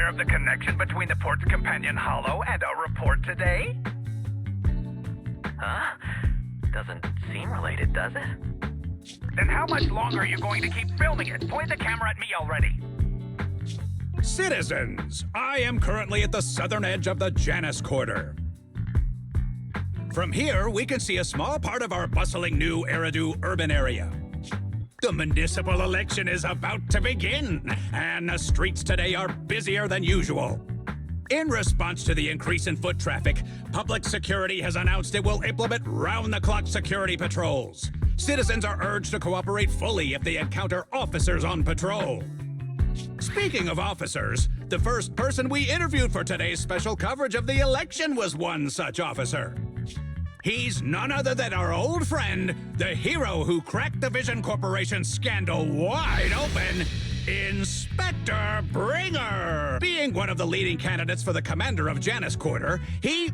of the connection between the port's companion hollow and our report today? Huh? Doesn't seem related, does it? Then how much longer are you going to keep filming it? Point the camera at me already. Citizens, I am currently at the southern edge of the Janus Quarter. From here, we can see a small part of our bustling new Eridu urban area. The municipal election is about to begin, and the streets today are busier than usual. In response to the increase in foot traffic, public security has announced it will implement round-the-clock security patrols. Citizens are urged to cooperate fully if they encounter officers on patrol. Speaking of officers, the first person we interviewed for today's special coverage of the election was one such officer. He's none other than our old friend, the hero who cracked the Vision Corporation scandal wide open, Inspector Bringer! Being one of the leading candidates for the commander of Janus Quarter, he...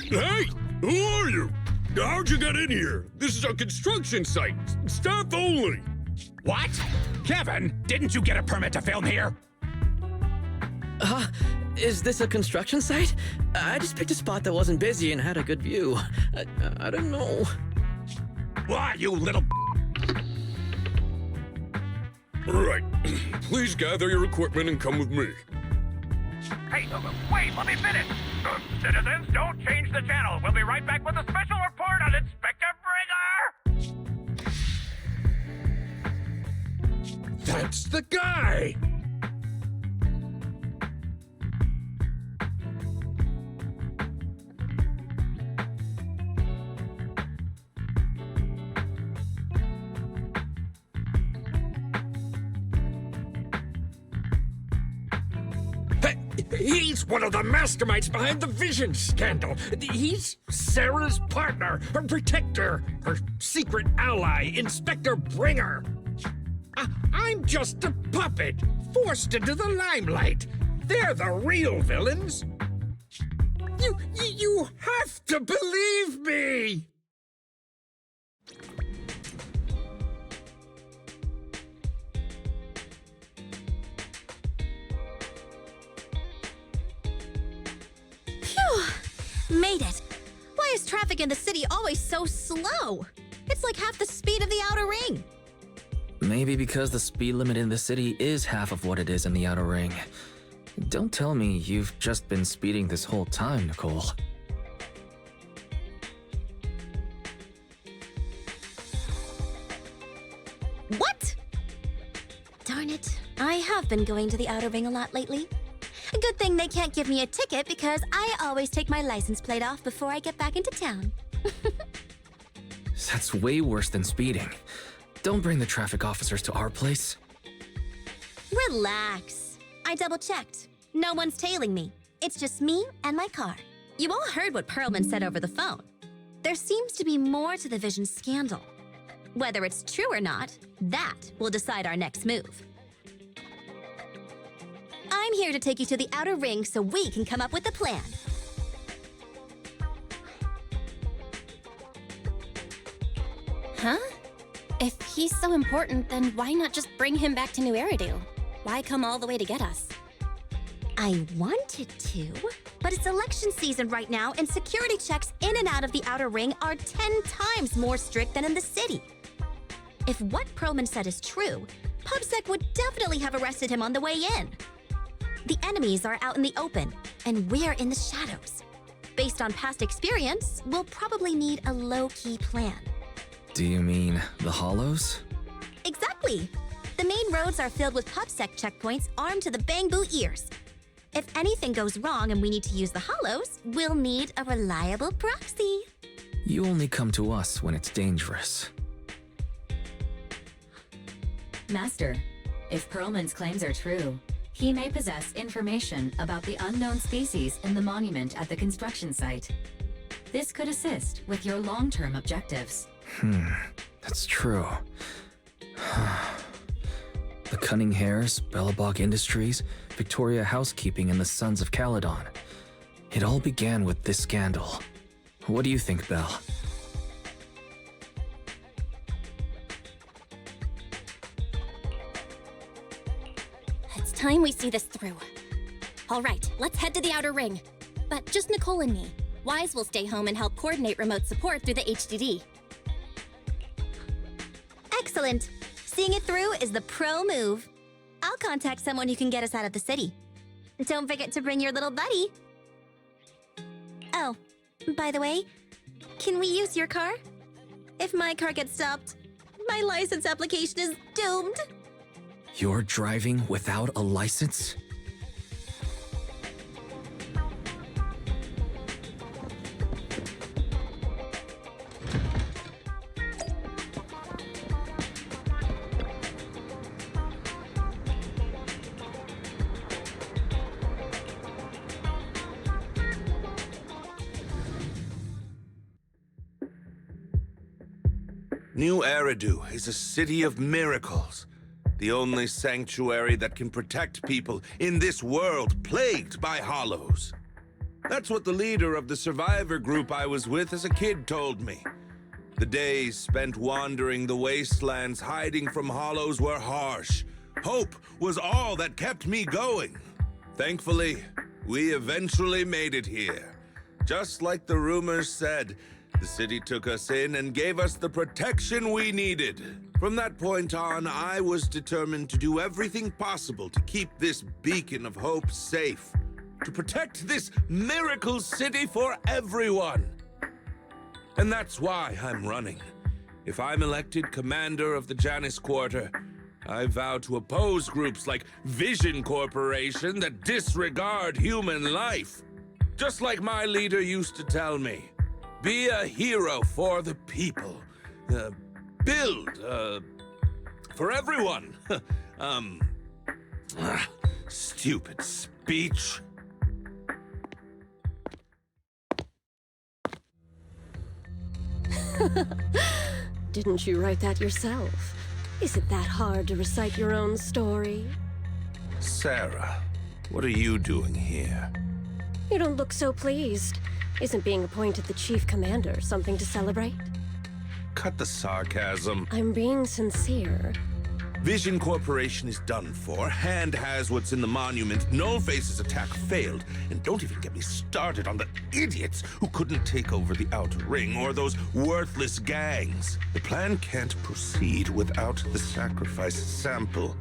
Hey! Who are you? How'd you get in here? This is a construction site. Staff only. What? Kevin, didn't you get a permit to film here? Is this a construction site? I just picked a spot that wasn't busy and had a good view. I don't know. Why, you little... Right. Please gather your equipment and come with me. Hey, wait, let me finish. Citizens, don't change the channel. We'll be right back with a special report on Inspector Bringer! That's the guy! He's one of the masterminds behind the Vision scandal. He's Sarah's partner, her protector, her secret ally, Inspector Bringer. I'm just a puppet, forced into the limelight. They're the real villains. You have to believe me! Made it! Why is traffic in the city always so slow? It's like half the speed of the outer ring. Maybe because the speed limit in the city is half of what it is in the outer ring. Don't tell me you've just been speeding this whole time, Nicole. What? Darn it. I have been going to the outer ring a lot lately. A good thing they can't give me a ticket because I always take my license plate off before I get back into town. That's way worse than speeding. Don't bring the traffic officers to our place. Relax. I double-checked. No one's tailing me. It's just me and my car. You all heard what Perlman said over the phone. There seems to be more to the Vision scandal. Whether it's true or not, that will decide our next move. I'm here to take you to the outer ring so we can come up with a plan. Huh? If he's so important, then why not just bring him back to New Eridu? Why come all the way to get us? I wanted to, but it's election season right now and security checks in and out of the outer ring are 10 times more strict than in the city. If what Perlman said is true, PubSec would definitely have arrested him on the way in. The enemies are out in the open, and we're in the shadows. Based on past experience, we'll probably need a low-key plan. Do you mean the Hollows? Exactly! The main roads are filled with PubSec checkpoints armed to the bang-boo ears. If anything goes wrong and we need to use the Hollows, we'll need a reliable proxy. You only come to us when it's dangerous. Master, if Perlman's claims are true, he may possess information about the unknown species in the monument at the construction site. This could assist with your long-term objectives. That's true. The Cunning Hares, Bellabog Industries, Victoria Housekeeping, and the Sons of Caledon. It all began with this scandal. What do you think, Belle? time we see this through. All right, let's head to the outer ring. But just Nicole and me. Wise will stay home and help coordinate remote support through the HDD. Excellent. Seeing it through is the pro move. I'll contact someone who can get us out of the city. Don't forget to bring your little buddy. Oh, by the way, can we use your car? If my car gets stopped, my license application is doomed. You're driving without a license? New Eridu is a city of miracles. The only sanctuary that can protect people in this world plagued by hollows. That's what the leader of the survivor group I was with as a kid told me. The days spent wandering the wastelands hiding from hollows were harsh. Hope was all that kept me going. Thankfully, we eventually made it here. Just like the rumors said, the city took us in and gave us the protection we needed. From that point on, I was determined to do everything possible to keep this beacon of hope safe. To protect this miracle city for everyone. And that's why I'm running. If I'm elected commander of the Janus Quarter, I vow to oppose groups like Vision Corporation that disregard human life. Just like my leader used to tell me. Be a hero for the people. Build, for everyone. Stupid speech. Didn't you write that yourself? Is it that hard to recite your own story? Sarah, what are you doing here? You don't look so pleased. Isn't being appointed the chief commander something to celebrate? Cut the sarcasm. I'm being sincere. Vision Corporation is done for. Hand has what's in the monument. Nullface's attack failed. And don't even get me started on the idiots who couldn't take over the Outer Ring or those worthless gangs. The plan can't proceed without the sacrifice sample.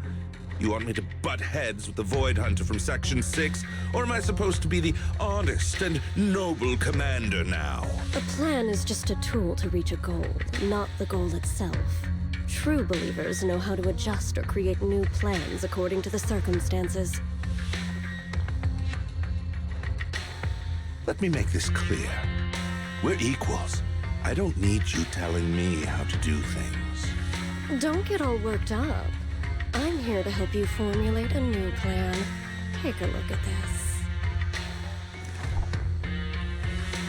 You want me to butt heads with the Void Hunter from Section 6? Or am I supposed to be the honest and noble commander now? A plan is just a tool to reach a goal, not the goal itself. True believers know how to adjust or create new plans according to the circumstances. Let me make this clear. We're equals. I don't need you telling me how to do things. Don't get all worked up. I'm here to help you formulate a new plan. Take a look at this.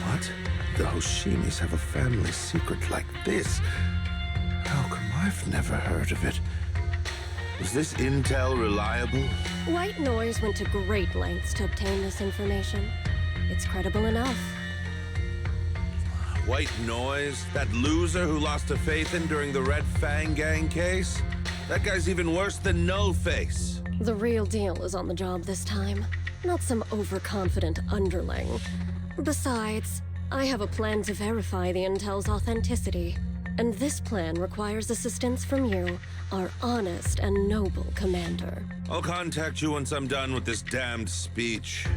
What? The Hoshimis have a family secret like this? How come I've never heard of it? Is this intel reliable? White Noise went to great lengths to obtain this information. It's credible enough. White Noise? That loser who lost a faith in during the Red Fang Gang case? That guy's even worse than Nullface. The real deal is on the job this time, not some overconfident underling. Besides, I have a plan to verify the intel's authenticity. And this plan requires assistance from you, our honest and noble commander. I'll contact you once I'm done with this damned speech.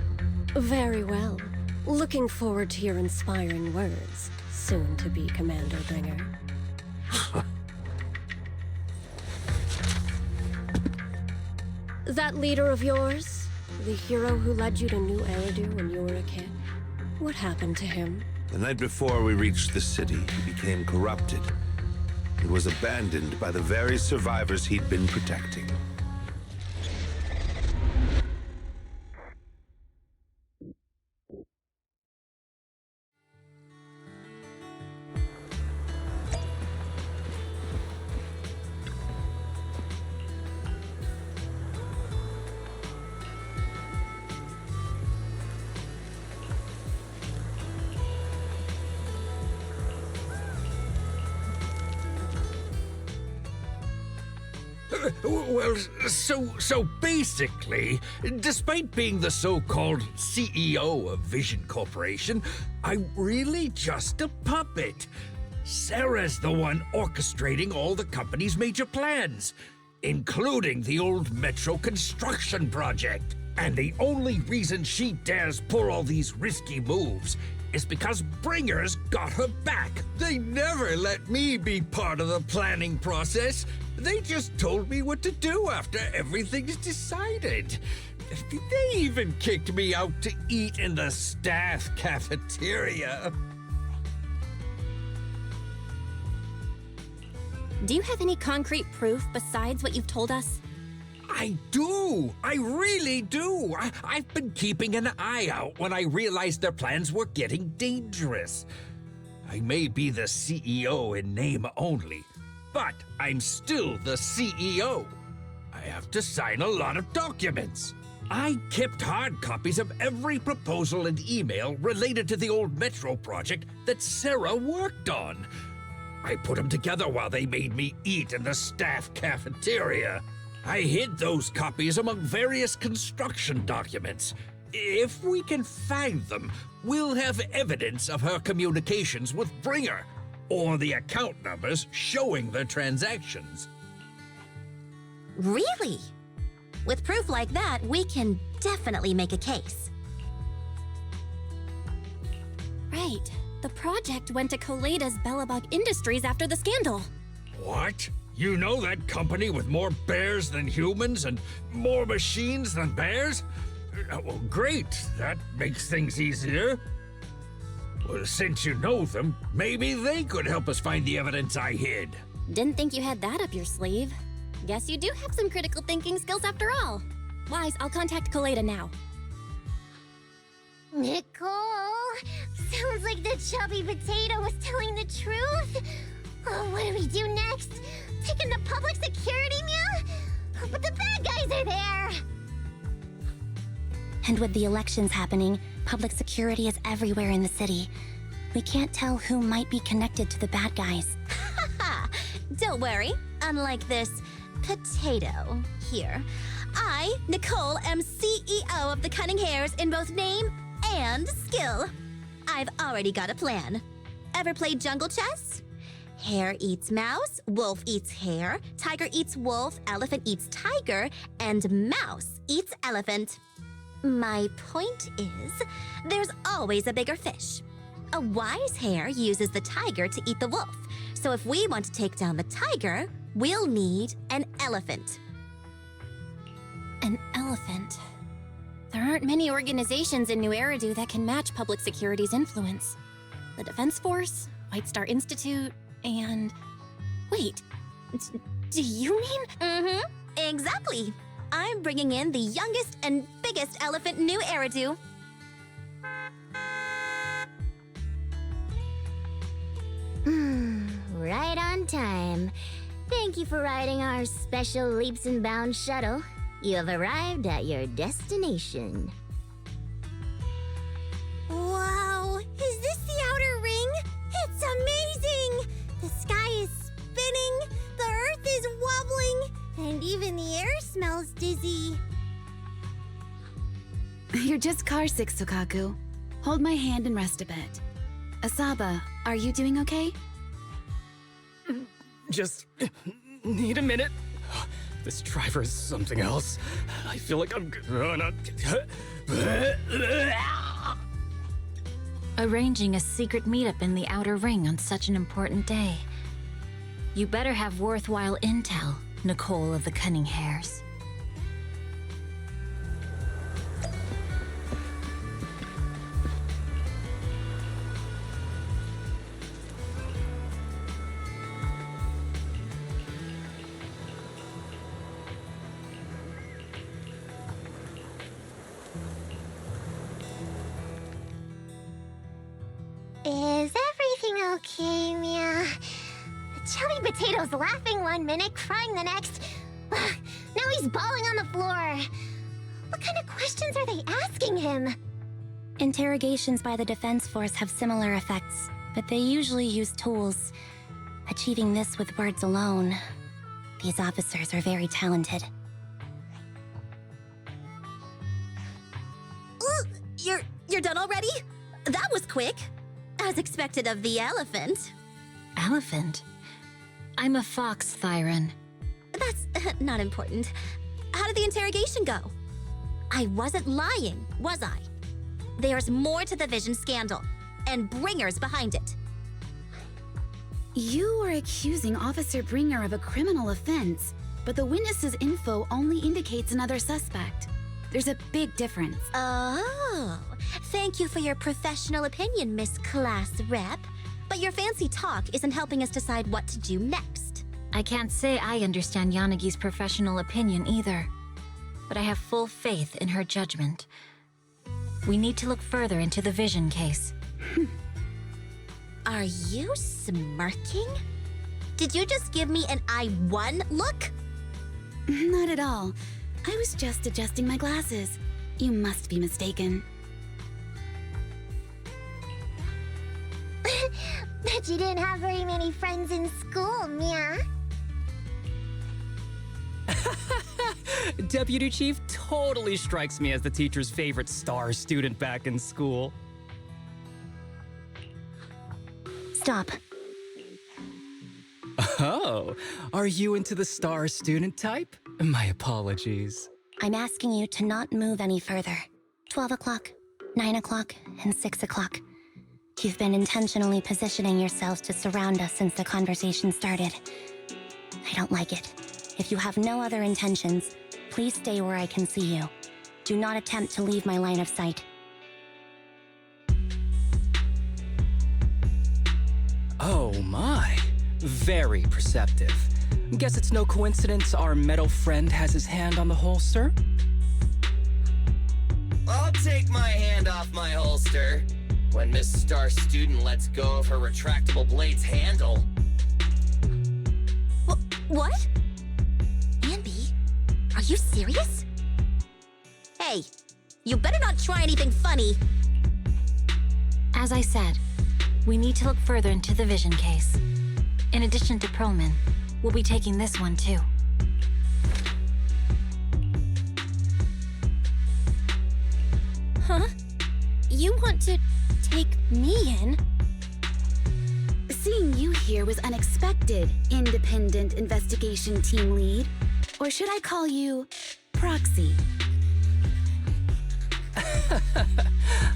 Very well. Looking forward to your inspiring words, soon to be Commander Bringer. That leader of yours, the hero who led you to New Eridu when you were a kid, what happened to him? The night before we reached the city, he became corrupted. He was abandoned by the very survivors he'd been protecting. Well, so basically, despite being the so-called CEO of Vision Corporation, I'm really just a puppet. Sarah's the one orchestrating all the company's major plans, including the old metro construction project. And the only reason she dares pull all these risky moves is because Bringer's got her back. They never let me be part of the planning process. They just told me what to do after everything's decided. They even kicked me out to eat in the staff cafeteria. Do you have any concrete proof besides what you've told us? I do! I really do! I've been keeping an eye out when I realized their plans were getting dangerous. I may be the CEO in name only, but I'm still the CEO. I have to sign a lot of documents. I kept hard copies of every proposal and email related to the old Metro project that Sarah worked on. I put them together while they made me eat in the staff cafeteria. I hid those copies among various construction documents. If we can find them, we'll have evidence of her communications with Bringer, or the account numbers showing the transactions. Really? With proof like that, we can definitely make a case. Right. The project went to Koleda's Bellabog Industries after the scandal. What? You know that company with more bears than humans and more machines than bears? Well, great. That makes things easier. Well, since you know them, maybe they could help us find the evidence I hid. Didn't think you had that up your sleeve. Guess you do have some critical thinking skills after all. Wise, I'll contact Koleda now. Nicole! Sounds like the chubby potato was telling the truth. Oh, what do we do next? Take him to public security, Mia? But the bad guys are there! And with the elections happening, public security is everywhere in the city. We can't tell who might be connected to the bad guys. Don't worry. Unlike this potato here, I, Nicole, am CEO of the Cunning Hares in both name and skill. I've already got a plan. Ever played jungle chess? Hare eats mouse, wolf eats hare, tiger eats wolf, elephant eats tiger, and mouse eats elephant. My point is, there's always a bigger fish. A wise hare uses the tiger to eat the wolf. So if we want to take down the tiger, we'll need an elephant. An elephant. There aren't many organizations in New Eridu that can match public security's influence. The Defense Force, White Star Institute, and... Wait, do you mean? Mm-hmm, exactly. I'm bringing in the youngest and biggest elephant in New Eridu. Right on time. Thank you for riding our special leaps and bounds shuttle. You have arrived at your destination. Wow, is this the outer ring? It's amazing! The sky is spinning, the earth is wobbling, and even the air smells dizzy. You're just carsick, Sokaku. Hold my hand and rest a bit. Asaba, are you doing okay? Just need a minute. This driver is something else. I feel like I'm gonna... Arranging a secret meetup in the Outer Ring on such an important day. You better have worthwhile intel, Nicole of the Cunning Hares. Is everything okay, Mia? The chubby potato's laughing one minute, crying the next. Now he's bawling on the floor. What kind of questions are they asking him? Interrogations by the Defense Force have similar effects, but they usually use tools. Achieving this with words alone These officers are very talented. Ooh, you're done already? That was quick. As expected of the elephant. Elephant? I'm a fox, Thyron. That's not important. How did the interrogation go? I wasn't lying, was I? There's more to the Vision scandal, and Bringer's behind it. You are accusing Officer Bringer of a criminal offense, but the witness's info only indicates another suspect. There's a big difference. Oh, thank you for your professional opinion, Miss Class Rep. But your fancy talk isn't helping us decide what to do next. I can't say I understand Yanagi's professional opinion either, but I have full faith in her judgment. We need to look further into the Vision case. Are you smirking? Did you just give me an I won look? Not at all. I was just adjusting my glasses. You must be mistaken. Bet you didn't have very many friends in school, Mia. Deputy Chief totally strikes me as the teacher's favorite star student back in school. Stop. Oh, are you into the star student type? My apologies. I'm asking you to not move any further. 12 o'clock, 9 o'clock, and 6 o'clock. You've been intentionally positioning yourselves to surround us since the conversation started. I don't like it. If you have no other intentions, please stay where I can see you. Do not attempt to leave my line of sight. Oh my. Very perceptive. Guess it's no coincidence our metal friend has his hand on the holster? I'll take my hand off my holster when Miss Star Student lets go of her retractable blade's handle. What? Anby? Are you serious? Hey, you better not try anything funny. As I said, we need to look further into the Vision case. In addition to Perlman, we'll be taking this one too. Huh? You want to take me in? Seeing you here was unexpected, Independent Investigation Team Lead. Or should I call you Proxy?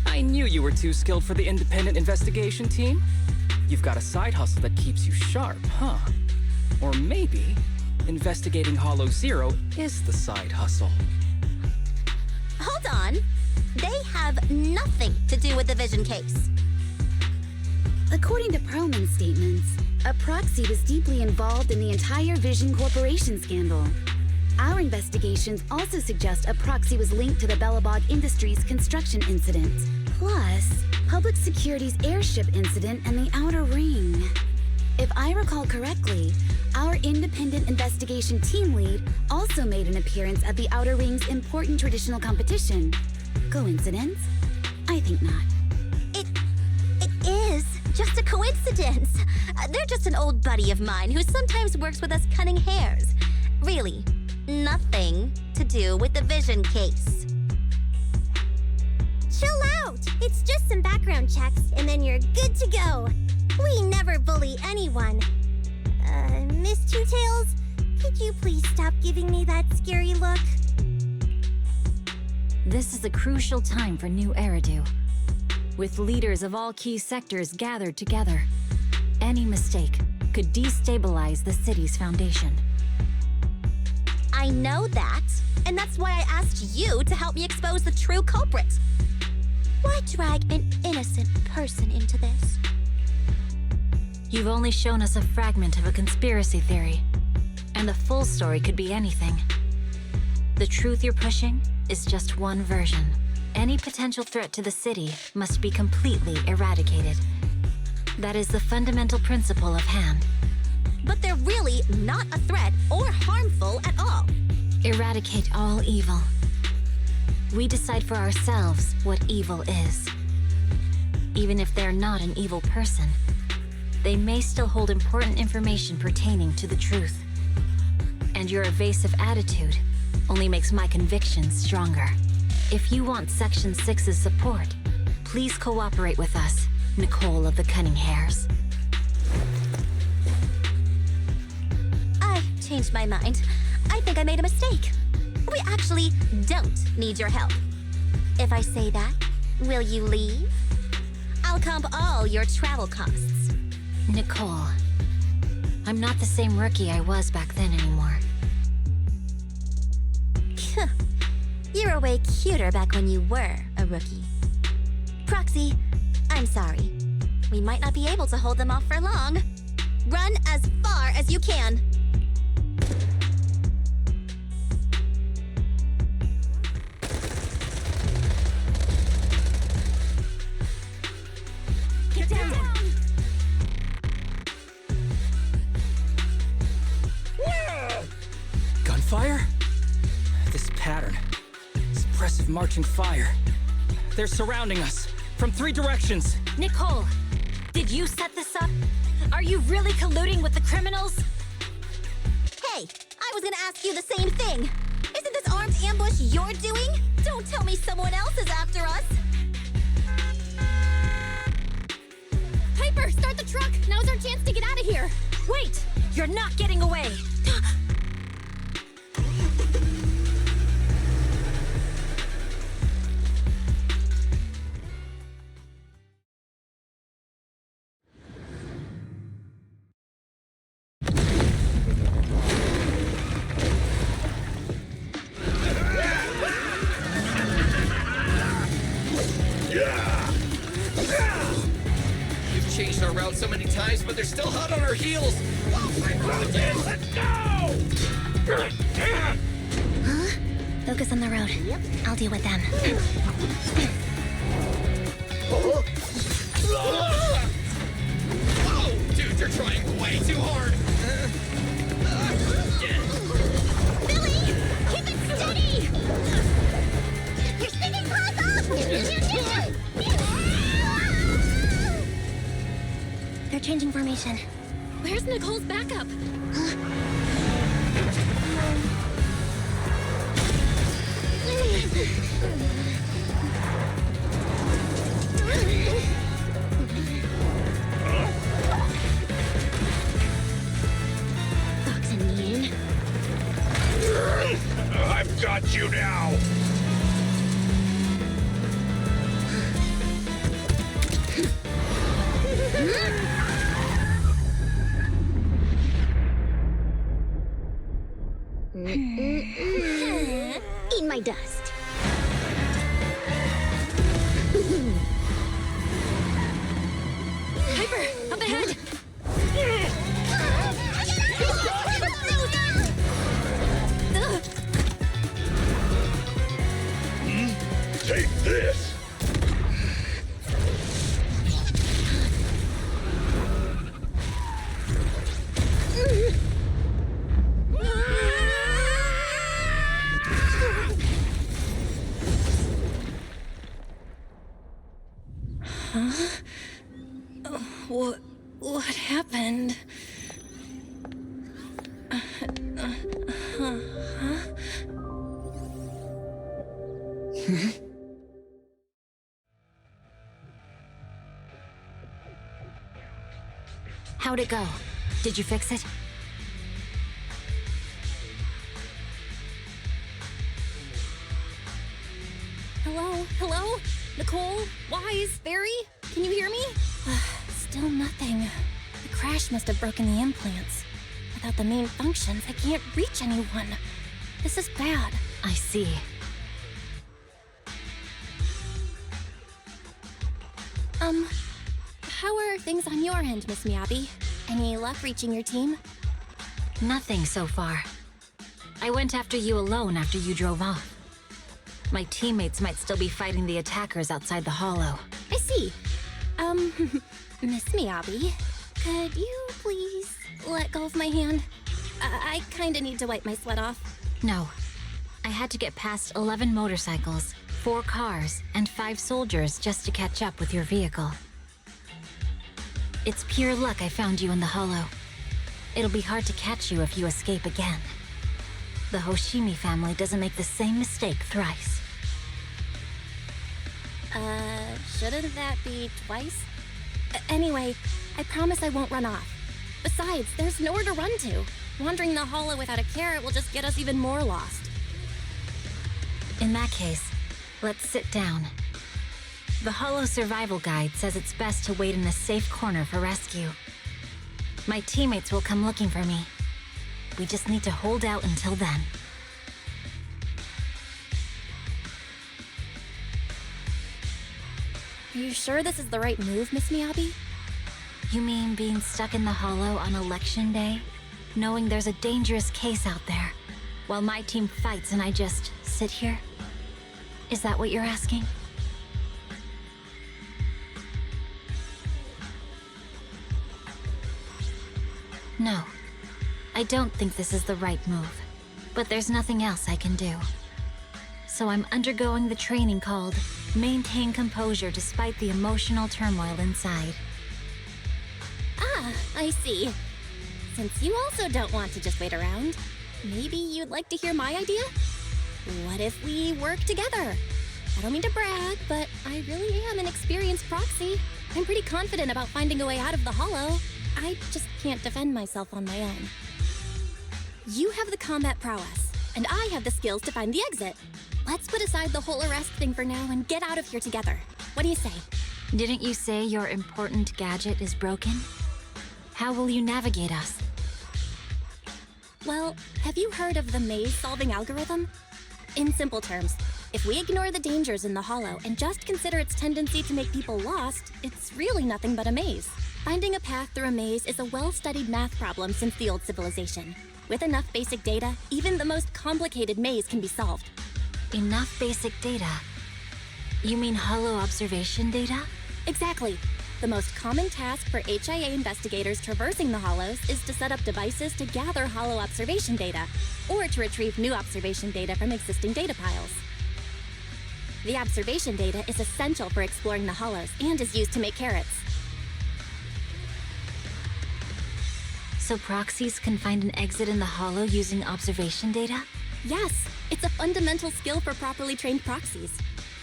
I knew you were too skilled for the independent investigation team. You've got a side hustle that keeps you sharp, huh? Or maybe investigating Hollow Zero is the side hustle. Hold on. They have nothing to do with the Vision case. According to Perlman's statements, a Proxy was deeply involved in the entire Vision Corporation scandal. Our investigations also suggest a Proxy was linked to the Bellabog Industries construction incident, plus Public Security's airship incident and the Outer Ring. If I recall correctly, our independent investigation team lead also made an appearance at the Outer Ring's important traditional competition. Coincidence? I think not. It is just a coincidence. They're just an old buddy of mine who sometimes works with us cutting hairs. Really, nothing to do with the Vision case. Chill out! It's just some background checks, and then you're good to go. We never bully anyone. Miss Two Tails, could you please stop giving me that scary look? This is a crucial time for New Eridu. With leaders of all key sectors gathered together, any mistake could destabilize the city's foundation. I know that, and that's why I asked you to help me expose the true culprit. Why drag an innocent person into this? You've only shown us a fragment of a conspiracy theory, and the full story could be anything. The truth you're pushing is just one version. Any potential threat to the city must be completely eradicated. That is the fundamental principle of hand. But they're really not a threat or harmful at all. Eradicate all evil. We decide for ourselves what evil is. Even if they're not an evil person, they may still hold important information pertaining to the truth. and your evasive attitude only makes my convictions stronger. If you want Section 6's support, please cooperate with us, Nicole of the Cunning Hairs. I changed my mind. I think I made a mistake. We actually don't need your help. If I say that, will you leave? I'll comp all your travel costs. Nicole, I'm not the same rookie I was back then anymore. You were way cuter back when you were a rookie. Proxy, I'm sorry. We might not be able to hold them off for long. Run as far as you can. Get down! Gunfire? This pattern. Suppressive marching fire. They're surrounding us from 3 directions. Nicole, did you set this up? Are you really colluding with the criminals? Hey, I was gonna ask you the same thing. Isn't this armed ambush you're doing? Don't tell me someone else is after us. Piper, start the truck! Now's our chance to get out of here! Wait! You're not getting away! We've changed our route so many times, but they're still hot on our heels. Let's go! Huh? Focus on the road. Yep. I'll deal with them. Oh, dude, you're trying way too hard. Billy! Keep it steady! You're sticking close up! They're changing formation. Where's Nicole's backup? Fox and Ian. I've got you now! Eat my dust. Piper, up ahead! Take this! What happened? How'd it go? Did you fix it? Hello? Hello? Nicole? Wise? Barry? Can you hear me? Still nothing. The crash must have broken the implants. Without the main functions, I can't reach anyone. This is bad. I see. How are things on your end, Miss Miyabi? Any luck reaching your team? Nothing so far. I went after you alone after you drove off. My teammates might still be fighting the attackers outside the hollow. I see. Miss Miyabi, could you please let go of my hand? I kinda need to wipe my sweat off. No. I had to get past 11 motorcycles, 4 cars, and 5 soldiers just to catch up with your vehicle. It's pure luck I found you in the hollow. It'll be hard to catch you if you escape again. the Hoshimi family doesn't make the same mistake thrice. Shouldn't that be twice? Anyway, I promise I won't run off. Besides, there's nowhere to run to. Wandering the hollow without a carrot will just get us even more lost. In that case, let's sit down. The Hollow Survival Guide says it's best to wait in a safe corner for rescue. My teammates will come looking for me. We just need to hold out until then. Are you sure this is the right move, Miss Miyabi? You mean being stuck in the hollow on election day? Knowing there's a dangerous case out there, while my team fights and I just sit here? Is that what you're asking? No. I don't think this is the right move. But there's nothing else I can do. So I'm undergoing the training called Maintain Composure Despite the Emotional Turmoil Inside. Ah, I see. Since you also don't want to just wait around, maybe you'd like to hear my idea? What if we work together? I don't mean to brag, but I really am an experienced proxy. I'm pretty confident about finding a way out of the hollow. I just can't defend myself on my own. You have the combat prowess, and I have the skills to find the exit. Let's put aside the whole arrest thing for now and get out of here together. What do you say? Didn't you say your important gadget is broken? How will you navigate us? Well, have you heard of the maze-solving algorithm? In simple terms, if we ignore the dangers in the hollow and just consider its tendency to make people lost, it's really nothing but a maze. Finding a path through a maze is a well-studied math problem since the old civilization. With enough basic data, even the most complicated maze can be solved. Enough basic data? You mean hollow observation data? Exactly. The most common task for HIA investigators traversing the hollows is to set up devices to gather hollow observation data, or to retrieve new observation data from existing data piles. The observation data is essential for exploring the hollows and is used to make carrots. So proxies can find an exit in the hollow using observation data? Yes, it's a fundamental skill for properly trained proxies.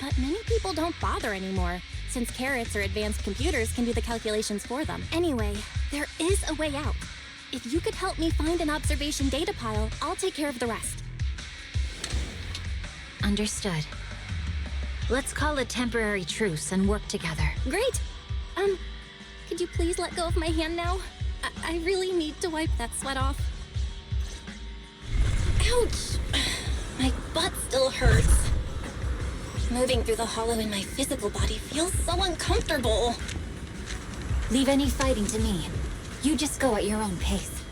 But many people don't bother anymore, since carrots or advanced computers can do the calculations for them. Anyway, there is a way out. If you could help me find an observation data pile, I'll take care of the rest. Understood. Let's call a temporary truce and work together. Great! Could you please let go of my hand now? I really need to wipe that sweat off. Ouch! My butt still hurts. Moving through the hollow in my physical body feels so uncomfortable. Leave any fighting to me. You just go at your own pace.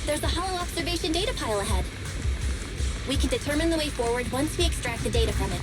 There's a hollow observation data pile ahead. We can determine the way forward once we extract the data from it.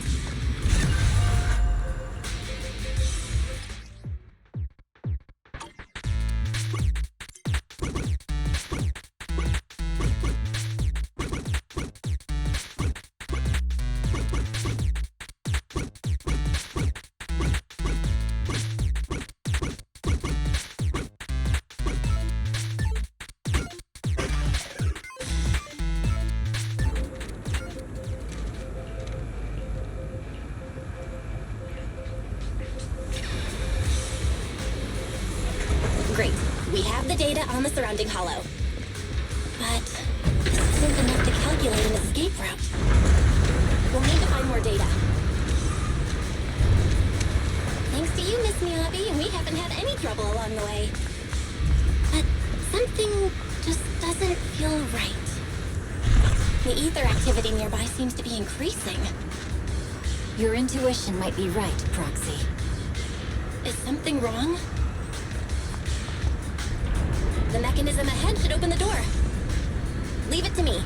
Great. We have the data on the surrounding hollow. But this isn't enough to calculate an escape route. We'll need to find more data. Thanks to you, Miss Miyabi, we haven't had any trouble along the way. But something just doesn't feel right. The ether activity nearby seems to be increasing. Your intuition might be right, Proxy. Is something wrong? The mechanism ahead should open the door. Leave it to me.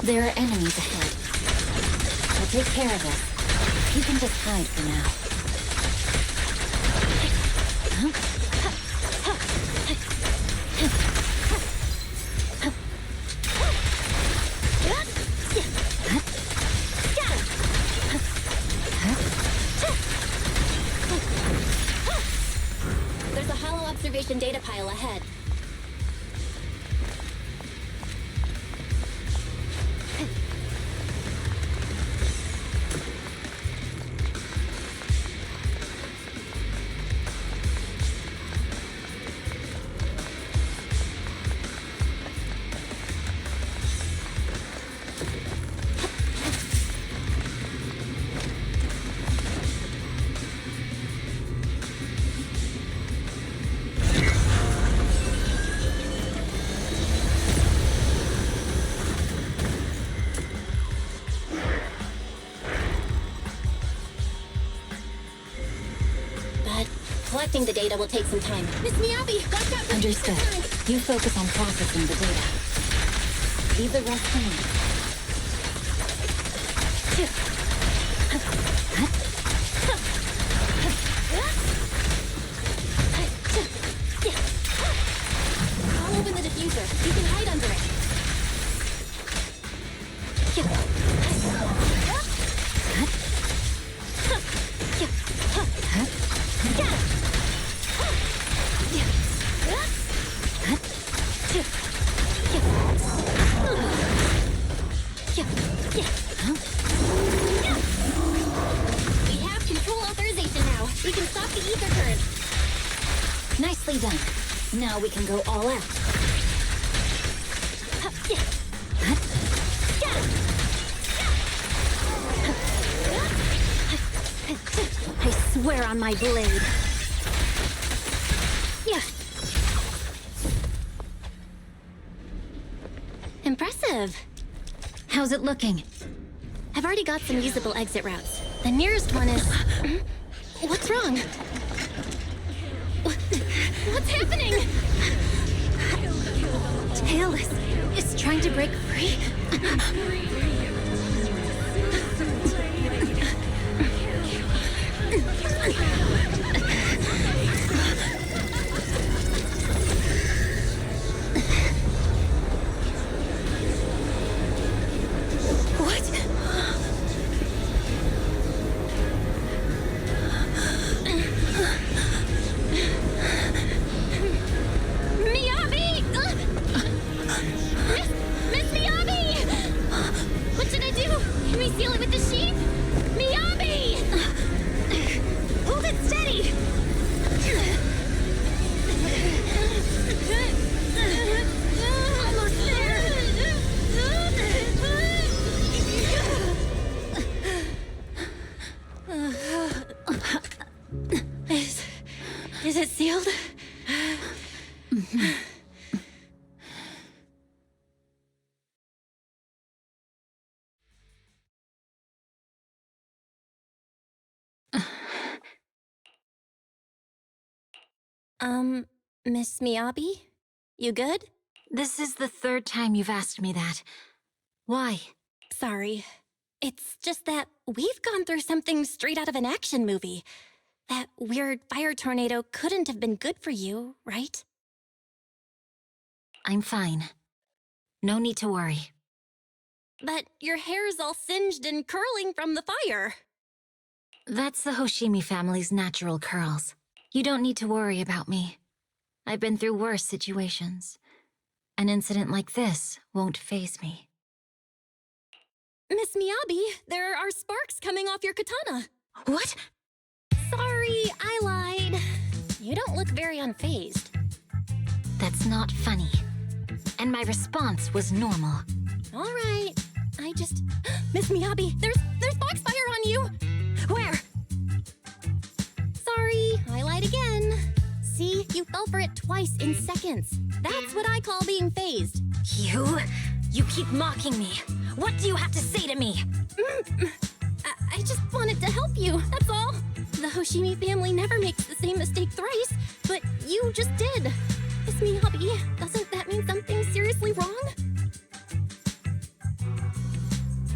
There are enemies ahead. I'll take care of this. You can just hide for now. observation data pile ahead. Collecting the data will take some time. Miss Miyabi, watch out for Understood. the You focus on processing the data. Leave the rest to me. I'll open the diffuser. You can hide under it. We have control authorization now. We can stop the ether current. Nicely done. Now we can go all out. I swear on my blade. Impressive. How's it looking? I've already got some usable exit routes. The nearest one is... What's wrong? What's happening? Tailless is trying to break free. Is it sealed? Miss Miyabi? You good? This is the third time you've asked me that. Why? Sorry. It's just that we've gone through something straight out of an action movie. That weird fire tornado couldn't have been good for you, right? I'm fine. No need to worry. But your hair's all singed and curling from the fire. That's the Hoshimi family's natural curls. You don't need to worry about me. I've been through worse situations. An incident like this won't faze me. Miss Miyabi, there are sparks coming off your katana. What? Sorry, I lied. You don't look very unfazed. That's not funny. And my response was normal. All right. I just... Miss Miyabi, there's foxfire on you! Where? Sorry, I lied again. See, you fell for it twice in seconds. That's what I call being phased. You keep mocking me. What do you have to say to me? I just wanted to help you, that's all. The Hoshimi family never makes the same mistake thrice, but you just did. Miss Miyabi, doesn't that mean something seriously wrong?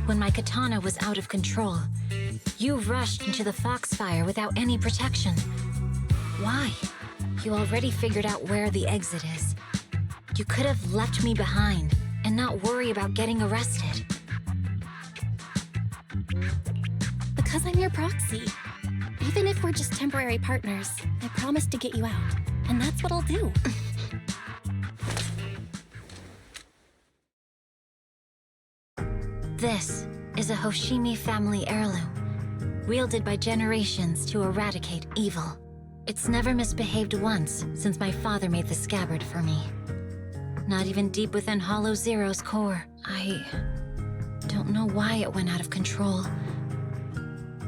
When my katana was out of control, you rushed into the foxfire without any protection. Why? You already figured out where the exit is. You could have left me behind and not worry about getting arrested. Because I'm your proxy. Even if we're just temporary partners, I promise to get you out. and that's what I'll do. This is a Hoshimi family heirloom, wielded by generations to eradicate evil. It's never misbehaved once since my father made the scabbard for me. Not even deep within Hollow Zero's core. I don't know why it went out of control.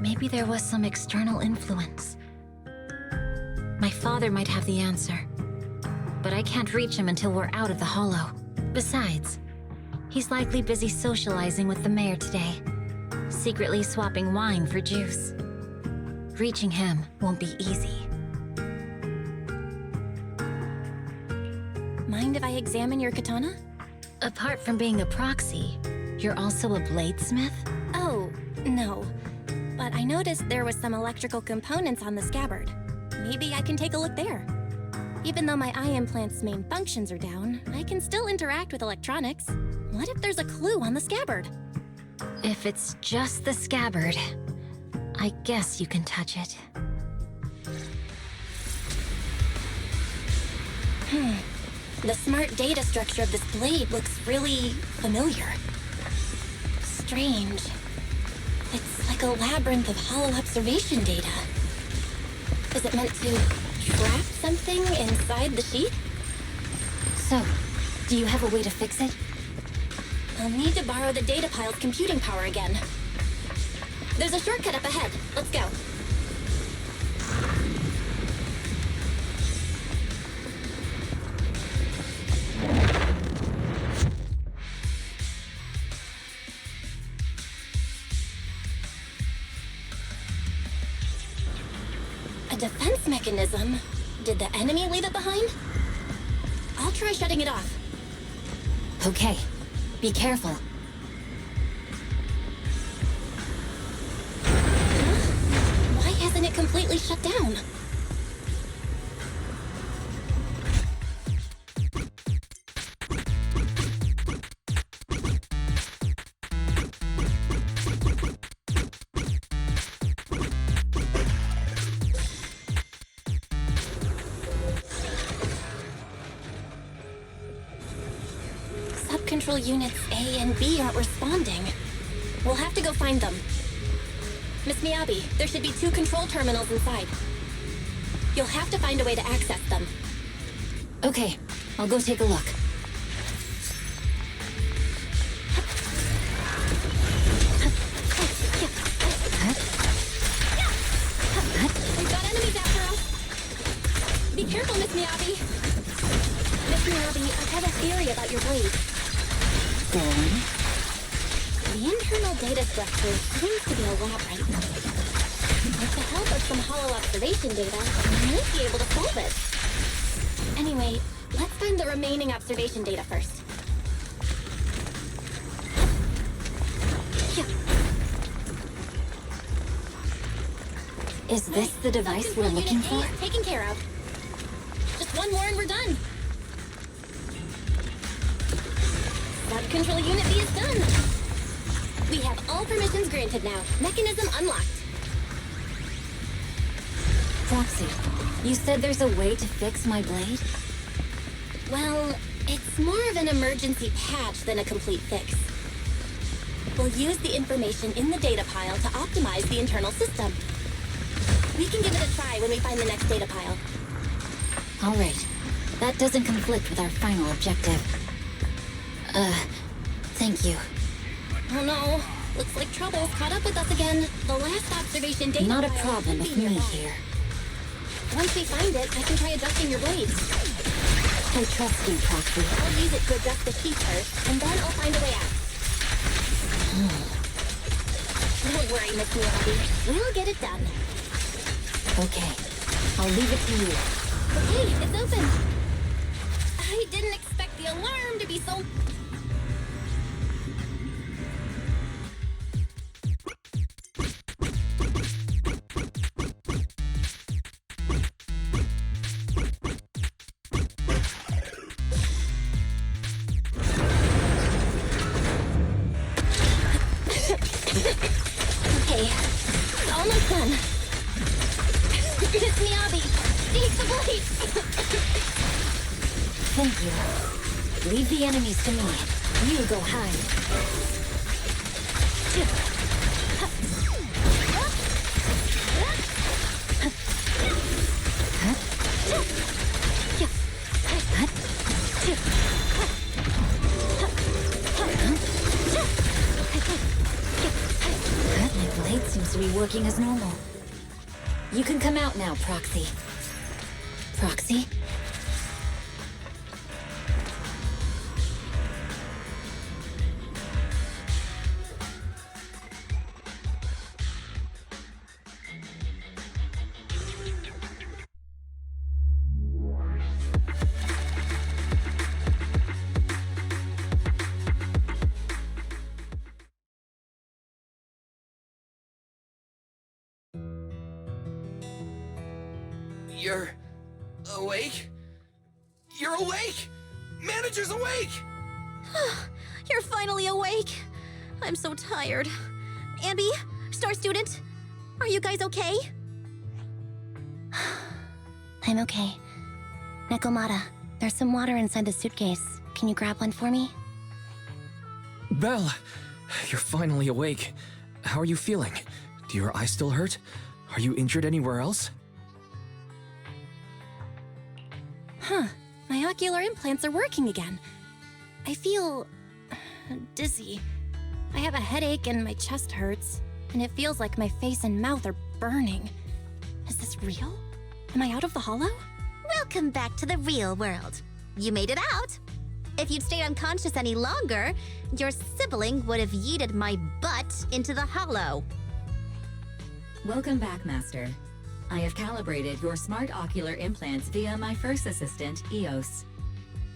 Maybe there was some external influence. My father might have the answer, but I can't reach him until we're out of the Hollow. Besides, he's likely busy socializing with the mayor today, secretly swapping wine for juice. Reaching him won't be easy. Mind if I examine your katana? Apart from being a proxy, you're also a bladesmith? Oh, no. But I noticed there was some electrical components on the scabbard. Maybe I can take a look there. Even though my eye implant's main functions are down, I can still interact with electronics. What if there's a clue on the scabbard? If it's just the scabbard, I guess you can touch it. The smart data structure of this blade looks really familiar. Strange. It's like a labyrinth of hollow observation data. Is it meant to trap something inside the sheet? So, do you have a way to fix it? I'll need to borrow the data pile's computing power again. There's a shortcut up ahead. Let's go. A defense mechanism? Did the enemy leave it behind? I'll try shutting it off. Okay, be careful. Why hasn't it completely shut down? Control units A and B aren't responding. We'll have to go find them. Miss Miyabi, there should be 2 control terminals inside. You'll have to find a way to access them. Okay, I'll go take a look. We've got enemies after us. Be careful, Miss Miyabi. Miss Miyabi, I have a theory about your blade. Go on. The internal data structure seems to be a labyrinth. With the help of some hollow observation data, we might be able to solve it. Anyway, let's find the remaining observation data first. Is this the device we're looking for? Taken care of. Just one more and we're done. Sub-control unit B is done. We have all permissions granted now. Mechanism unlocked. Proxy, you said there's a way to fix my blade? Well, it's more of an emergency patch than a complete fix. We'll use the information in the data pile to optimize the internal system. We can give it a try when we find the next data pile. All right. That doesn't conflict with our final objective. Thank you. Oh no. Looks like trouble's caught up with us again. The last observation data Not a pile problem should with be me nearby. here. Once we find it, I can try adjusting your blades. I trust you, Proxy. I'll use it to adjust the sheet first, and then I'll find a way out. Don't worry, Miss Miyabi. We'll get it done. Okay. I'll leave it to you. Okay, it's open. I didn't expect the alarm to be so... Okay, almost done. Miss Miyabi, Seize the blade! Thank you. Leave the enemies to me. You go hide. My blade seems to be working as normal. You can come out now, Proxy. Proxy? You're awake? You're awake! Manager's awake! You're finally awake. I'm so tired. Ambi, Star Student, are you guys okay? I'm okay. Nekomata, there's some water inside the suitcase. Can you grab one for me? Belle, you're finally awake. How are you feeling? Do your eyes still hurt? Are you injured anywhere else? Huh. My ocular implants are working again. I feel dizzy. I have a headache and my chest hurts, and it feels like my face and mouth are burning. Is this real? Am I out of the hollow? Welcome back to the real world. You made it out. If you'd stayed unconscious any longer, your sibling would have yeeted my butt into the hollow. Welcome back, Master. I have calibrated your smart ocular implants via my first assistant, EOS.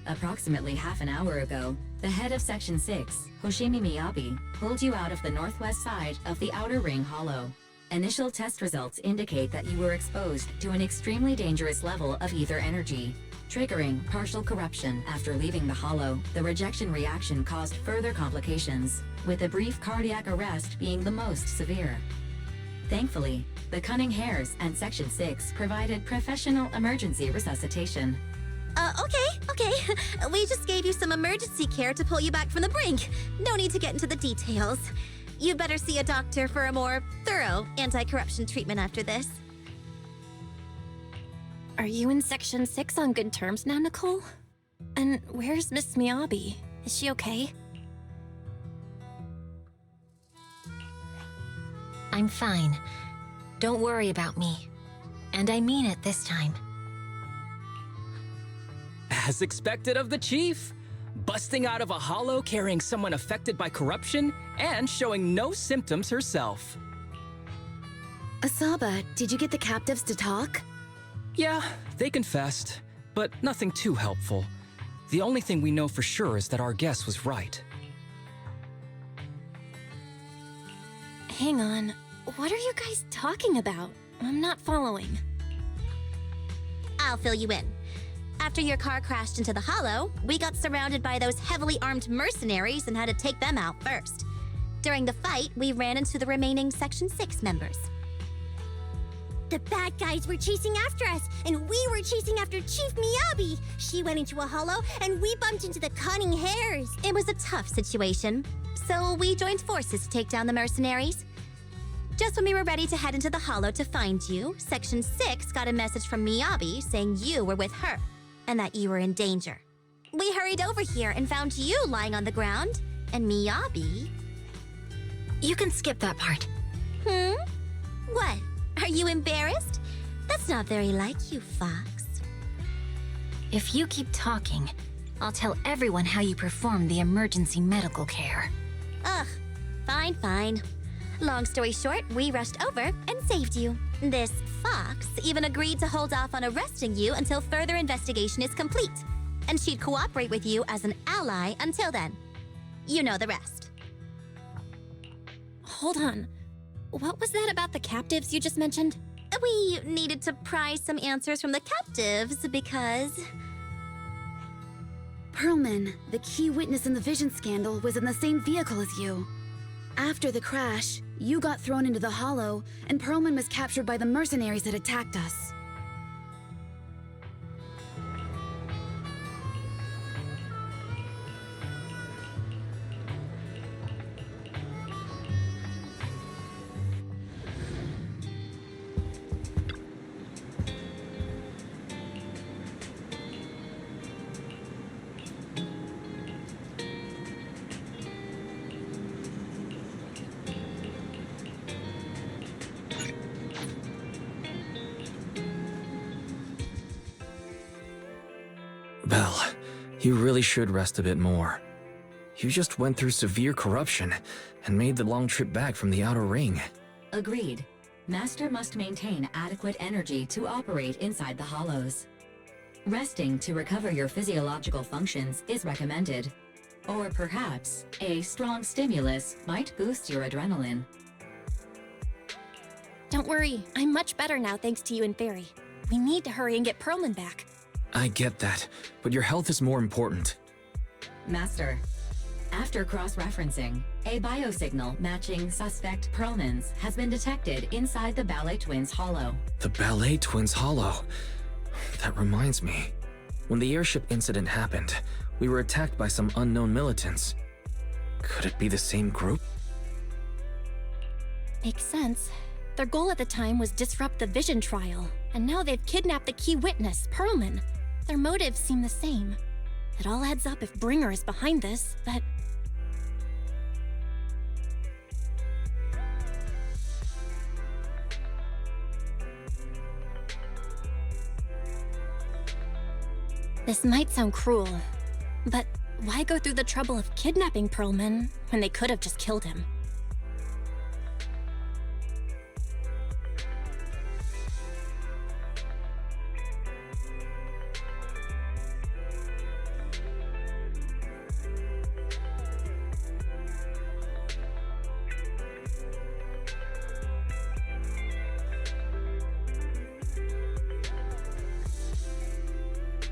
Approximately half an hour ago, the head of Section 6, Hoshimi Miyabi, pulled you out of the northwest side of the Outer Ring Hollow. Initial test results indicate that you were exposed to an extremely dangerous level of ether energy, triggering partial corruption. After leaving the hollow, the rejection reaction caused further complications, with a brief cardiac arrest being the most severe. Thankfully, the Cunning Hares and Section 6 provided professional emergency resuscitation. Okay. We just gave you some emergency care to pull you back from the brink. No need to get into the details. You better see a doctor for a more thorough anti-corruption treatment after this. Are you in Section 6 on good terms now, Nicole? And where's Miss Miyabi? Is she okay? I'm fine. Don't worry about me. And I mean it this time. As expected of the Chief, busting out of a hollow carrying someone affected by corruption and showing no symptoms herself. Asaba, did you get the captives to talk? Yeah, they confessed, but nothing too helpful. The only thing we know for sure is that our guess was right. Hang on. What are you guys talking about? I'm not following. I'll fill you in. After your car crashed into the hollow, we got surrounded by those heavily armed mercenaries and had to take them out first. During the fight, we ran into the remaining Section 6 members. The bad guys were chasing after us, and we were chasing after Chief Miyabi. She went into a hollow, and we bumped into the Cunning Hares. It was a tough situation, so we joined forces to take down the mercenaries. Just when we were ready to head into the hollow to find you, Section 6 got a message from Miyabi saying you were with her, and that you were in danger. We hurried over here and found you lying on the ground, and Miyabi... You can skip that part. What? Are you embarrassed? That's not very like you, Fox. If you keep talking, I'll tell everyone how you performed the emergency medical care. Ugh, fine. Long story short, we rushed over and saved you. This Fox even agreed to hold off on arresting you until further investigation is complete. And she'd cooperate with you as an ally until then. You know the rest. Hold on. What was that about the captives you just mentioned? We needed to pry some answers from the captives because... Perlman, the key witness in the Vision scandal, was in the same vehicle as you. After the crash, you got thrown into the hollow, and Perlman was captured by the mercenaries that attacked us. Belle, you really should rest a bit more. You just went through severe corruption and made the long trip back from the outer ring. Agreed. Master must maintain adequate energy to operate inside the hollows. Resting to recover your physiological functions is recommended. Or perhaps, a strong stimulus might boost your adrenaline. Don't worry, I'm much better now thanks to you and Fairy. We need to hurry and get Perlman back. I get that, but your health is more important. Master, after cross-referencing, a biosignal matching suspect Perlman's has been detected inside the Ballet Twins hollow. The Ballet Twins hollow. That reminds me. When the airship incident happened, we were attacked by some unknown militants. Could it be the same group? Makes sense. Their goal at the time was disrupt the Vision trial, and now they've kidnapped the key witness, Perlman. Their motives seem the same. It all adds up if Bringer is behind this, but... This might sound cruel, but why go through the trouble of kidnapping Perlman when they could have just killed him?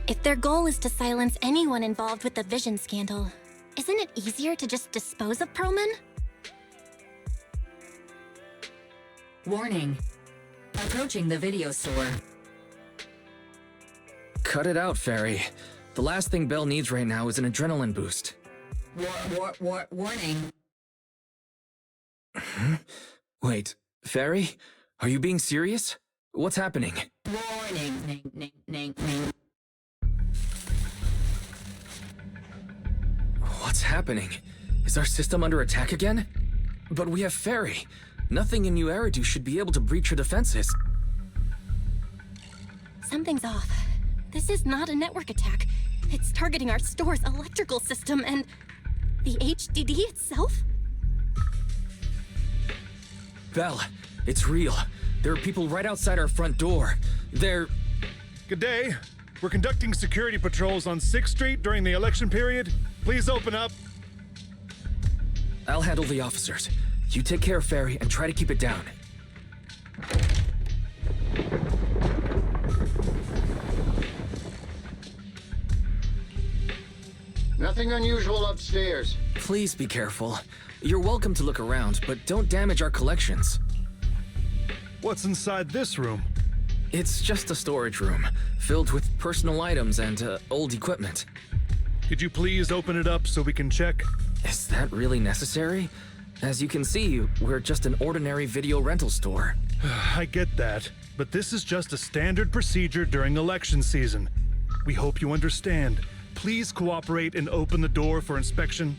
If their goal is to silence anyone involved with the Vision scandal, isn't it easier to just dispose of Perlman? Warning. Approaching the video store. Cut it out, Fairy. The last thing Belle needs right now is an adrenaline boost. Warning. Wait, Fairy? Are you being serious? What's happening? Warning. What's happening? Is our system under attack again? But we have Fairy. Nothing in New Eridu should be able to breach her defenses. Something's off. This is not a network attack. It's targeting our store's electrical system and... the HDD itself? Belle, it's real. There are people right outside our front door. They're... Good day. We're conducting security patrols on 6th Street during the election period. Please open up. I'll handle the officers. You take care of Fairy and try to keep it down. Nothing unusual upstairs. Please be careful. You're welcome to look around, but don't damage our collections. What's inside this room? It's just a storage room, filled with personal items and old equipment. Could you please open it up so we can check? Is that really necessary? As you can see, we're just an ordinary video rental store. I get that, but this is just a standard procedure during election season. We hope you understand. Please cooperate and open the door for inspection.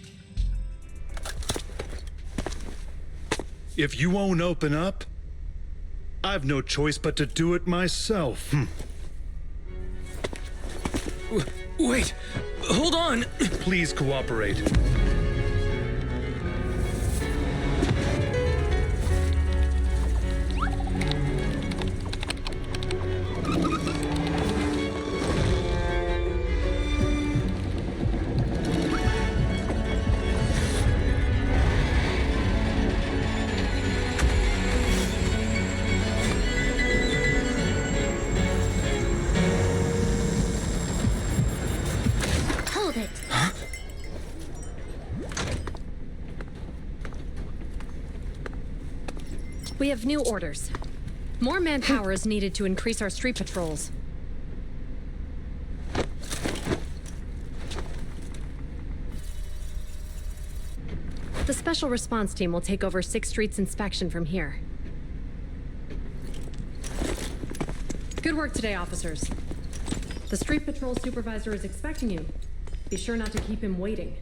If you won't open up, I've no choice but to do it myself. Wait! Hold on! Please cooperate. We have new orders. More manpower is needed to increase our street patrols. The special response team will take over 6th Street's inspection from here. Good work today, officers. The street patrol supervisor is expecting you. Be sure not to keep him waiting.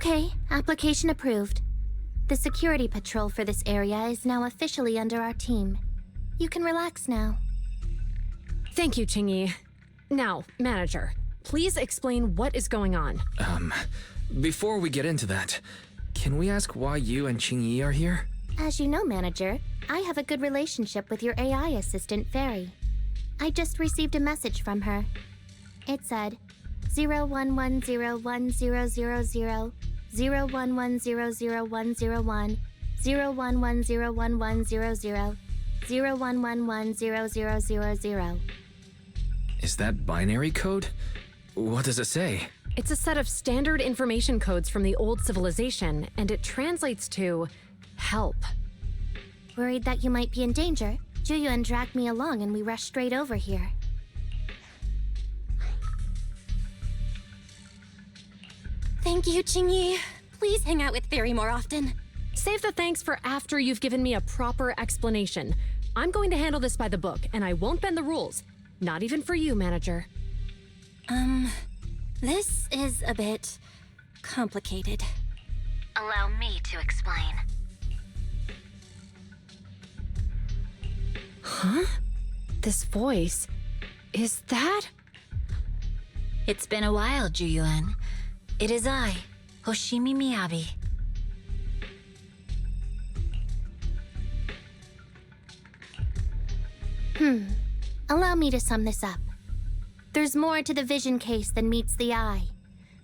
Okay, application approved. The security patrol for this area is now officially under our team. You can relax now. Thank you, Qingyi. Now, manager, please explain what is going on. Before we get into that, can we ask why you and Qingyi are here? As you know, manager, I have a good relationship with your AI assistant, Fairy. I just received a message from her. It said, 01101000, 01100101, 01101100, 01110000. Is that binary code? What does it say? It's a set of standard information codes from the old civilization, and it translates to help. Worried that you might be in danger, Juyuan dragged me along and we rushed straight over here. Thank you, Qingyi. Please hang out with Fairy more often. Save the thanks for after you've given me a proper explanation. I'm going to handle this by the book, and I won't bend the rules. Not even for you, manager. This is a bit complicated. Allow me to explain. Huh? This voice... is that... It's been a while, Juyuan. It is I, Hoshimi Miyabi. Allow me to sum this up. There's more to the vision case than meets the eye.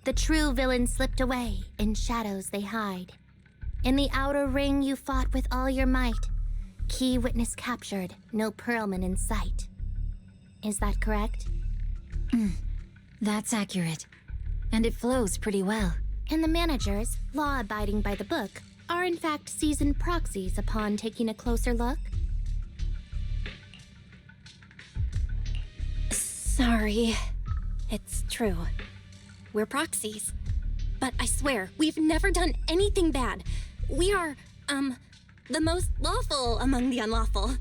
The true villain slipped away, in shadows they hide. In the outer ring you fought with all your might. Key witness captured, no Perlman in sight. Is that correct? That's accurate. And it flows pretty well. And the managers, law-abiding by the book, are in fact seasoned proxies upon taking a closer look? Sorry. It's true. We're proxies. But I swear, we've never done anything bad. We are, the most lawful among the unlawful.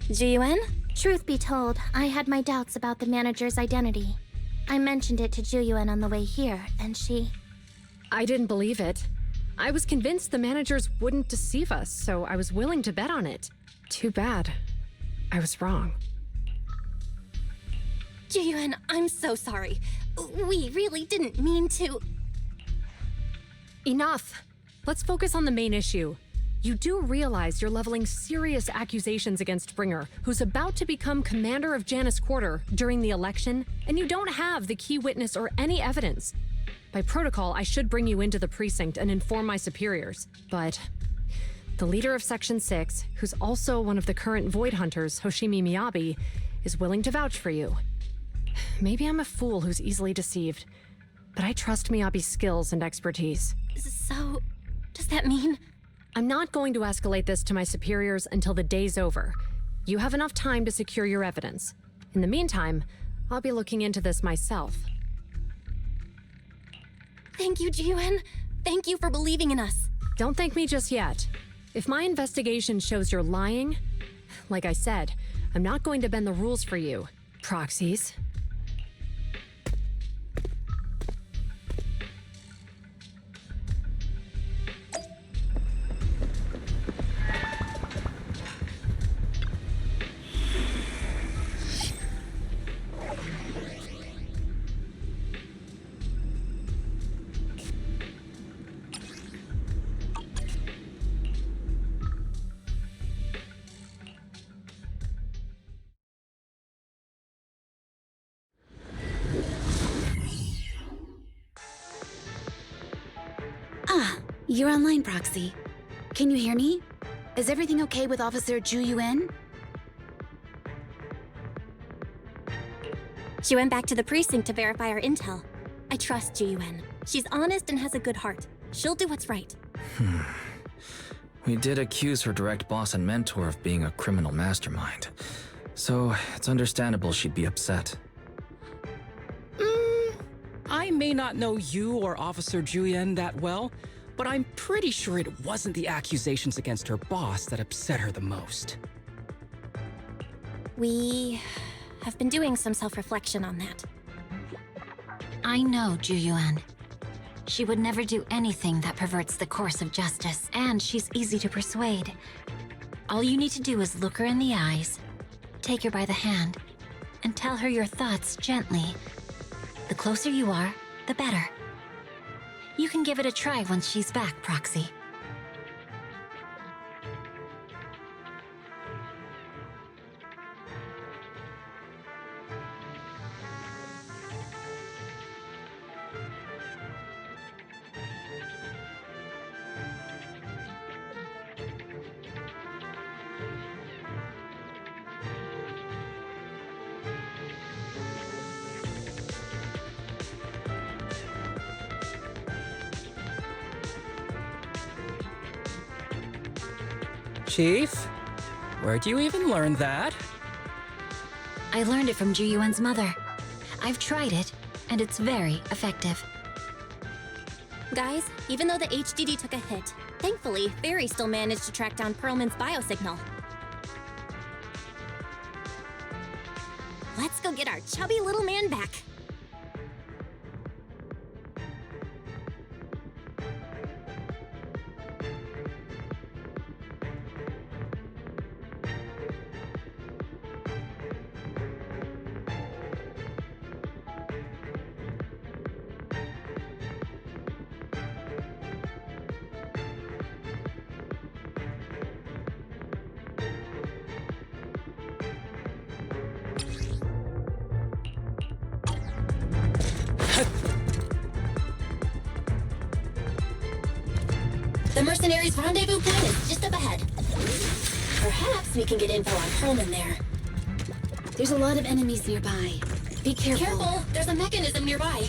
Juyuan? Truth be told, I had my doubts about the manager's identity. I mentioned it to Juyuan on the way here, and she... I didn't believe it. I was convinced the managers wouldn't deceive us, so I was willing to bet on it. Too bad. I was wrong. Juyuan, I'm so sorry. We really didn't mean to... Enough! Let's focus on the main issue. You do realize you're leveling serious accusations against Bringer, who's about to become commander of Janus Quarter during the election, and you don't have the key witness or any evidence. By protocol, I should bring you into the precinct and inform my superiors, but the leader of Section 6, who's also one of the current Void Hunters, Hoshimi Miyabi, is willing to vouch for you. Maybe I'm a fool who's easily deceived, but I trust Miyabi's skills and expertise. So, does that mean... I'm not going to escalate this to my superiors until the day's over. You have enough time to secure your evidence. In the meantime, I'll be looking into this myself. Thank you, Juyuan. Thank you for believing in us. Don't thank me just yet. If my investigation shows you're lying, like I said, I'm not going to bend the rules for you, proxies. You're online, Proxy. Can you hear me? Is everything okay with Officer Juyuan? She went back to the precinct to verify our intel. I trust Juyuan. She's honest and has a good heart. She'll do what's right. We did accuse her direct boss and mentor of being a criminal mastermind, so it's understandable she'd be upset. I may not know you or Officer Juyen that well, but I'm pretty sure it wasn't the accusations against her boss that upset her the most. We have been doing some self-reflection on that. I know Juyuan. She would never do anything that perverts the course of justice, and she's easy to persuade. All you need to do is look her in the eyes, take her by the hand, and tell her your thoughts gently. The closer you are, the better. You can give it a try once she's back, Proxy. Chief, where'd you even learn that? I learned it from Juyuan's mother. I've tried it, and it's very effective. Guys, even though the HDD took a hit, thankfully, Barry still managed to track down Perlman's biosignal. Let's go get our chubby little man back. The mercenaries' rendezvous point is just up ahead. Perhaps we can get info on Perlman there. There's a lot of enemies nearby. Be careful. Careful! There's a mechanism nearby.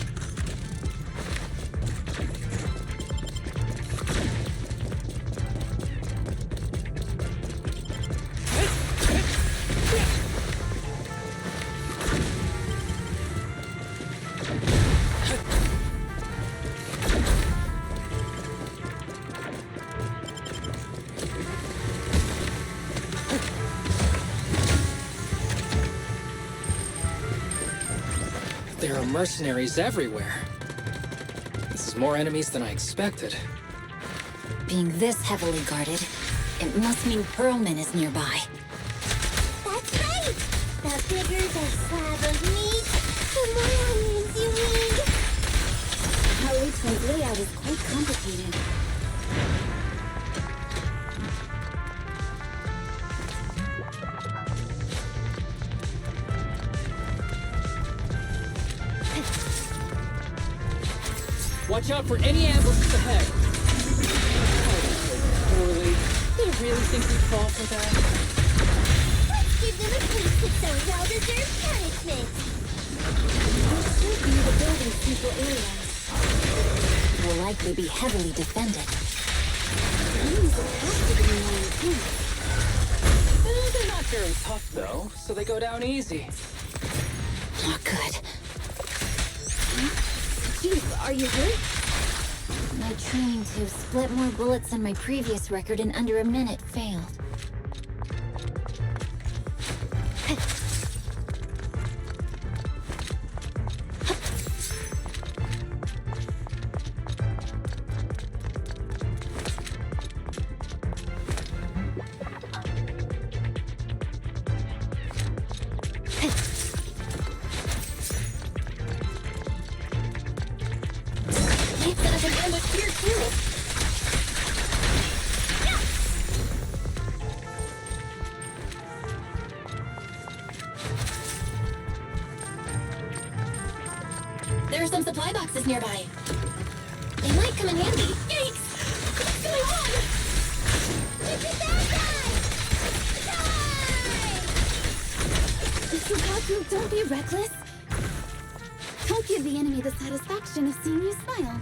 There are mercenaries everywhere. This is more enemies than I expected. Being this heavily guarded, it must mean Perlman is nearby. That's right! The bigger the slab of meat, the more onions you need. How each one's layout is quite complicated. Watch out for any ambushes ahead. Oh, poorly. They really think we'd fall for that? Let's give them a taste of some well-deserved punishment. This should be the building's central area. It will likely be heavily defended. Enemies will have to be more intense. They're not very tough, though, so they go down easy. Not good. Chief, are you hurt? My training to split more bullets than my previous record in under a minute failed. They've set up an ambush here, too. There are some supply boxes nearby. They might come in handy. Yikes! What's going on? It's a bad guy! Sukaku, don't be reckless. Don't give the enemy the satisfaction of seeing you smile.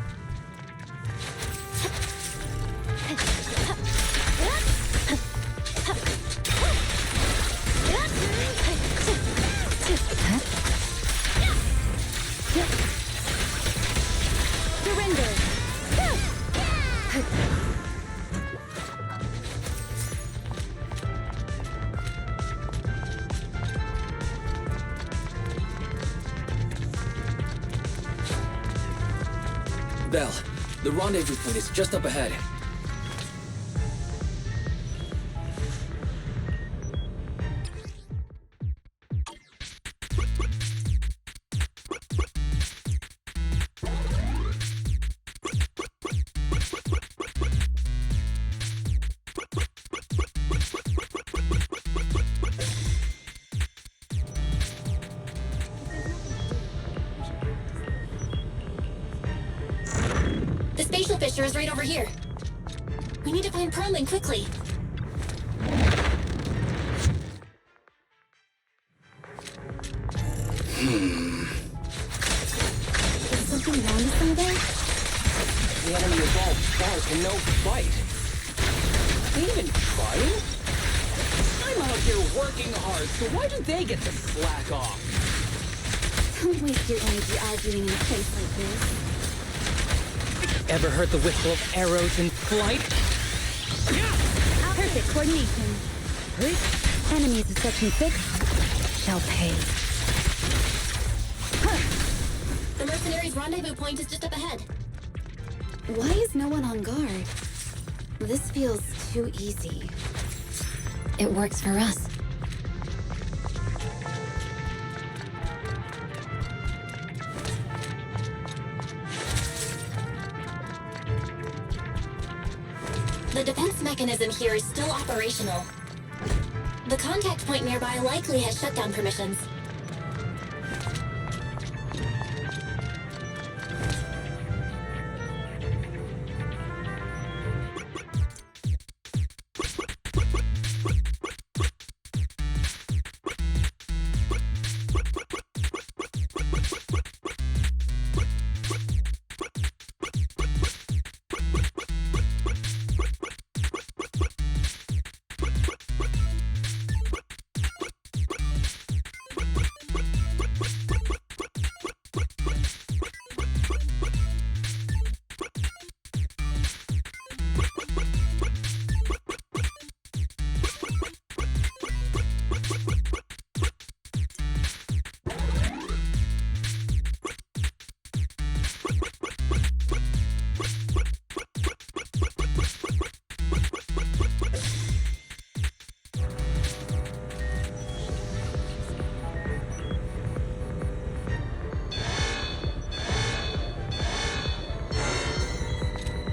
Surrender! Belle, the rendezvous point is just up ahead. The spatial fissure is right over here. We need to find Perlman quickly. Is something wrong with something? The enemy evolved spark and no fight. Ain't even trying? I'm out here working hard, so why do they get to slack off? Don't waste your energy arguing in a place like this. Ever heard the whistle of arrows in flight? Perfect coordination. Enemies of Section 6 shall pay. The mercenaries' rendezvous point is just up ahead. Why is no one on guard? This feels too easy. It works for us. The defense mechanism here is still operational. The contact point nearby likely has shutdown permissions.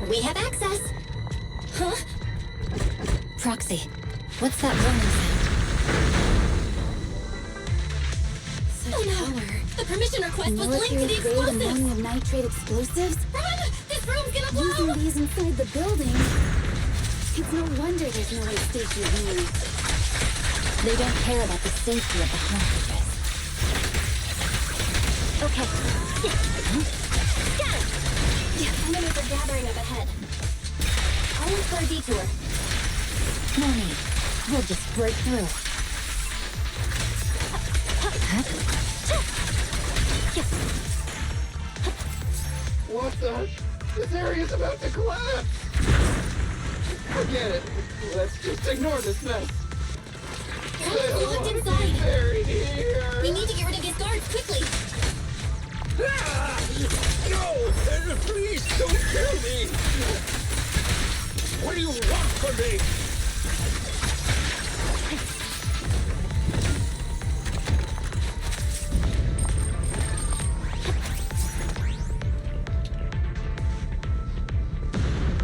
We have access! Huh? Proxy, what's that warning sound? Oh no! The permission request was linked to the Military-grade explosives! ammonium nitrate explosives? Run! This room's gonna blow! Using these inside the building? It's no wonder there's no way station here. They don't care about the safety of the hostages. Okay. Got it! Enemies are gathering up ahead. I'll look for a detour. No need. We'll just break through. What the? This area's about to collapse! Forget it. Let's just ignore this mess. We're locked inside. Buried here. We need to get rid of these guards quickly. No! Please don't kill me! What do you want from me?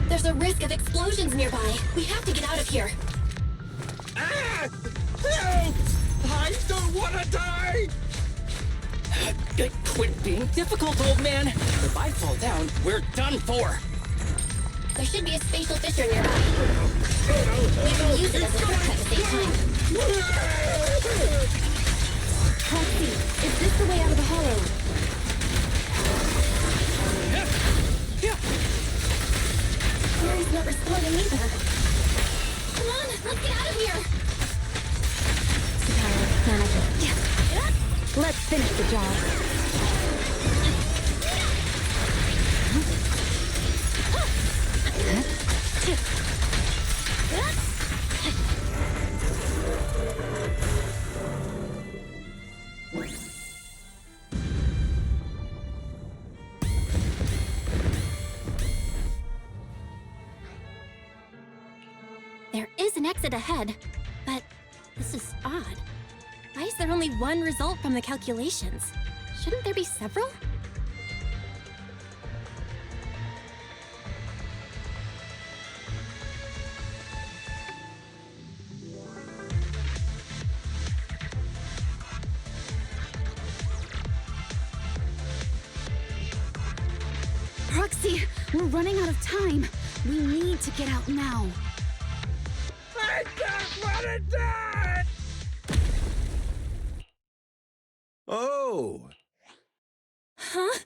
There's a risk of explosions nearby. We have to get out of here. Ah! Help! I don't want to die! Quit being difficult, old man. If I fall down, we're done for. There should be a spatial fissure nearby. We can use it as a shortcut to save time. Proxy, is this the way out of the hollow? Mary's not responding either. Come on, let's get out of here! Let's finish the job. is an exit ahead, but this is odd. Why is there only one result from the calculations? Shouldn't there be several? Proxy, we're running out of time. We need to get out now. I don't want to die! Oh! Huh?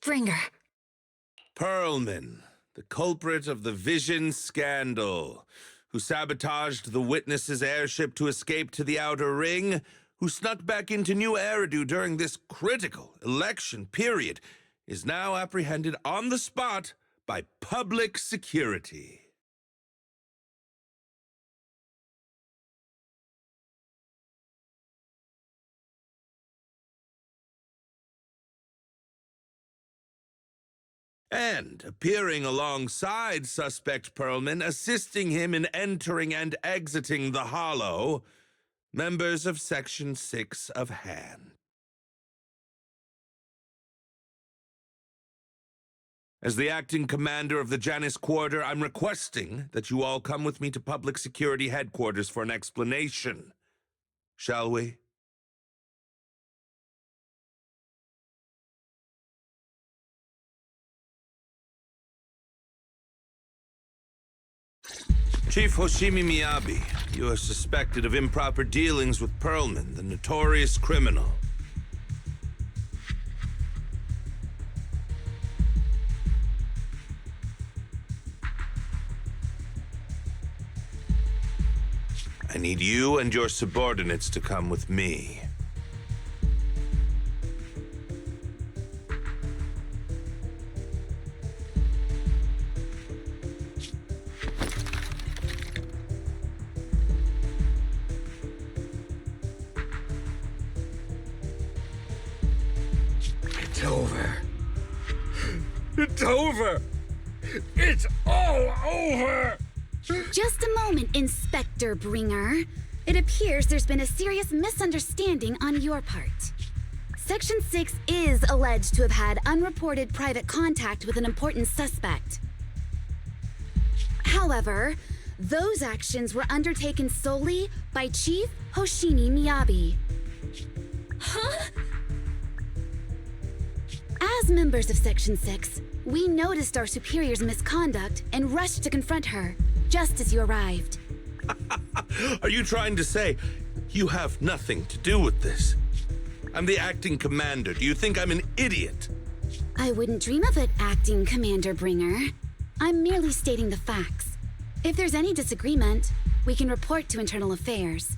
Bringer. Perlman, the culprit of the Vision scandal, who sabotaged the Witness's airship to escape to the Outer Ring, who snuck back into New Eridu during this critical election period, is now apprehended on the spot by public security. And appearing alongside suspect Perlman, assisting him in entering and exiting the Hollow, members of Section 6 of Han. As the acting commander of the Janus Quarter, I'm requesting that you all come with me to Public Security Headquarters for an explanation. Shall we? Chief Hoshimi Miyabi, you are suspected of improper dealings with Perlman, the notorious criminal. I need you and your subordinates to come with me. It's over. It's over. It's all over. Just a moment, Inspector Bringer. It appears there's been a serious misunderstanding on your part. Section 6 is alleged to have had unreported private contact with an important suspect. However, those actions were undertaken solely by Chief Hoshimi Miyabi. Huh? As members of Section 6, we noticed our superior's misconduct and rushed to confront her, just as you arrived. Are you trying to say you have nothing to do with this? I'm the acting commander. Do you think I'm an idiot? I wouldn't dream of it, Acting Commander Bringer. I'm merely stating the facts. If there's any disagreement, we can report to Internal Affairs.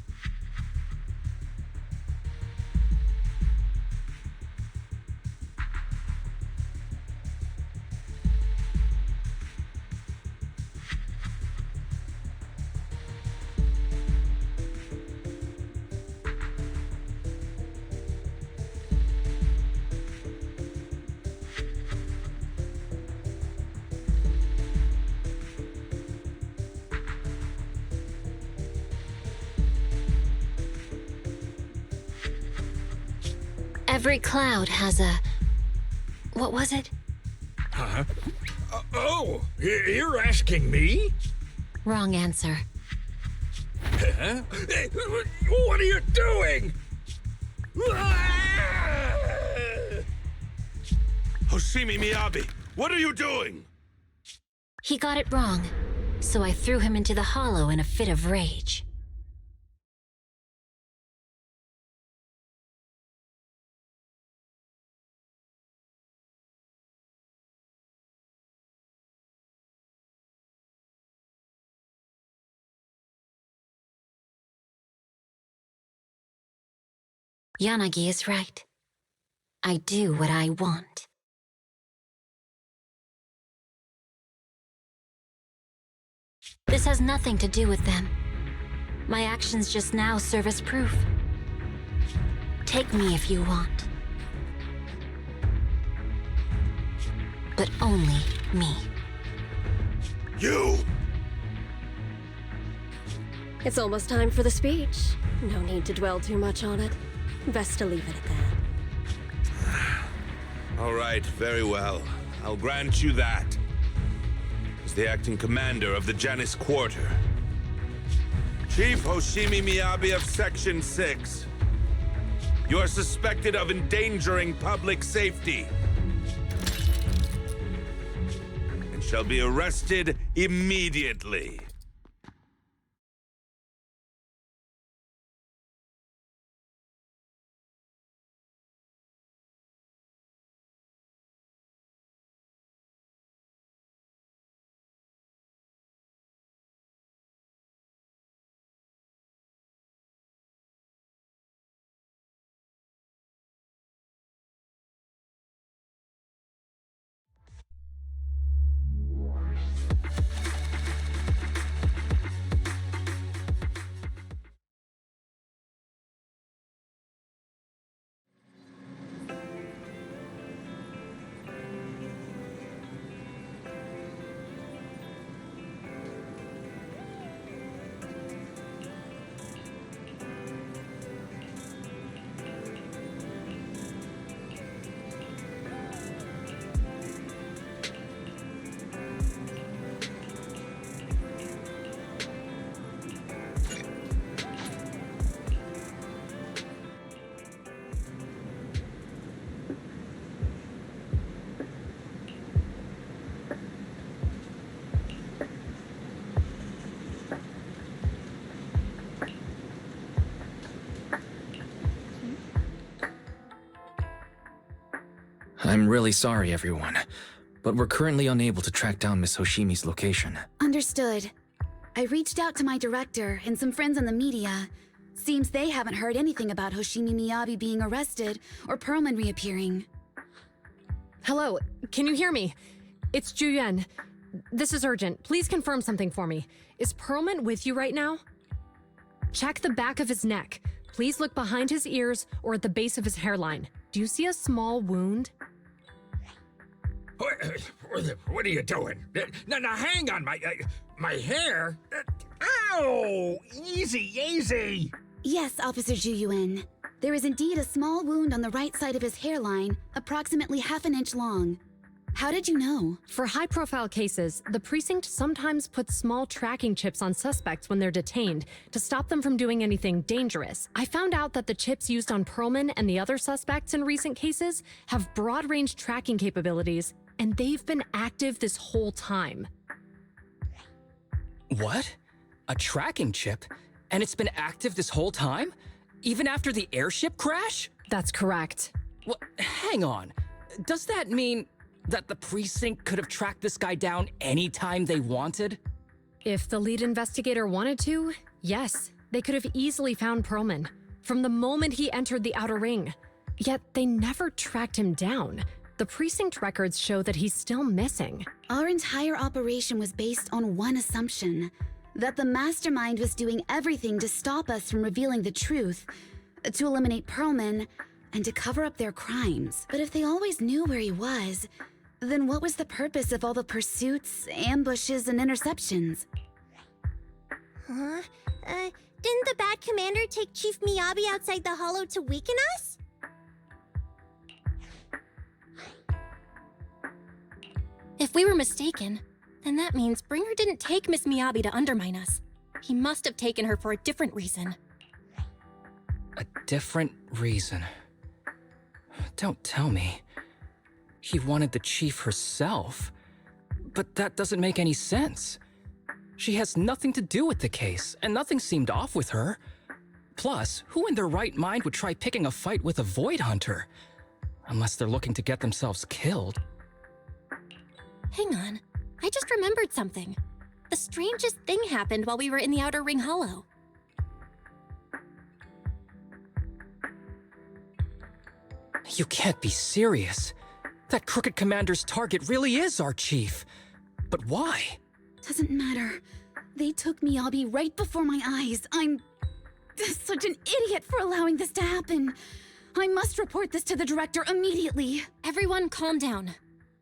Every cloud has a... What was it? Huh? You're asking me? Wrong answer. Huh? What are you doing? Hoshimi Miyabi, what are you doing? He got it wrong, so I threw him into the hollow in a fit of rage. Yanagi is right. I do what I want. This has nothing to do with them. My actions just now serve as proof. Take me if you want. But only me. You! It's almost time for the speech. No need to dwell too much on it. Best to leave it at that. All right, very well. I'll grant you that. As the acting commander of the Janus Quarter, Chief Hoshimi Miyabi of Section 6, you are suspected of endangering public safety and shall be arrested immediately. I'm really sorry, everyone, but we're currently unable to track down Miss Hoshimi's location. Understood. I reached out to my director and some friends in the media. Seems they haven't heard anything about Hoshimi Miyabi being arrested or Perlman reappearing. Hello, can you hear me? It's Juyuan. This is urgent. Please confirm something for me. Is Perlman with you right now? Check the back of his neck. Please look behind his ears or at the base of his hairline. Do you see a small wound? What are you doing? Now, hang on, my hair? Ow! Easy! Yes, Officer Juyuan. There is indeed a small wound on the right side of his hairline, approximately half an inch long. How did you know? For high-profile cases, the precinct sometimes puts small tracking chips on suspects when they're detained to stop them from doing anything dangerous. I found out that the chips used on Perlman and the other suspects in recent cases have broad-range tracking capabilities, and they've been active this whole time. What? A tracking chip? And it's been active this whole time? Even after the airship crash? That's correct. Well, hang on. Does that mean that the precinct could have tracked this guy down anytime they wanted? If the lead investigator wanted to, yes, they could have easily found Perlman from the moment he entered the Outer Ring. Yet they never tracked him down. The precinct records show that he's still missing. Our entire operation was based on one assumption, that the mastermind was doing everything to stop us from revealing the truth, to eliminate Perlman, and to cover up their crimes. But if they always knew where he was, then what was the purpose of all the pursuits, ambushes, and interceptions? Huh? Didn't the bad commander take Chief Miyabi outside the Hollow to weaken us? If we were mistaken, then that means Bringer didn't take Miss Miyabi to undermine us. He must have taken her for a different reason. A different reason? Don't tell me. He wanted the chief herself. But that doesn't make any sense. She has nothing to do with the case, and nothing seemed off with her. Plus, who in their right mind would try picking a fight with a Void Hunter? Unless they're looking to get themselves killed. Hang on, I just remembered something. The strangest thing happened while we were in the Outer Ring Hollow. You can't be serious. That crooked commander's target really is our chief. But why? Doesn't matter. They took Miyabi right before my eyes. I'm such an idiot for allowing this to happen. I must report this to the director immediately. Everyone calm down.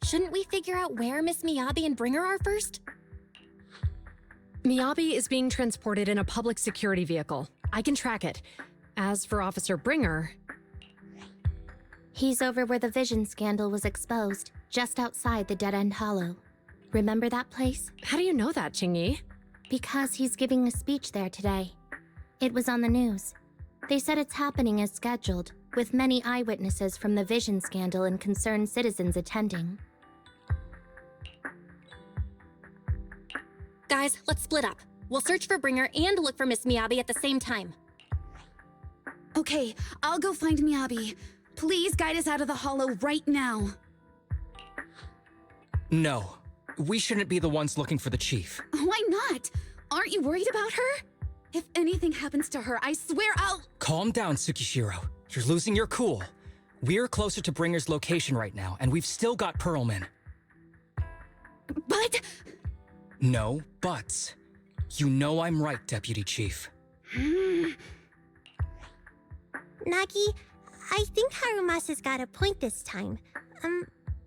Shouldn't we figure out where Miss Miyabi and Bringer are first? Miyabi is being transported in a public security vehicle. I can track it. As for Officer Bringer... He's over where the Vision scandal was exposed, just outside the Dead End Hollow. Remember that place? How do you know that, Qingyi? Because he's giving a speech there today. It was on the news. They said it's happening as scheduled, with many eyewitnesses from the Vision scandal and concerned citizens attending. Guys, let's split up. We'll search for Bringer and look for Miss Miyabi at the same time. Okay, I'll go find Miyabi. Please guide us out of the hollow right now. No. We shouldn't be the ones looking for the chief. Why not? Aren't you worried about her? If anything happens to her, I swear I'll... Calm down, Tsukishiro. You're losing your cool. We're closer to Bringer's location right now, and we've still got Pearlman. But... No buts. You know I'm right, Deputy Chief. Nagi, I think Harumasa's got a point this time.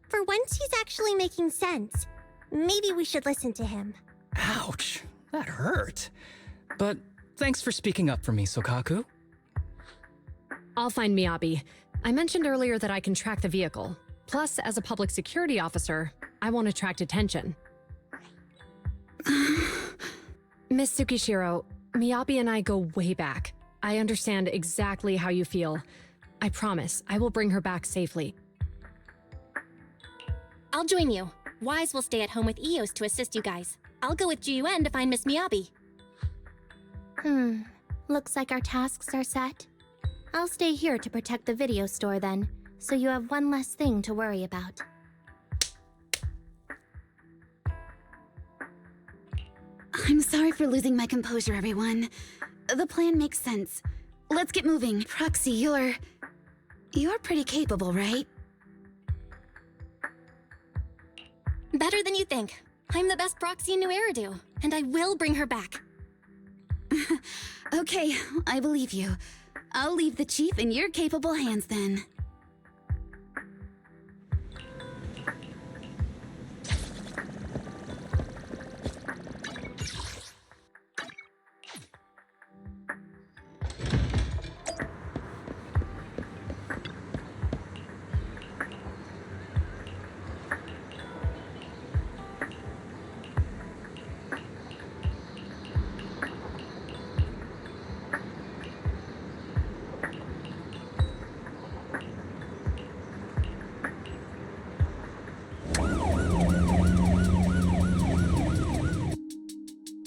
For once he's actually making sense. Maybe we should listen to him. Ouch, that hurt. But thanks for speaking up for me, Sokaku. I'll find Miyabi. I mentioned earlier that I can track the vehicle. Plus, as a public security officer, I won't attract attention. Miss Tsukishiro, Miyabi and I go way back. I understand exactly how you feel. I promise, I will bring her back safely. I'll join you. Wise will stay at home with Eos to assist you guys. I'll go with GUN to find Miss Miyabi. Looks like our tasks are set. I'll stay here to protect the video store then, so you have one less thing to worry about. I'm sorry for losing my composure, everyone. The plan makes sense. Let's get moving. Proxy, you're pretty capable, right? Better than you think. I'm the best proxy in New Eridu, and I will bring her back. Okay, I believe you. I'll leave the chief in your capable hands then.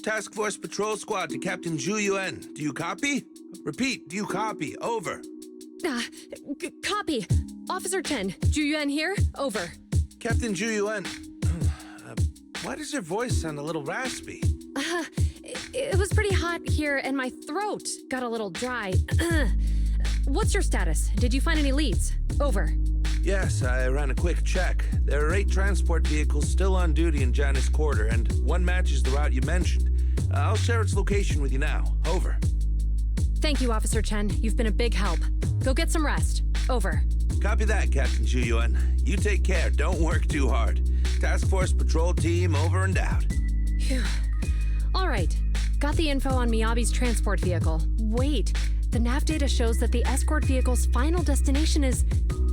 Task Force Patrol Squad to Captain Zhu Yuan. Do you copy? Repeat, do you copy? Over. Copy. Officer Chen, Zhu Yuan here. Over. Captain Zhu Yuan. Why does your voice sound a little raspy? It was pretty hot here, and my throat got a little dry. What's your status? Did you find any leads? Over. Yes, I ran a quick check. There are 8 transport vehicles still on duty in Janus Quarter, and one matches the route you mentioned. I'll share its location with you now. Over. Thank you, Officer Chen. You've been a big help. Go get some rest. Over. Copy that, Captain Zhu Yuan. You take care. Don't work too hard. Task Force Patrol Team over and out. Phew. All right. Got the info on Miyabi's transport vehicle. Wait. The nav data shows that the escort vehicle's final destination is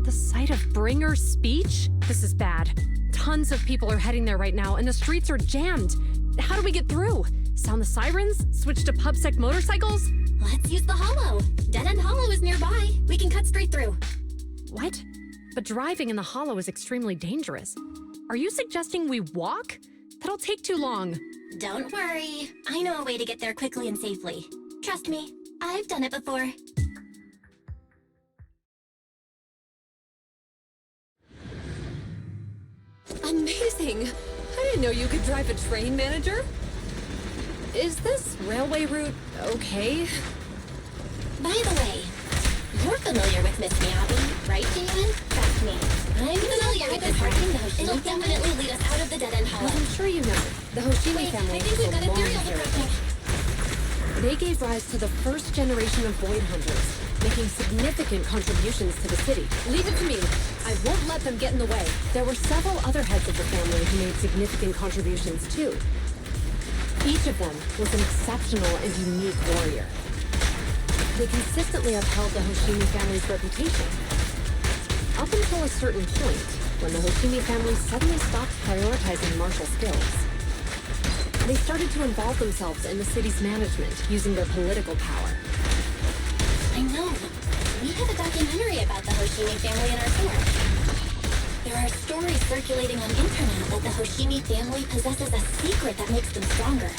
the site of Bringer's speech? This is bad. Tons of people are heading there right now, and the streets are jammed. How do we get through? Sound the sirens? Switch to PubSec motorcycles? Let's use the hollow. Dead End Hollow is nearby. We can cut straight through. What? But driving in the hollow is extremely dangerous. Are you suggesting we walk? That'll take too long. Don't worry. I know a way to get there quickly and safely. Trust me, I've done it before. Amazing! I didn't know you could drive a train, manager. Is this railway route okay? By the way, you're familiar with Miss Miyabi, right, Jalen? Trust me, I'm familiar with this route. It'll definitely lead us out of the Dead End Hollow. Well, I'm sure you know. The Hoshimi family I think we've got is a a long serial heritage. They gave rise to the first generation of Void Hunters, making significant contributions to the city. Leave it to me. I won't let them get in the way. There were several other heads of the family who made significant contributions too. Each of them was an exceptional and unique warrior. They consistently upheld the Hoshimi family's reputation. Up until a certain point, when the Hoshimi family suddenly stopped prioritizing martial skills. They started to involve themselves in the city's management using their political power. I know. We have a documentary about the Hoshimi family in our tour. There are stories circulating on internet that the Hoshimi family possesses a secret that makes them stronger.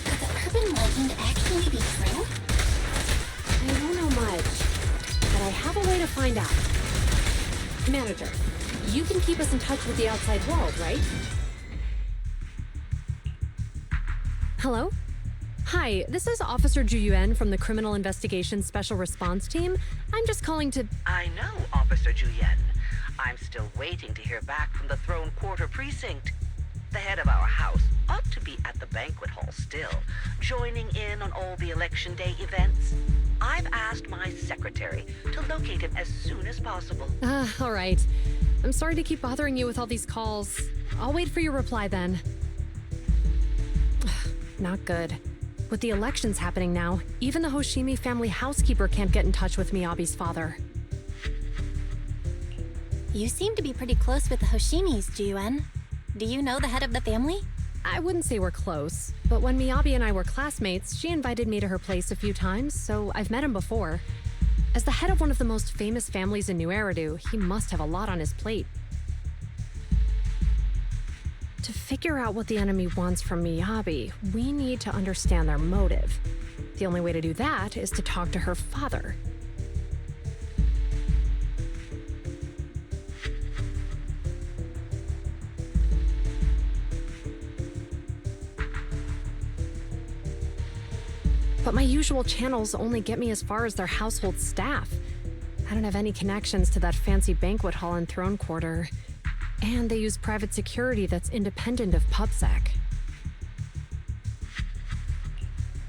Could the urban legend actually be true? I don't know much, but I have a way to find out. Manager, you can keep us in touch with the outside world, right? Hello? Hi, this is Officer Ju Yuan from the Criminal Investigations Special Response Team. I'm just calling to... I know, Officer Ju Yuan. I'm still waiting to hear back from the Throne Quarter Precinct. The head of our house ought to be at the banquet hall still, joining in on all the Election Day events. I've asked my secretary to locate him as soon as possible. All right. I'm sorry to keep bothering you with all these calls. I'll wait for your reply then. Not good. With the elections happening now, even the Hoshimi family housekeeper can't get in touch with Miyabi's father. You seem to be pretty close with the Hoshimis, Ju-en. Do you know the head of the family? I wouldn't say we're close, but when Miyabi and I were classmates, she invited me to her place a few times, so I've met him before. As the head of one of the most famous families in New Eridu, he must have a lot on his plate. To figure out what the enemy wants from Miyabi, we need to understand their motive. The only way to do that is to talk to her father. But my usual channels only get me as far as their household staff. I don't have any connections to that fancy banquet hall in Throne Quarter. And they use private security that's independent of PubSec.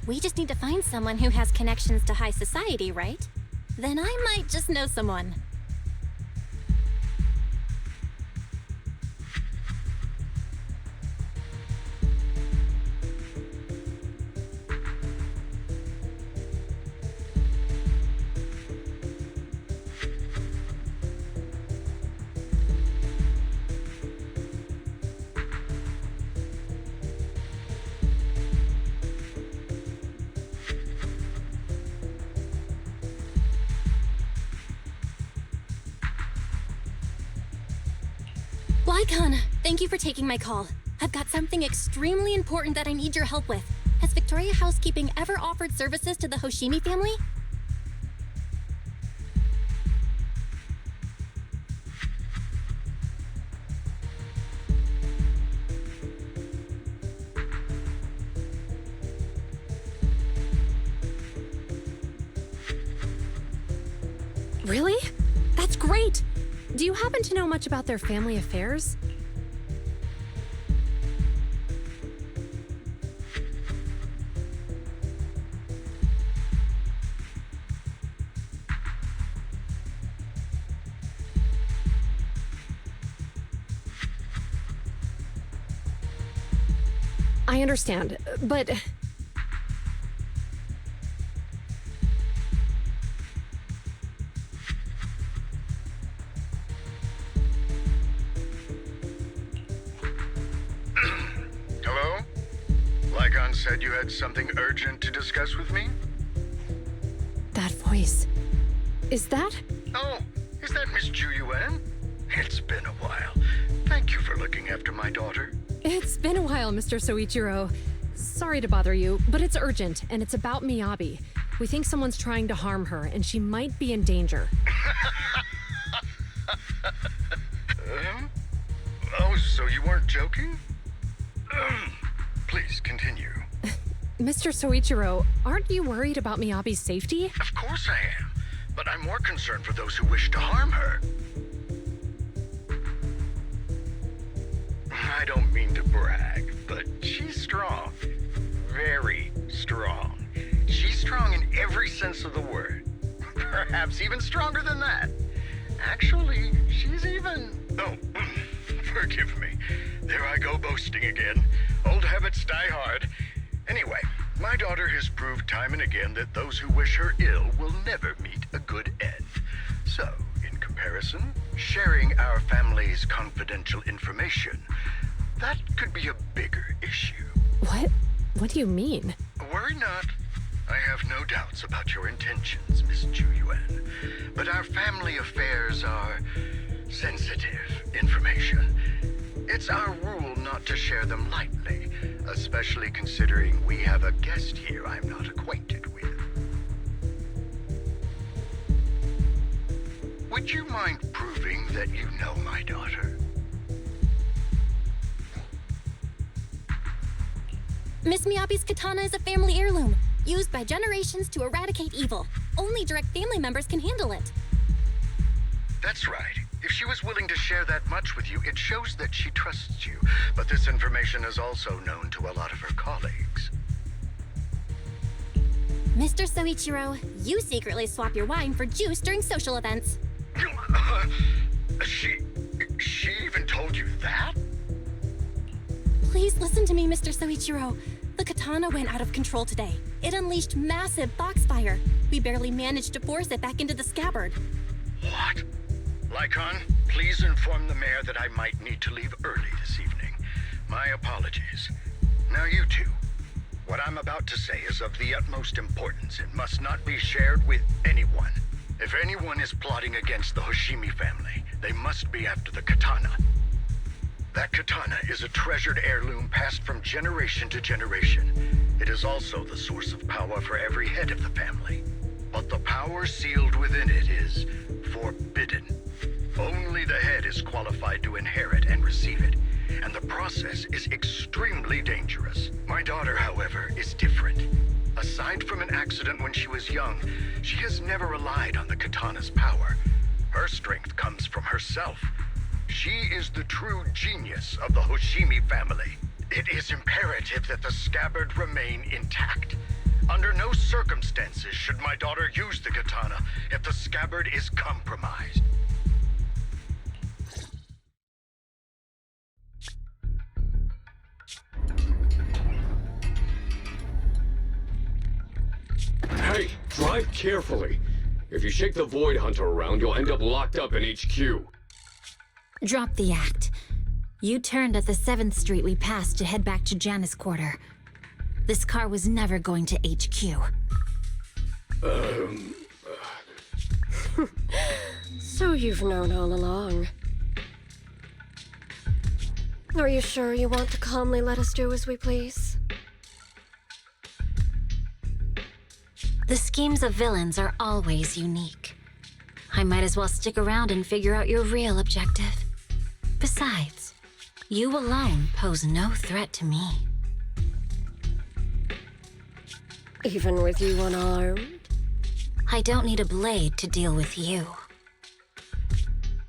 We just need to find someone who has connections to high society, right? Then I might just know someone. Lycon, thank you for taking my call. I've got something extremely important that I need your help with. Has Victoria Housekeeping ever offered services to the Hoshimi family? Really? That's great! Do you happen to know much about their family affairs? I understand, but... Hello? Lycon said you had something urgent to discuss with me? That voice... Is that... Oh, is that Miss Ju Yuan? It's been a while. Thank you for looking after my daughter. It's been a while, Mr. Soichiro. Sorry to bother you, but it's urgent, and it's about Miyabi. We think someone's trying to harm her, and she might be in danger. Oh, so you weren't joking? Please, continue. Mr. Soichiro, aren't you worried about Miyabi's safety? Of course I am, but I'm more concerned for those who wish to harm her. I don't mean to brag, but she's strong. Very strong. She's strong in every sense of the word. Perhaps even stronger than that. Actually, she's even... Oh, Forgive me. There I go boasting again. Old habits die hard. Anyway, my daughter has proved time and again that those who wish her ill will never meet a good end. So, in comparison, sharing our family's confidential information, that could be a bigger issue. What? What do you mean? Worry not. I have no doubts about your intentions, Miss Ju Yuan. But our family affairs are sensitive information. It's our rule not to share them lightly, especially considering we have a guest here I'm not acquainted with. Would you mind proving that you know my daughter? Miss Miyabi's katana is a family heirloom, used by generations to eradicate evil. Only direct family members can handle it. That's right. If she was willing to share that much with you, it shows that she trusts you. But this information is also known to a lot of her colleagues. Mr. Soichiro, you secretly swap your wine for juice during social events. She even told you that? Please listen to me, Mr. Soichiro. The katana went out of control today. It unleashed massive foxfire. We barely managed to force it back into the scabbard. What? Lycon, please inform the mayor that I might need to leave early this evening. My apologies. Now you two. What I'm about to say is of the utmost importance and must not be shared with anyone. If anyone is plotting against the Hoshimi family, they must be after the katana. That katana is a treasured heirloom passed from generation to generation. It is also the source of power for every head of the family. But the power sealed within it is forbidden. Only the head is qualified to inherit and receive it, and the process is extremely dangerous. My daughter, however, is different. Aside from an accident when she was young, she has never relied on the katana's power. Her strength comes from herself. She is the true genius of the Hoshimi family. It is imperative that the scabbard remain intact. Under no circumstances should my daughter use the katana if the scabbard is compromised. Hey, drive carefully. If you shake the Void Hunter around, you'll end up locked up in HQ. Drop the act. You turned at the 7th Street we passed to head back to Janus Quarter. This car was never going to HQ. So you've known all along. Are you sure you want to calmly let us do as we please? The schemes of villains are always unique. I might as well stick around and figure out your real objective. Besides, you alone pose no threat to me. Even with you unarmed? I don't need a blade to deal with you.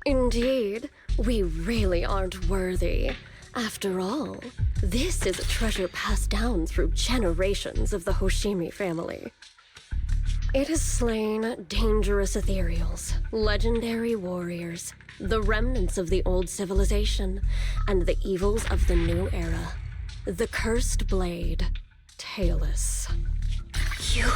Indeed, we really aren't worthy. After all, this is a treasure passed down through generations of the Hoshimi family. It has slain dangerous ethereals, legendary warriors, the remnants of the old civilization, and the evils of the new era. The cursed blade, Tailless. You...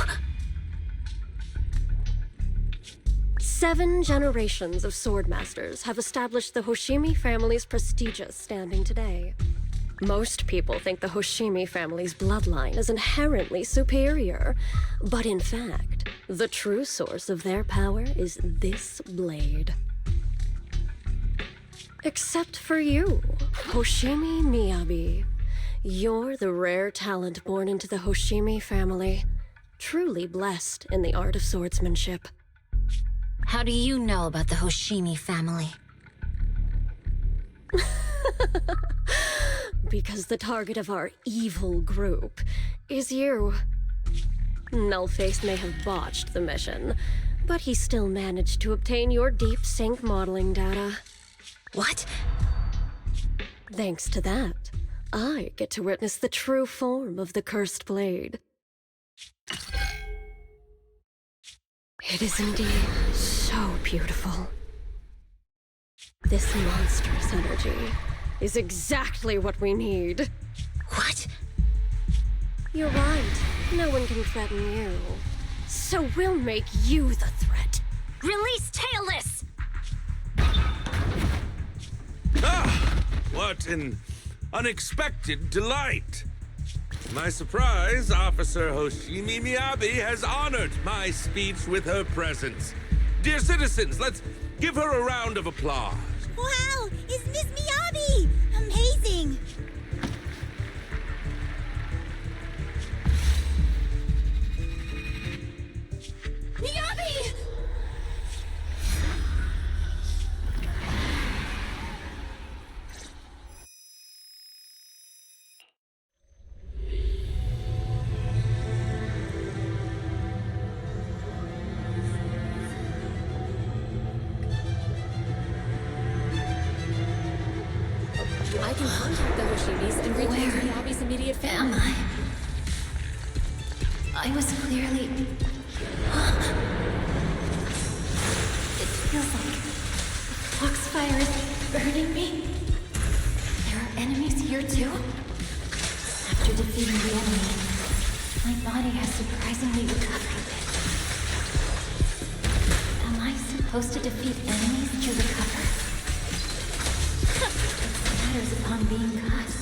7 generations of swordmasters have established the Hoshimi family's prestigious standing today. Most people think the Hoshimi family's bloodline is inherently superior, but in fact, the true source of their power is this blade. Except for you, Hoshimi Miyabi. You're the rare talent born into the Hoshimi family, truly blessed in the art of swordsmanship. How do you know about the Hoshimi family? Because the target of our evil group is you. Nullface may have botched the mission, but he still managed to obtain your deep sync modeling data. What? Thanks to that, I get to witness the true form of the cursed blade. It is indeed so beautiful. This monstrous energy, is exactly what we need. What? You're right. No one can threaten you. So we'll make you the threat. Release Tailless! Ah! What an unexpected delight! To my surprise, Officer Hoshimi Miyabi has honored my speech with her presence. Dear citizens, let's give her a round of applause. Wow! Is Miss Miyabi? Amazing! Miyabi! I can contact the Hoshimis and reach out to Miyabi's immediate family. Am I was clearly... It feels like Foxfire is burning me. There are enemies here too? After defeating the enemy, my body has surprisingly recovered a bit. Am I supposed to defeat enemies to recover? Matters upon being caught.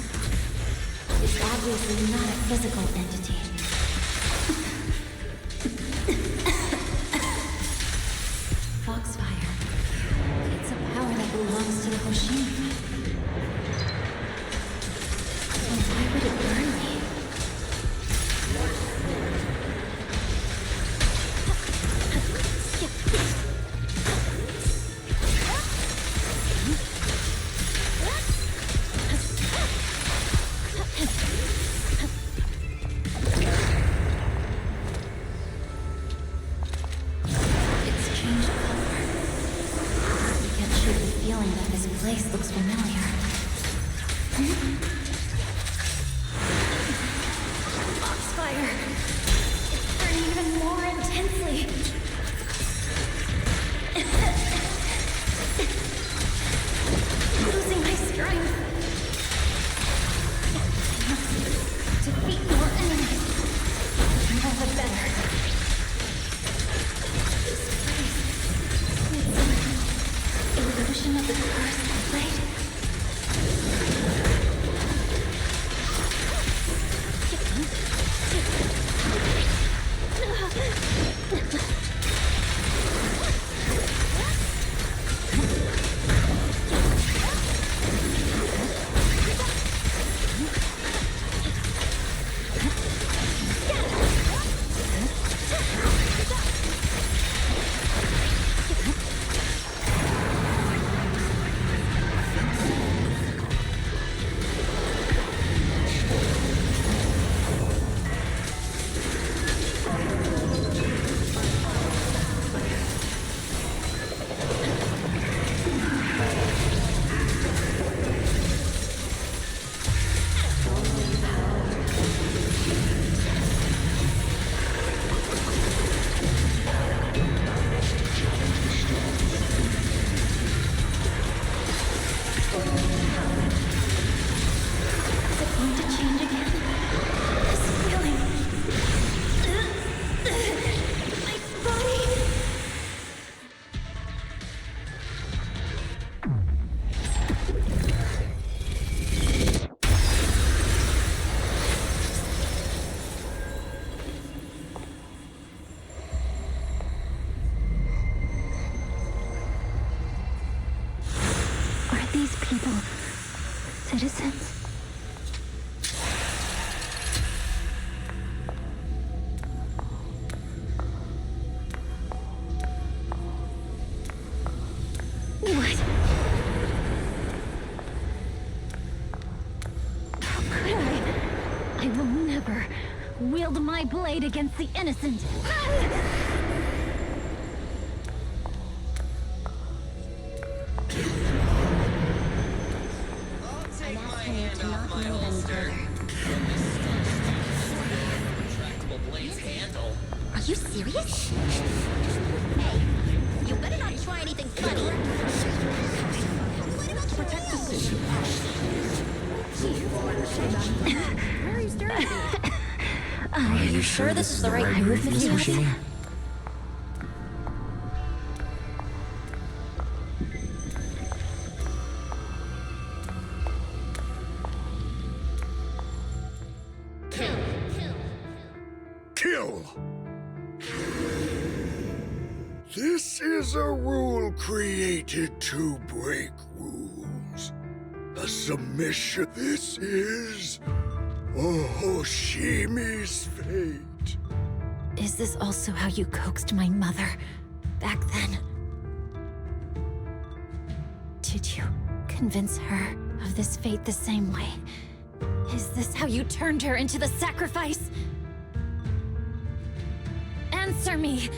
It's obviously not a physical entity. Foxfire. It's a power that belongs to the Hoshimi. So why would it burn me? It's changed color. You can't shake the feeling that this place looks familiar. Foxfire. It's burning even more intensely. Losing my strength. I must defeat more enemies. The more the better. This place. It's an illusion of the cursed blade. Is it going to change again? This feeling. My body. Are these people citizens? What? How could I? I will never wield my blade against the innocent. Take my hand off my holster. Retractable blade's handle. Are you serious? Hey, you better not try anything funny. To protect the city, sure this is the right move, Miss Hoshimi? Kill! This is a rule created to break rules. A submission. This is Hoshimi's fate. Is this also how you coaxed my mother back then? Did you convince her of this fate the same way? Is this how you turned her into the sacrifice? Answer me!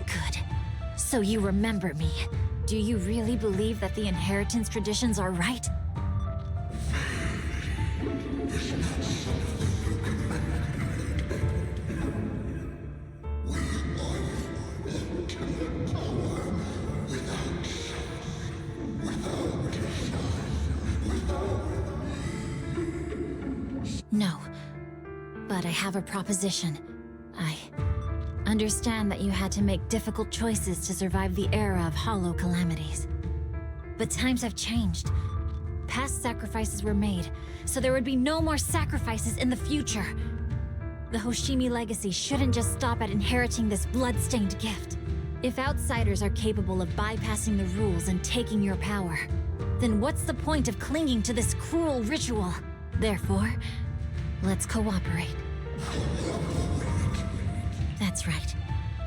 Good. So you remember me. Do you really believe that the inheritance traditions are right? No. But I have a proposition. I understand that you had to make difficult choices to survive the era of hollow calamities. But times have changed. Past sacrifices were made, so there would be no more sacrifices in the future. The Hoshimi legacy shouldn't just stop at inheriting this blood-stained gift. If outsiders are capable of bypassing the rules and taking your power, then what's the point of clinging to this cruel ritual? Therefore, let's cooperate. That's right.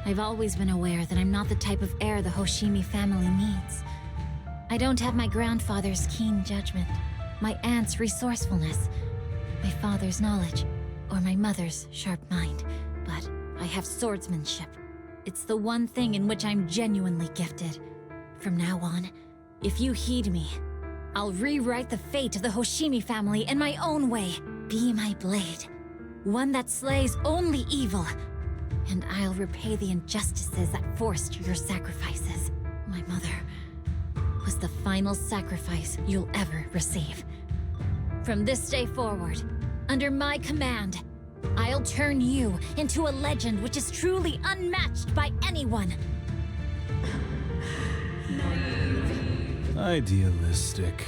I've always been aware that I'm not the type of heir the Hoshimi family needs. I don't have my grandfather's keen judgment, my aunt's resourcefulness, my father's knowledge, or my mother's sharp mind, but I have swordsmanship. It's the one thing in which I'm genuinely gifted. From now on, if you heed me, I'll rewrite the fate of the Hoshimi family in my own way. Be my blade, one that slays only evil, and I'll repay the injustices that forced your sacrifices. My mother was the final sacrifice you'll ever receive. From this day forward, under my command, I'll turn you into a legend which is truly unmatched by anyone. Idealistic.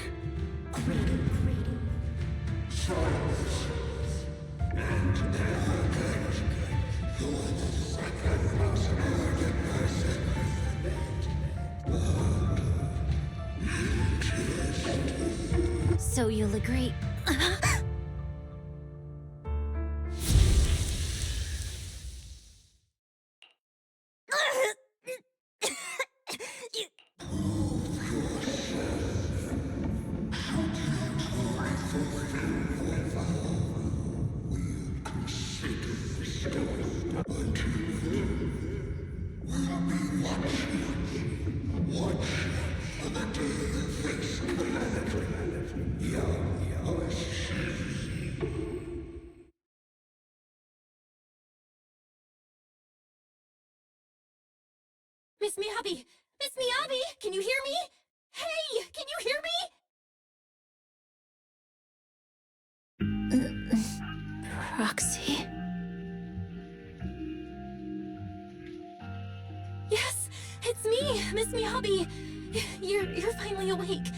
So you'll agree. Miss Miyabi! Miss Miyabi! Can you hear me? Hey! Can you hear me? Proxy? Yes! It's me! Miss Miyabi! You're finally awake.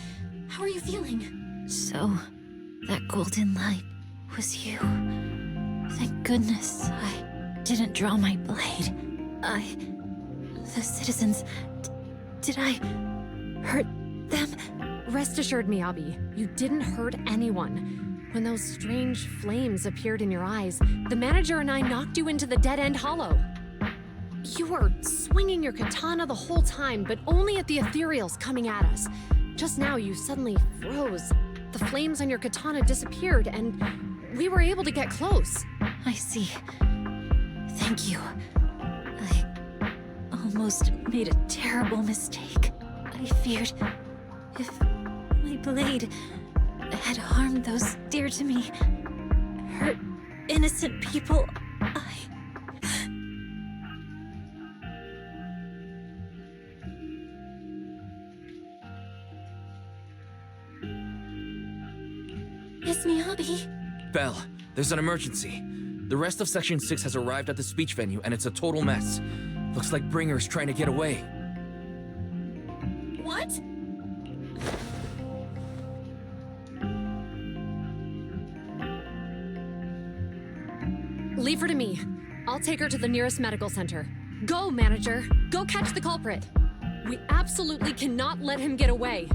How are you feeling? So, that golden light was you. Thank goodness I didn't draw my blade. The citizens... did I hurt them? Rest assured, Miyabi, you didn't hurt anyone. When those strange flames appeared in your eyes, the manager and I knocked you into the dead-end hollow. You were swinging your katana the whole time, but only at the ethereals coming at us. Just now, you suddenly froze. The flames on your katana disappeared, and we were able to get close. I see. Thank you. I almost made a terrible mistake. I feared if my blade had harmed those dear to me, hurt innocent people, Excuse me, Abby. Belle, there's an emergency. The rest of Section 6 has arrived at the speech venue, and it's a total mess. Looks like Bringer's trying to get away. What? Leave her to me. I'll take her to the nearest medical center. Go, manager. Go catch the culprit. We absolutely cannot let him get away.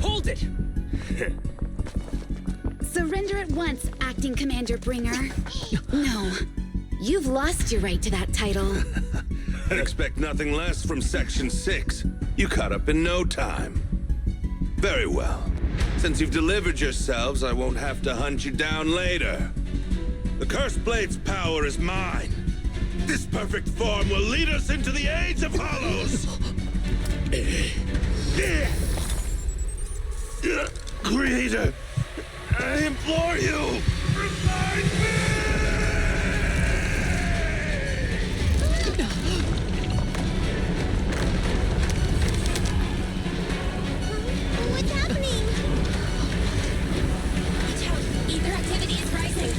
Hold it! Surrender at once, Acting Commander Bringer. No. You've lost your right to that title. I'd expect nothing less from Section 6. You caught up in no time. Very well. Since you've delivered yourselves, I won't have to hunt you down later. The Cursed Blade's power is mine. This perfect form will lead us into the Age of Hollows! Creator, I implore you, revive me! What's happening? Watch out! Ether activity is rising.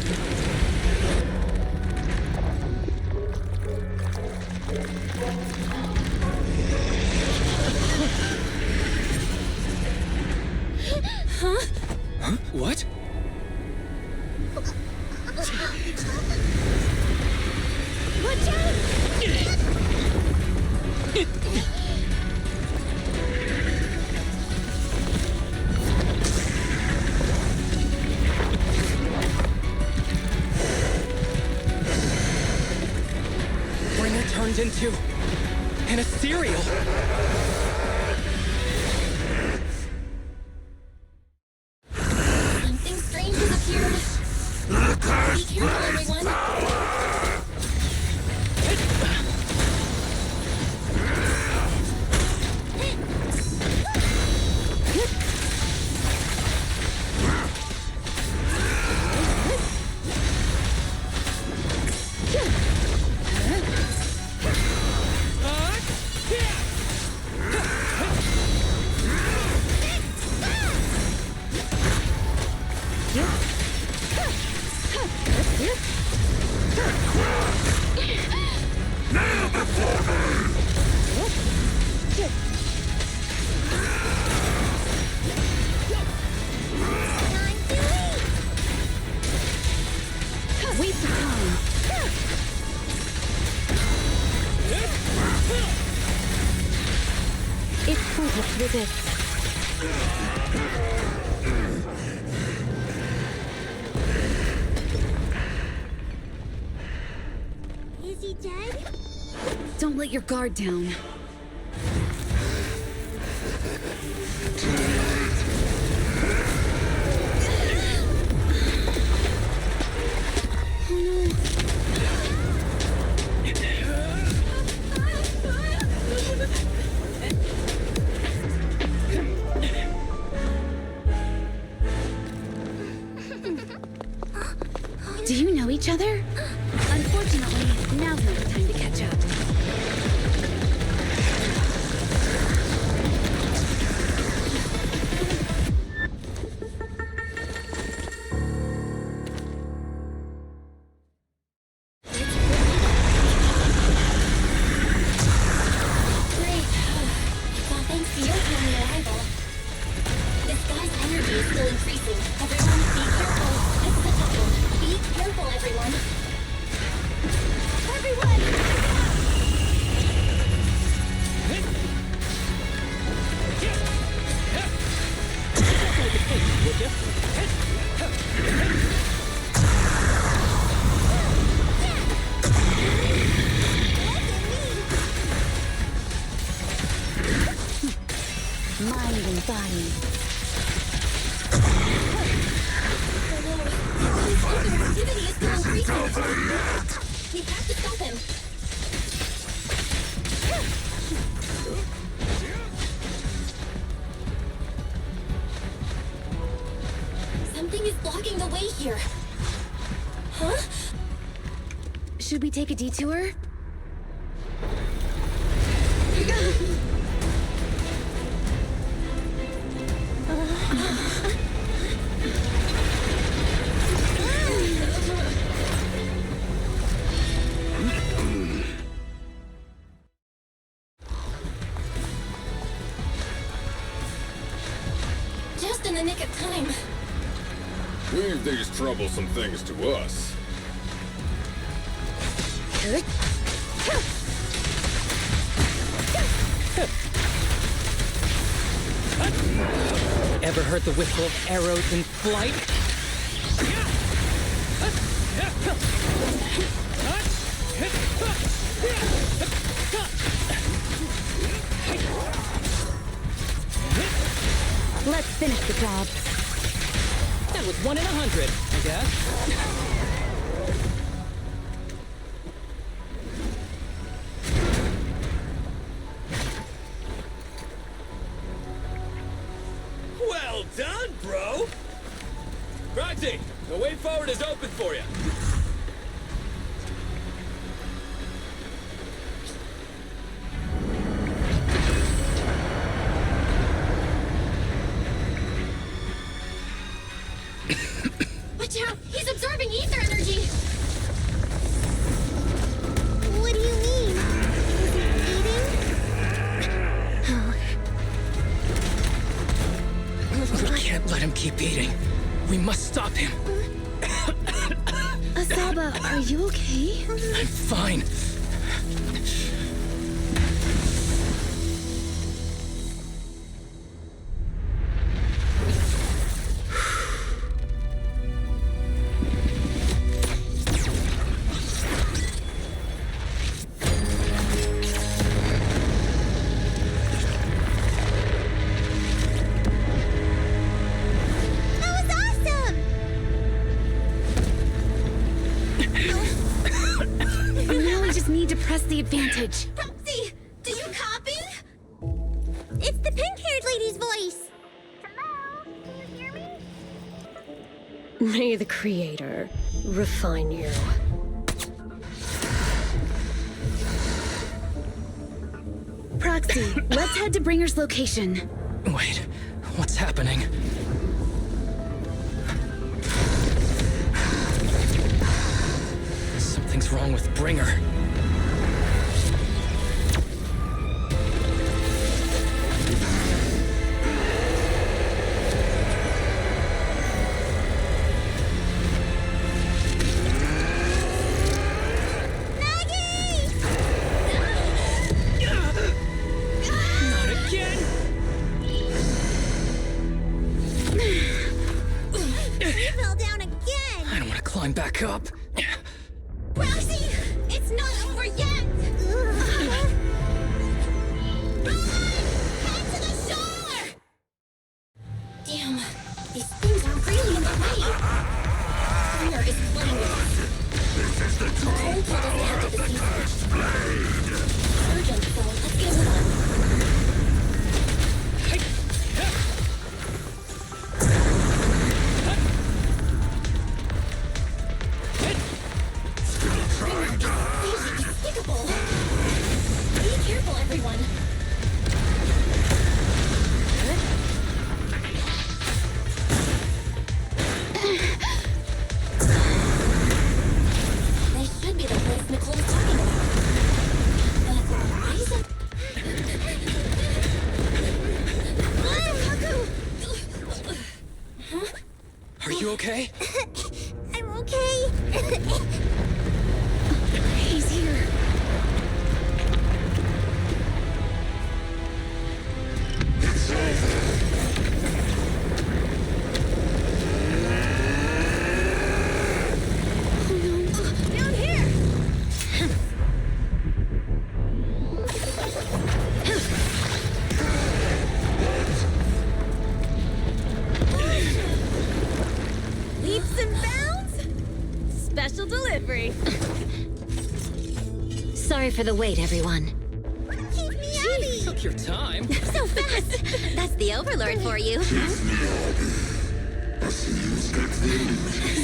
Huh? What? Watch out! Bringer turned into an ethereal. Something strange has appeared. Be careful, everyone. Let's resist. Is he dead? Don't let your guard down. Do you know each other? Unfortunately, now's not the time to catch up. Great. It's all thanks to your timely arrival. This guy's energy is still increasing. Everyone, be careful. It's the tunnel. Be careful, everyone. Mind and body. Activity is still increasing. We have to stop him. Something is blocking the way here. Huh? Should we take a detour? Just in the nick of time. Leave these troublesome things to us. Ever heard the whistle of arrows in flight? Let's finish the job. That was 1 in 100, I guess. Well done, bro! Roxy, the way forward is open for you. Watch out! He's absorbing ether energy! What do you mean? We can't let him keep eating. We must stop him. Asaba, are you okay? I'm fine. Now we just need to press the advantage. Proxy, do you copy? It's the pink-haired lady's voice. Hello? Can you hear me? May the Creator refine you. Proxy, let's head to Bringer's location. Wait, what's happening? Something's wrong with Bringer. Not again! okay? I'm okay. He's here. Down here! Leaps and bounds? Special delivery. Sorry for the wait, everyone. Keep me out of Took your time. So fast! That's the Overlord for you.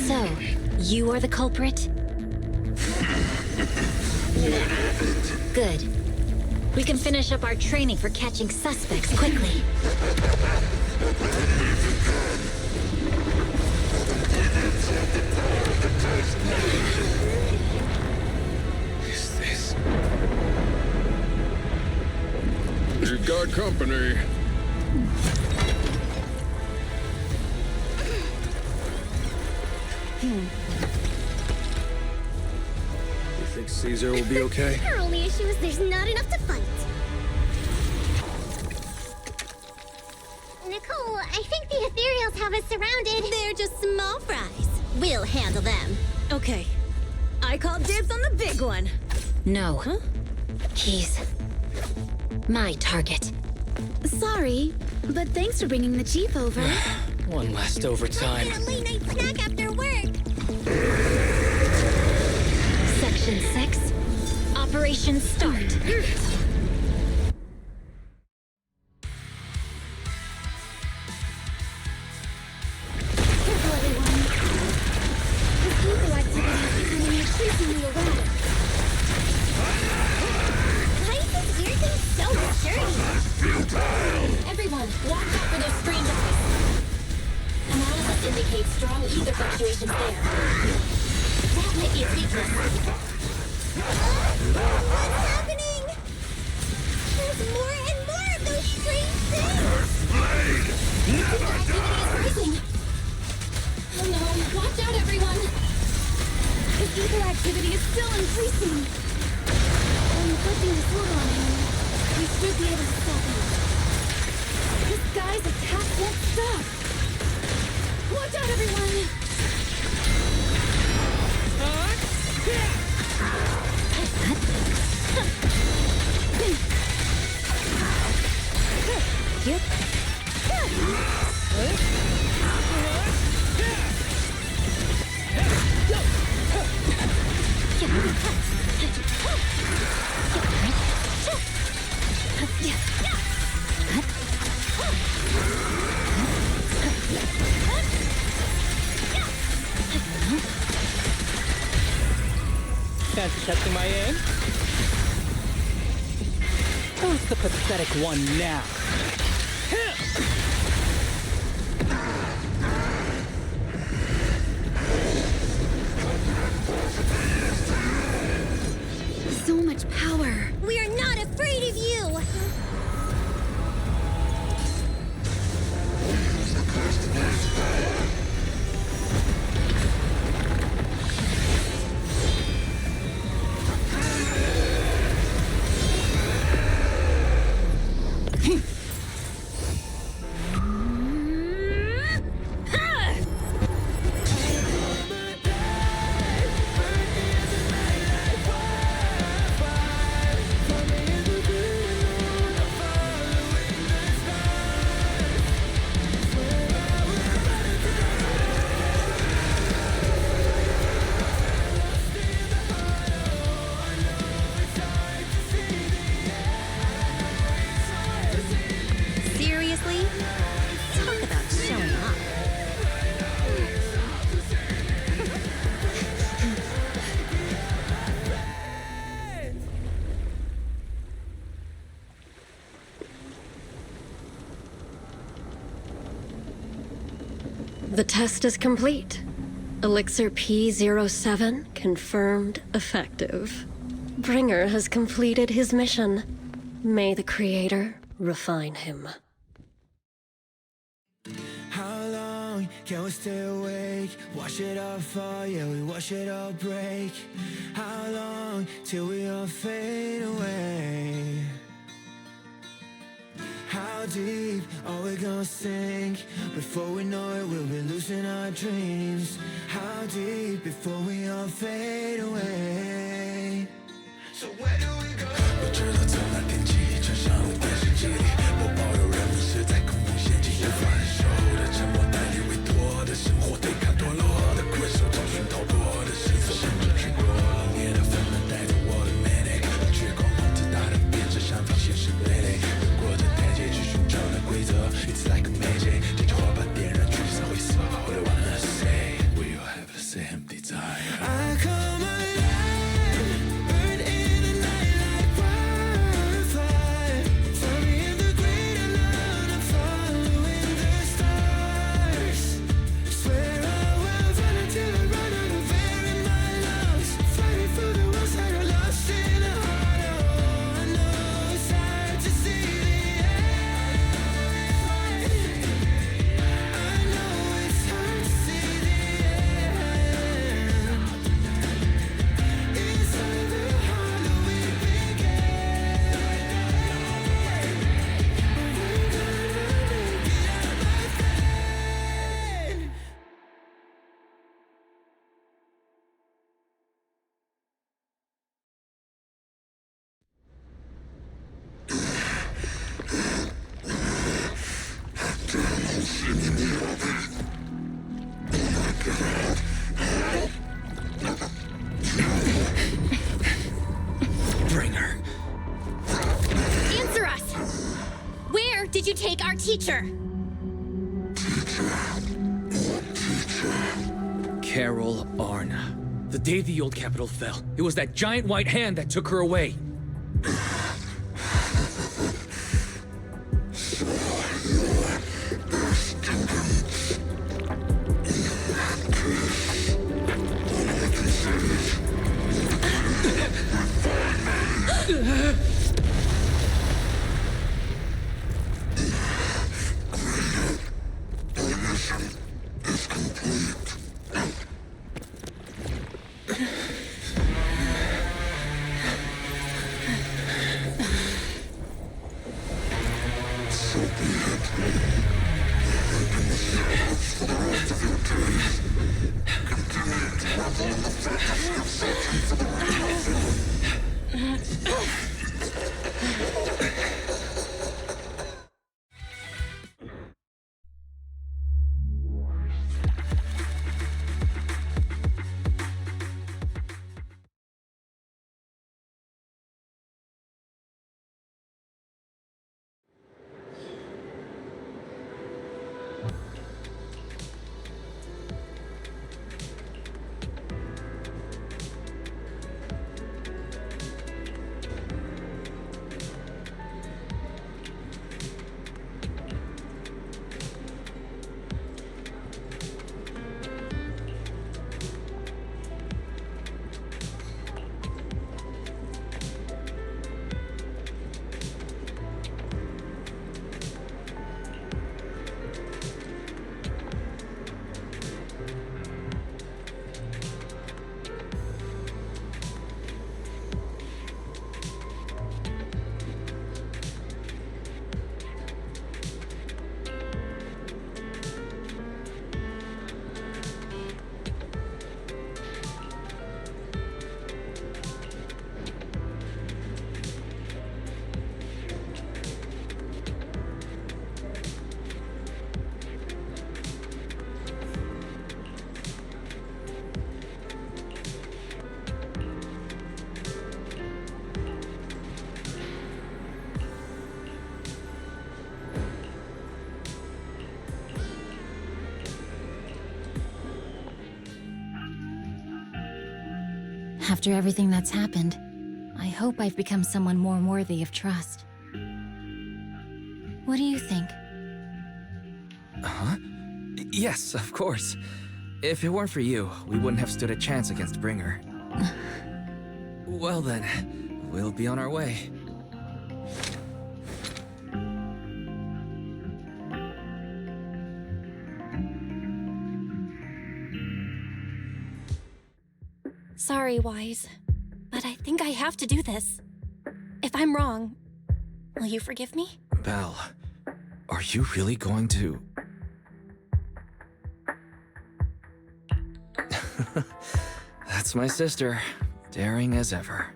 So, you are the culprit? Good. We can finish up our training for catching suspects quickly. Is this? You've got company. You think Caesar will be okay? Our only issue is there's not enough to fight. Nicole, I think the Ethereals have us surrounded. They're just small fries. We'll handle them. Okay. I call dibs on the big one. No. Huh? He's my target. Sorry, but thanks for bringing the Jeep over. One last overtime. Get a late night snack after work. Section 6. Operation start. Careful, everyone. This evil activity is becoming increasingly erratic. Why is this weird thing so sturdy? Everyone, watch out for those strange eyes. Analysis indicates strong ether fluctuations there. That might be its weakness. What's happening? There's more and more of those strange things. Ether activity is rising. Oh no, watch out everyone. This ether activity is still increasing. When inflicting disorder on him, we should be able to stop him. This guy's attack won't stop. Watch out, everyone! Fancy catching my aim? Who's the pathetic one now? So much power. We are not afraid of you. Seriously? Talk about showing up. The test is complete. Elixir P07 confirmed effective. Bringer has completed his mission. May the Creator refine him. How long Can we stay awake? Watch it all fall, yeah, we watch it all break. How long till we all fade away? How deep are we gonna sink? Before we know it, we'll be losing our dreams. How deep before we all fade away? So where do we go? 不知道从哪天起，穿上了电视机里播报有人们是在恐怖陷阱，无法忍受的沉默，难以委托的生活，对抗堕落的困兽，找寻逃脱的线索，甚至去过冷冽的纷乱，带着我的美丽，绝光光自大的变着上方现实累累，越过这台阶去寻找那规则。It's like a magic， 点着火把点燃橘色灰色。What I wanna say， we all have the same desire。I come alive, burn in the night like wildfire. Find me in the great unknown, I'm following the stars. Swear I will run until I run out of air in my lungs. Fighting for the ones that are lost in the hollow. I know it's hard to see the end. I know it's hard to see the end. Inside the hollow we began. We're gonna make it out, my friend. Bringer. Answer us! Where did you take our teacher? Carol Arna. The day the old Capitol fell, it was that giant white hand that took her away. After everything that's happened, I hope I've become someone more worthy of trust. What do you think? Huh? Yes, of course. If it weren't for you, we wouldn't have stood a chance against Bringer. Well then, we'll be on our way. very wise, but I think I have to do this. If I'm wrong, will you forgive me? Belle, are you really going to... That's my sister, daring as ever.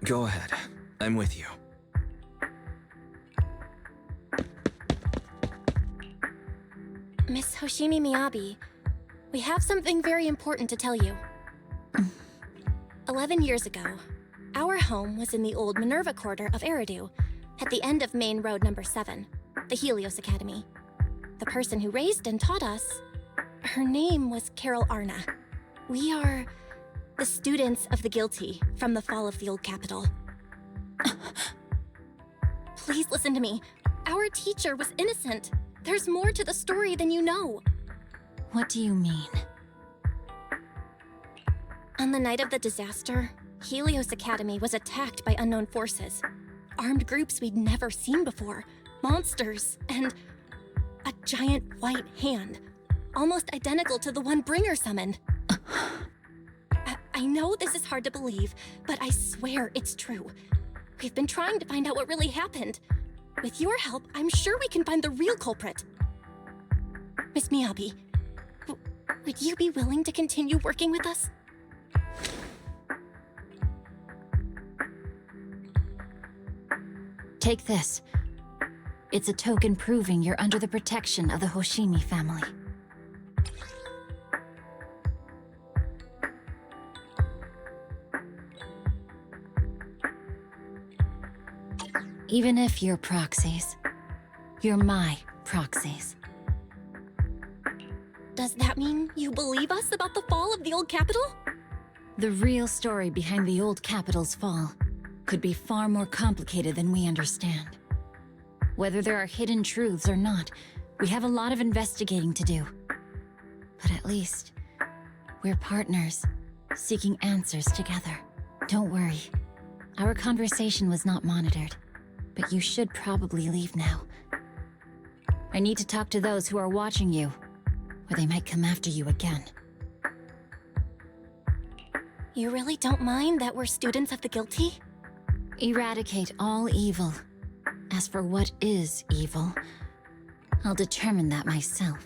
Go ahead, I'm with you. Miss Hoshimi Miyabi, we have something very important to tell you. 11 years ago, our home was in the old Minerva Quarter of Eridu, at the end of Main Road number 7, the Helios Academy. The person who raised and taught us, her name was Carol Arna. We are the students of the guilty from the fall of the old Capitol. Please listen to me. Our teacher was innocent. There's more to the story than you know. What do you mean? On the night of the disaster, Helios Academy was attacked by unknown forces. Armed groups we'd never seen before. Monsters, and a giant white hand. Almost identical to the one Bringer summoned. I know this is hard to believe, but I swear it's true. We've been trying to find out what really happened. With your help, I'm sure we can find the real culprit. Miss Miyabi, would you be willing to continue working with us? Take this. It's a token proving you're under the protection of the Hoshimi family. Even if you're proxies, you're my proxies. Does that mean you believe us about the fall of the old Capitol? The real story behind the old Capitol's fall could be far more complicated than we understand. Whether there are hidden truths or not, we have a lot of investigating to do. But at least, we're partners, seeking answers together. Don't worry. Our conversation was not monitored, but you should probably leave now. I need to talk to those who are watching you, or they might come after you again. You really don't mind that we're students of the guilty? Eradicate all evil. As for what is evil, I'll determine that myself.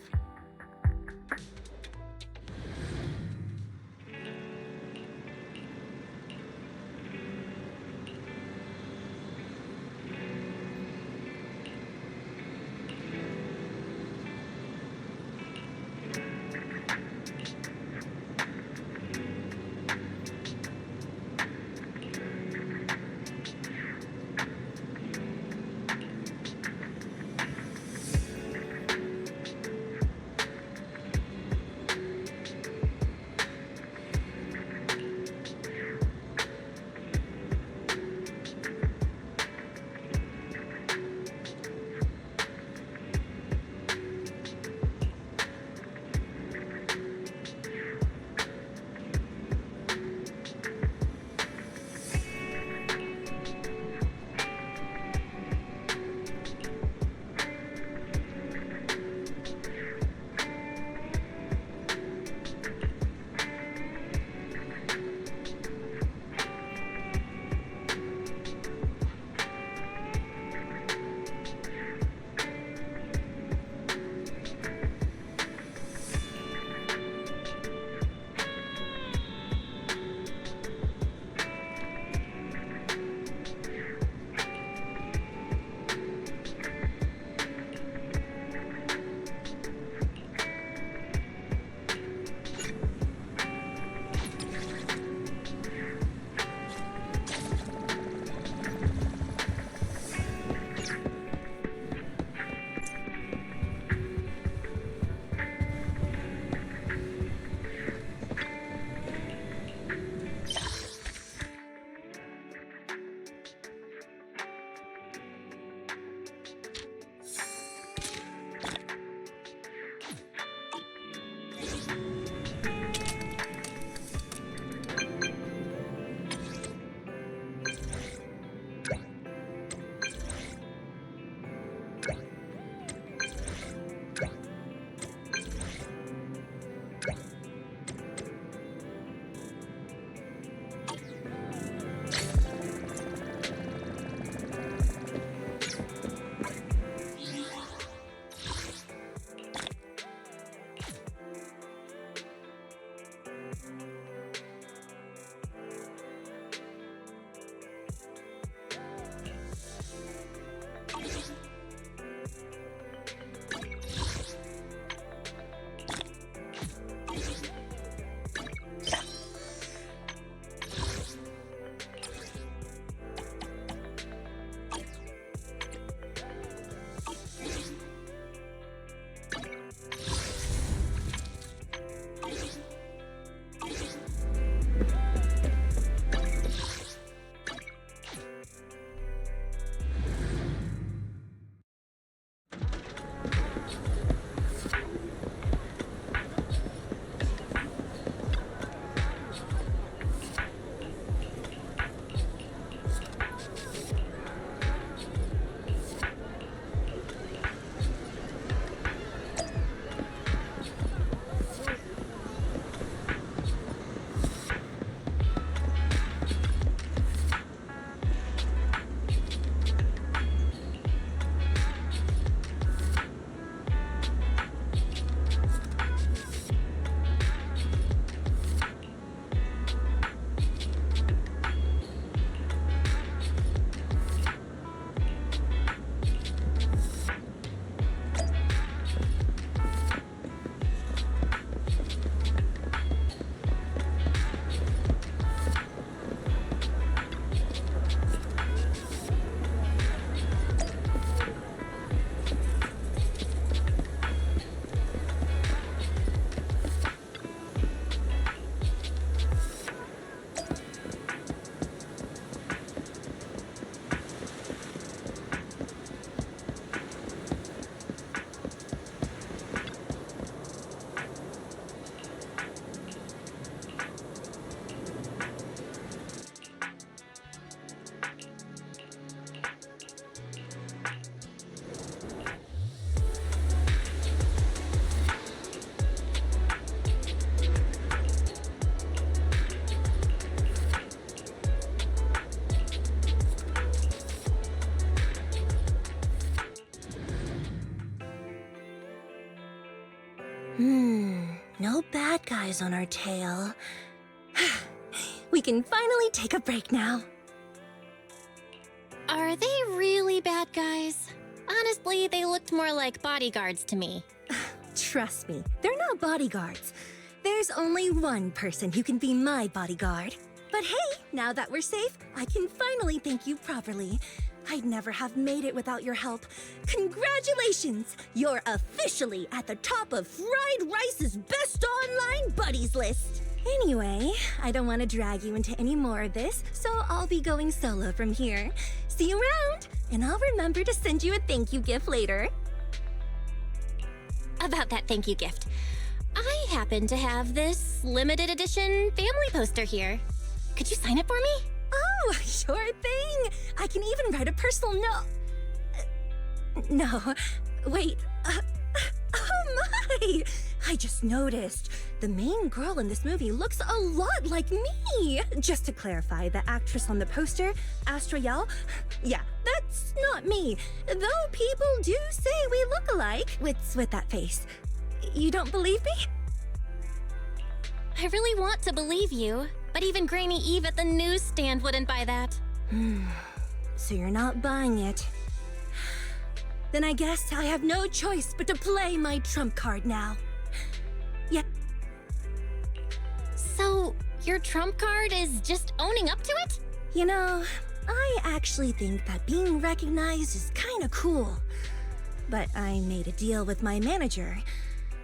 No bad guys on our tail. We can finally take a break now. Are they really bad guys? Honestly, they looked more like bodyguards to me. Trust me, they're not bodyguards. There's only one person who can be my bodyguard. But hey, now that we're safe, I can finally thank you properly. I'd never have made it without your help. Congratulations! You're officially at the top of Fried Rice's Best Online Buddies list. Anyway, I don't want to drag you into any more of this, so I'll be going solo from here. See you around, and I'll remember to send you a thank you gift later. About that thank you gift, I happen to have this limited edition family poster here. Could you sign it for me? Oh, sure thing! I can even write a personal note. No, wait. Oh my! I just noticed. The main girl in this movie looks a lot like me. Just to clarify, the actress on the poster, Astra Yao, yeah, that's not me. Though people do say we look alike. What's with that face? You don't believe me? I really want to believe you, but even Granny Eve at the newsstand wouldn't buy that. So you're not buying it. Then I guess I have no choice but to play my trump card now. Yeah. So, your trump card is just owning up to it? You know, I actually think that being recognized is kinda cool. But I made a deal with my manager.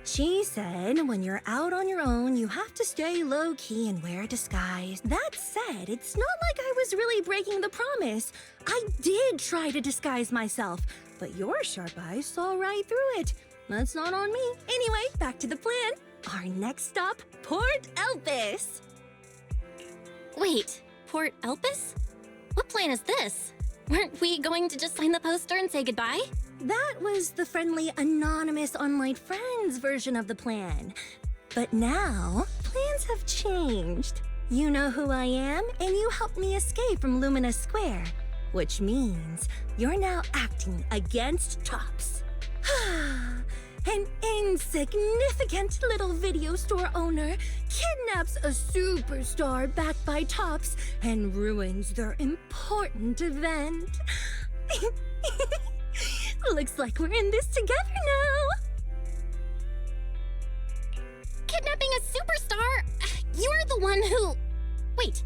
She said when you're out on your own, you have to stay low-key and wear a disguise. That said, it's not like I was really breaking the promise. I did try to disguise myself, but your sharp eyes saw right through it. That's not on me. Anyway, back to the plan. Our next stop, Port Elpis. Wait, Port Elpis? What plan is this? Weren't we going to just sign the poster and say goodbye? That was the friendly, anonymous online friends version of the plan. But now, plans have changed. You know who I am, and you helped me escape from Lumina Square. Which means you're now acting against Tops. An insignificant little video store owner kidnaps a superstar backed by Tops and ruins their important event. Looks like we're in this together now. Kidnapping a superstar? You're the one who... Wait,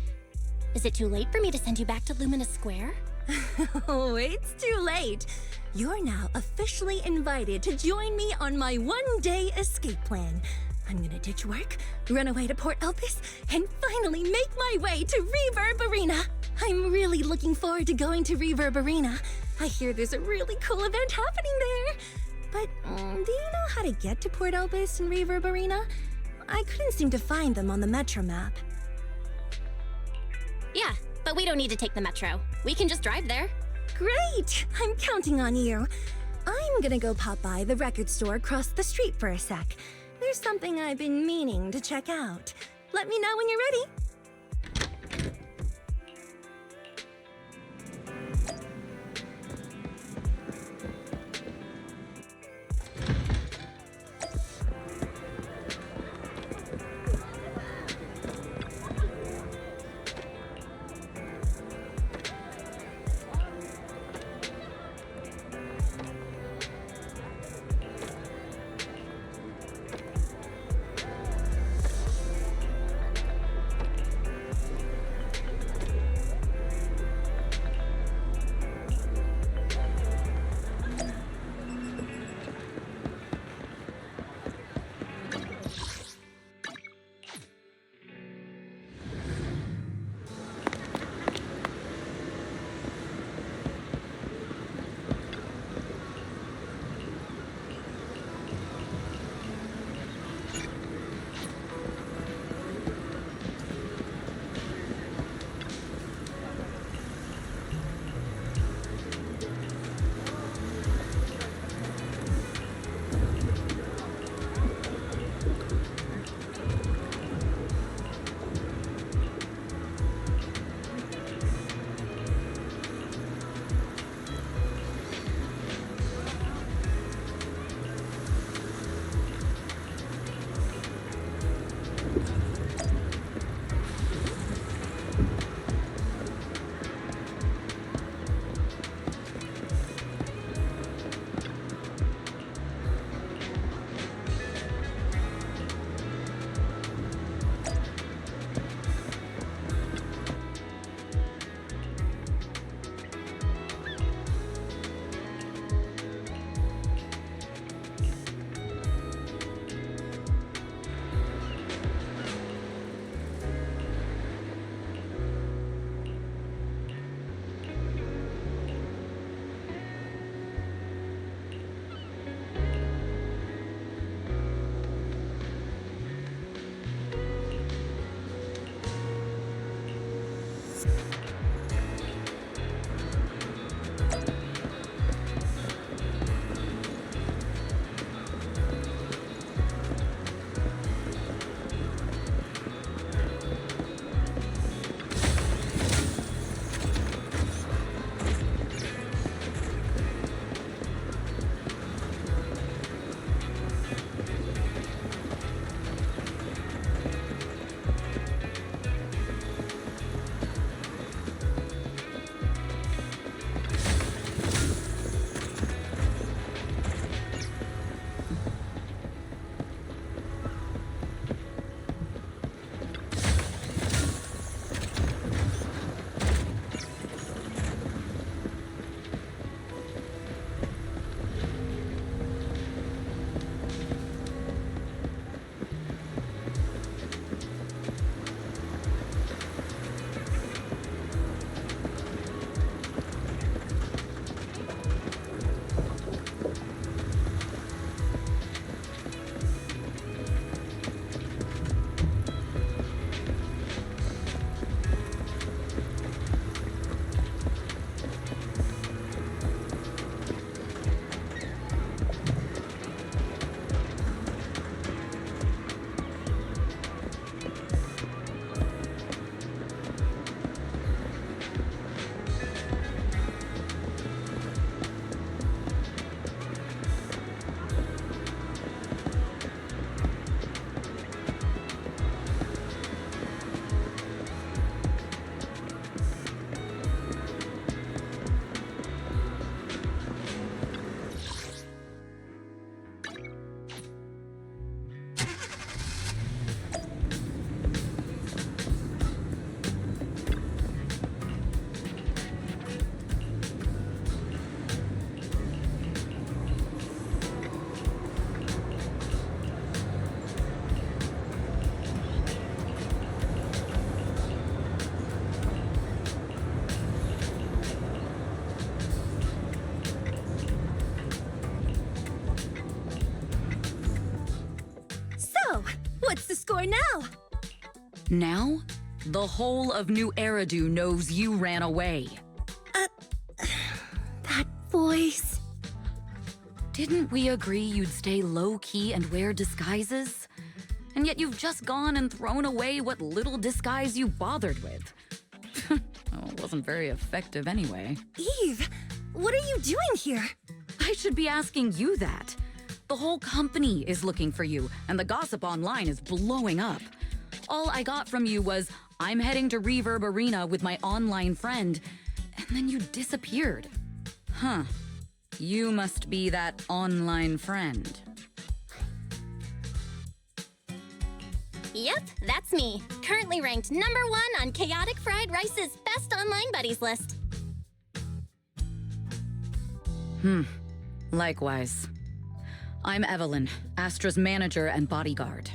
is it too late for me to send you back to Lumina Square? Oh, it's too late. You're now officially invited to join me on my one-day escape plan. I'm gonna ditch work, run away to Port Elpis, and finally make my way to Reverb Arena. I'm really looking forward to going to Reverb Arena. I hear there's a really cool event happening there. But do you know how to get to Port Elpis and Reverb Arena? I couldn't seem to find them on the Metro map. Yeah, but we don't need to take the Metro. We can just drive there. Great! I'm counting on you. I'm gonna go pop by the record store across the street for a sec. There's something I've been meaning to check out. Let me know when you're ready. score now! Now? The whole of New Eridu knows you ran away. That voice... Didn't we agree you'd stay low-key and wear disguises? And yet you've just gone and thrown away what little disguise you bothered with. Oh, it wasn't very effective anyway. Eve, what are you doing here? I should be asking you that. The whole company is looking for you, and the gossip online is blowing up. All I got from you was, I'm heading to Reverb Arena with my online friend, and then you disappeared. Huh. You must be that online friend. Yep, that's me. Currently ranked #1 on Chaotic Fried Rice's Best Online Buddies list. Likewise. I'm Evelyn, Astra's manager and bodyguard.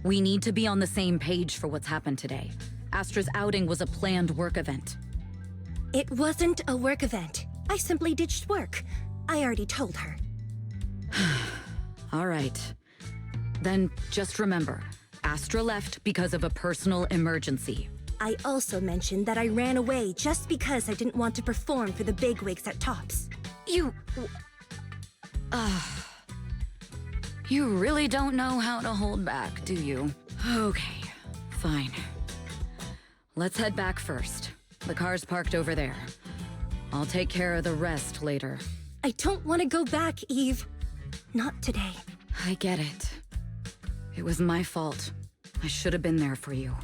We need to be on the same page for what's happened today. Astra's outing was a planned work event. It wasn't a work event. I simply ditched work. I already told her. All right. Then just remember, Astra left because of a personal emergency. I also mentioned that I ran away just because I didn't want to perform for the bigwigs at Tops. You really don't know how to hold back, do you? Okay, fine. Let's head back first. The car's parked over there. I'll take care of the rest later. I don't want to go back, Eve. Not today. I get it. It was my fault. I should have been there for you.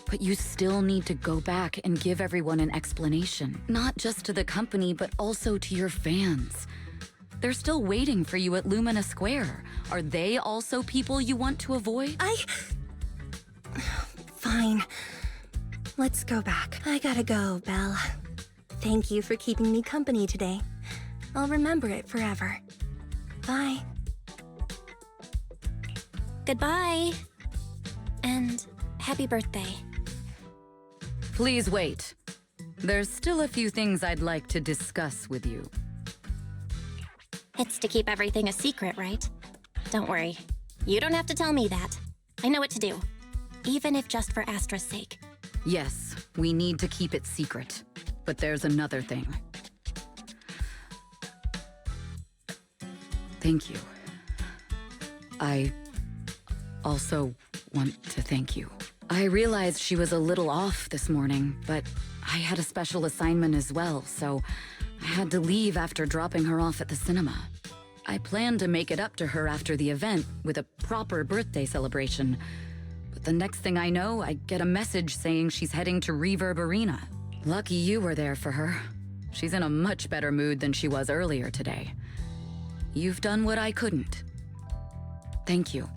But you still need to go back and give everyone an explanation. Not just to the company, but also to your fans. They're still waiting for you at Lumina Square. Are they also people you want to avoid? Fine. Let's go back. I gotta go, Belle. Thank you for keeping me company today. I'll remember it forever. Bye. Goodbye. And happy birthday. Please wait. There's still a few things I'd like to discuss with you. It's to keep everything a secret, right? Don't worry. You don't have to tell me that. I know what to do. Even if just for Astra's sake. Yes, we need to keep it secret. But there's another thing. Thank you. I also want to thank you. I realized she was a little off this morning, but I had a special assignment as well, so I had to leave after dropping her off at the cinema. I planned to make it up to her after the event with a proper birthday celebration. But the next thing I know, I get a message saying she's heading to Reverb Arena. Lucky you were there for her. She's in a much better mood than she was earlier today. You've done what I couldn't. Thank you.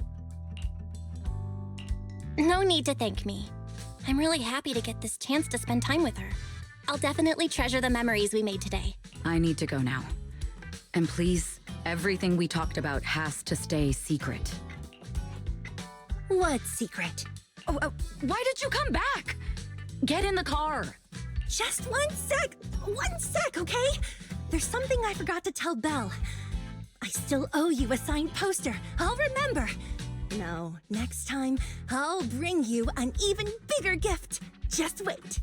No need to thank me. I'm really happy to get this chance to spend time with her. I'll definitely treasure the memories we made today. I need to go now. And please, everything we talked about has to stay secret. What secret? Why did you come back? Get in the car. Just 1 sec. 1 sec, okay? There's something I forgot to tell Belle. I still owe you a signed poster. I'll remember. No, next time, I'll bring you an even bigger gift. Just wait.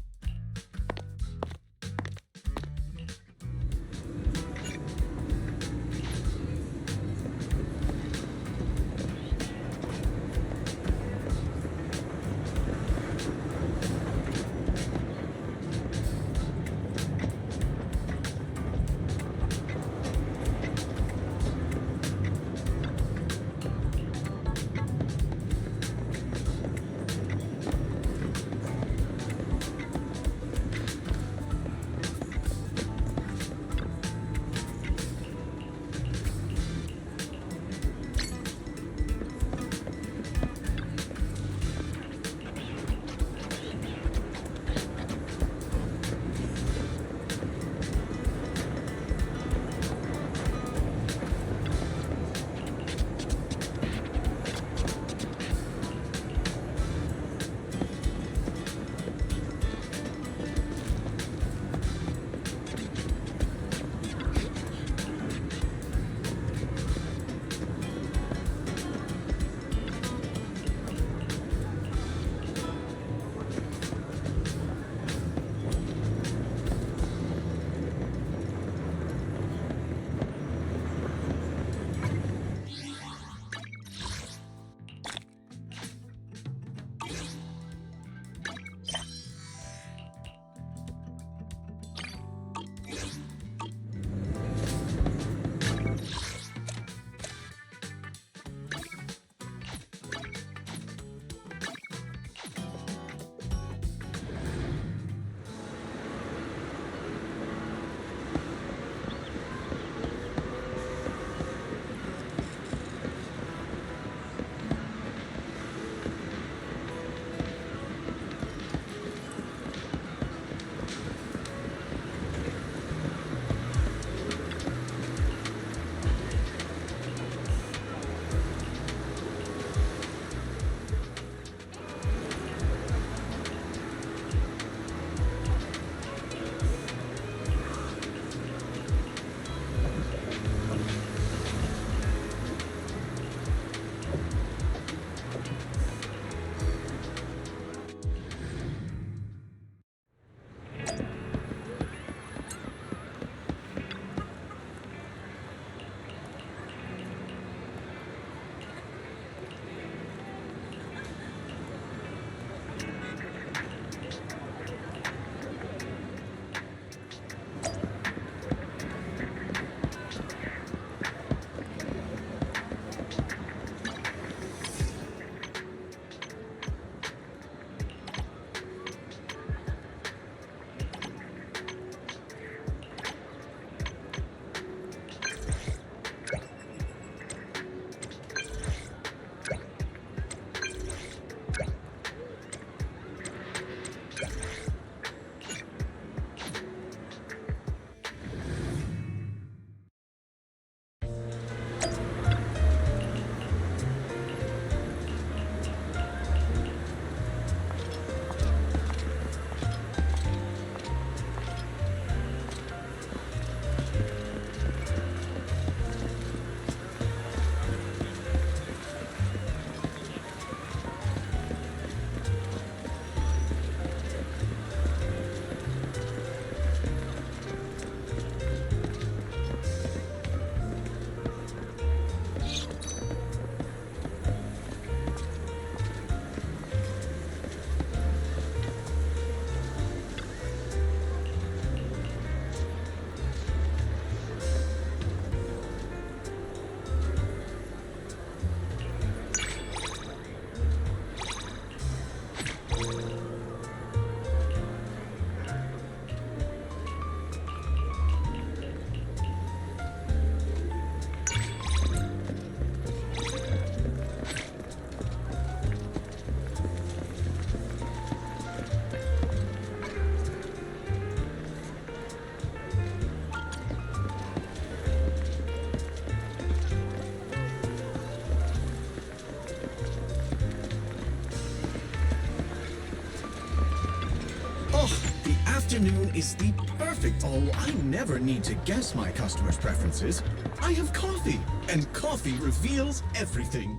afternoon is the perfect... Oh, I never need to guess my customers' preferences. I have coffee, and coffee reveals everything.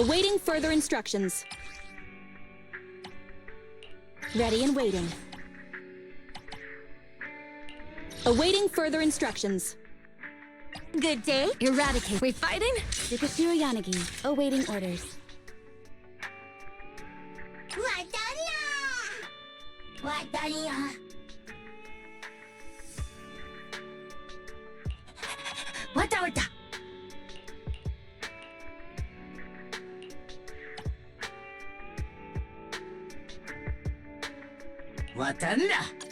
Awaiting further instructions. Ready and waiting. Awaiting further instructions. Good day. Eradicate. We fighting? Yukashiro Yanagi. Awaiting orders. Wata. Watanda.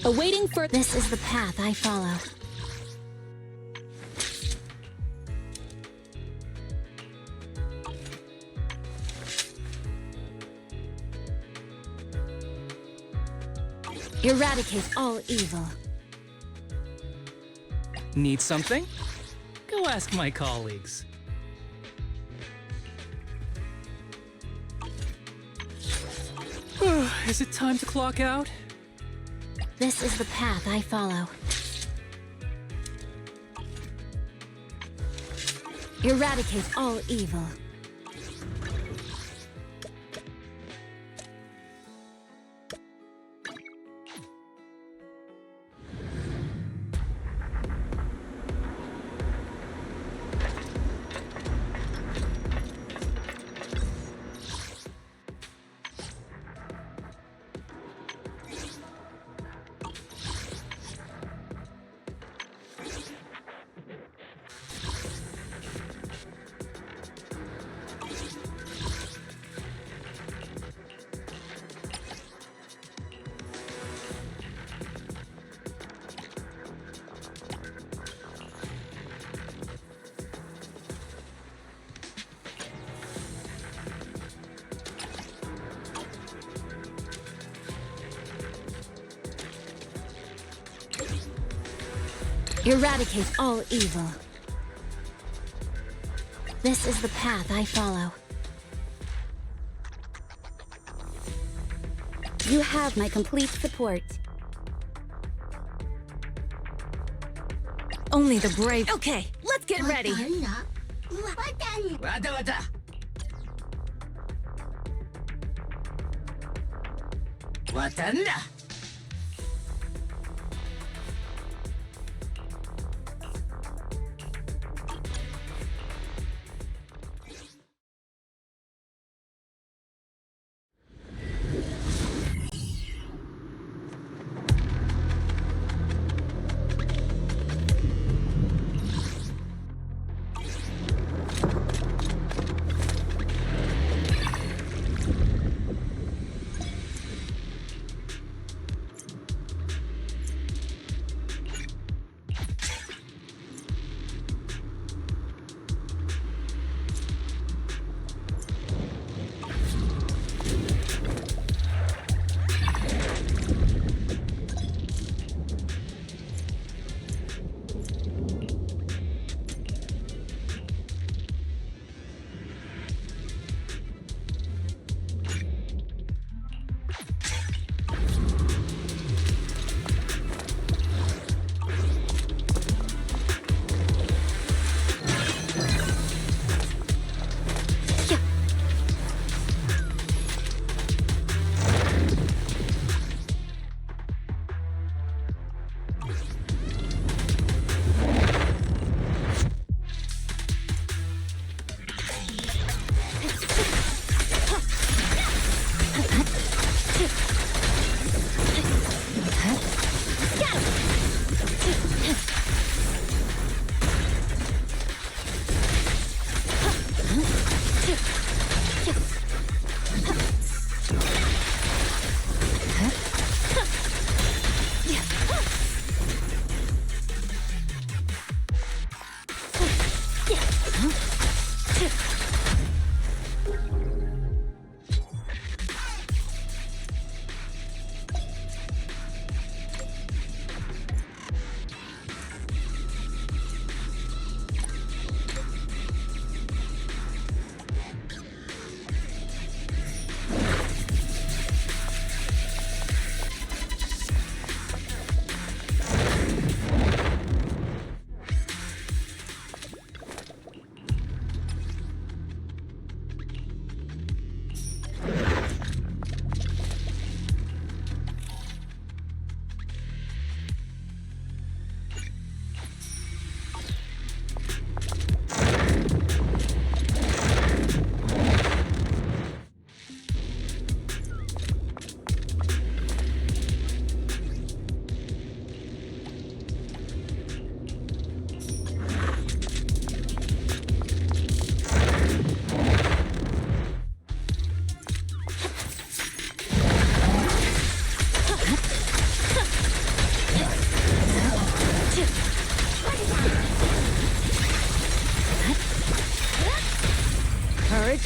Awaiting for— This is the path I follow. Eradicate all evil. Need something? Go ask my colleagues. Is it time to clock out? This is the path I follow. Eradicate all evil. Eradicate all evil. This is the path I follow. You have my complete support. Only the brave. Okay, let's get ready.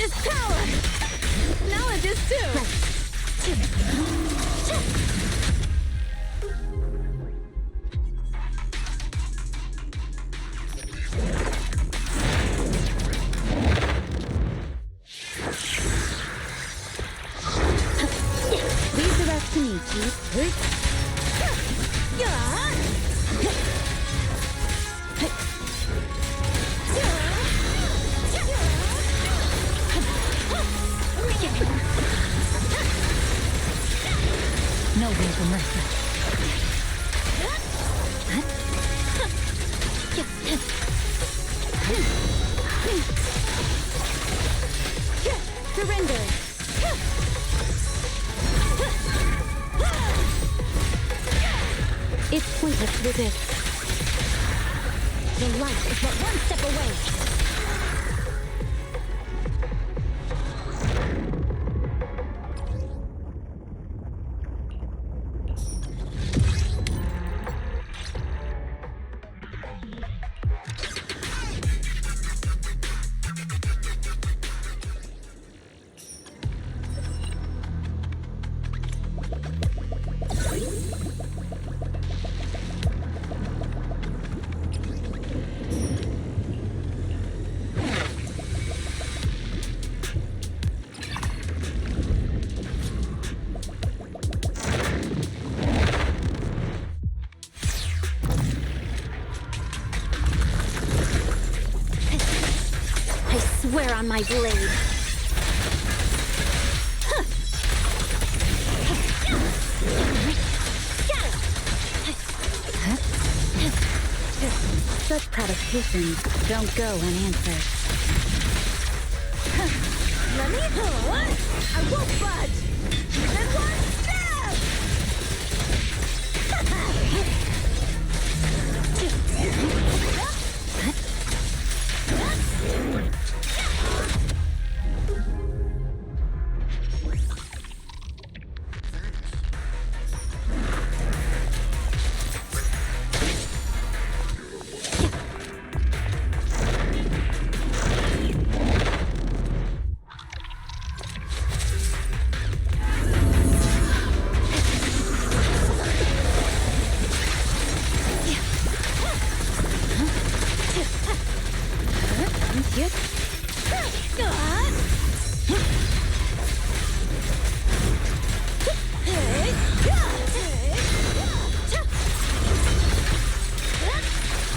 is power! Knowledge is too! Leave the rest to me, Chief. No room for mercy. Surrender. It's pointless to resist. The light is but one step away! Swear on my blade. Such provocations don't go unanswered. Let me I won't budge! Even one step!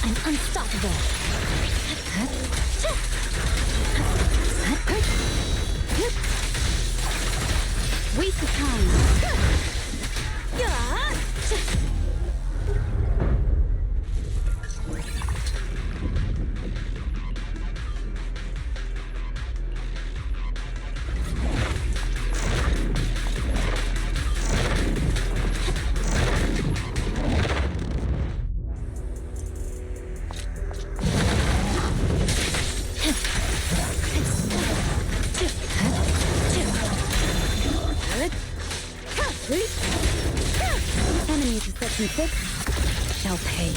I'm unstoppable. Waste of time. Enemies of Section 6 shall pay.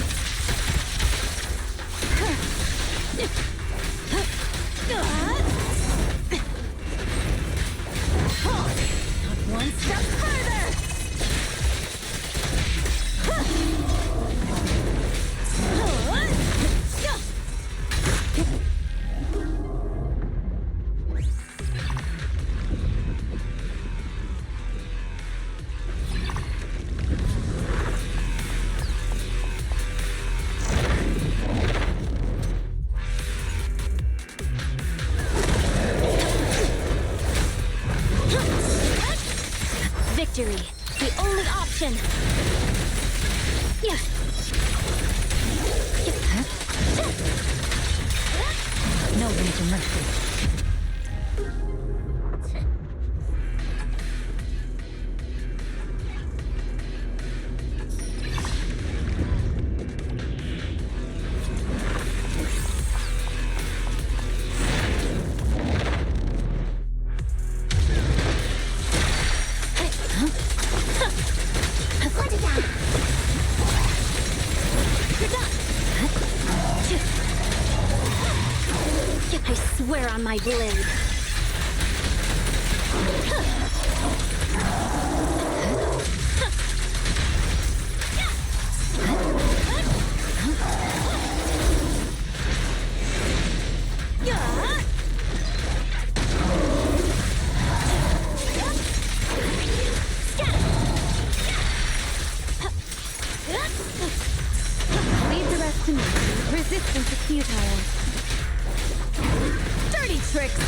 Not one step further! Victory, the only option. No room for mercy. I swear on my blade. Leave the rest to me. Resistance is futile. Dirty tricks!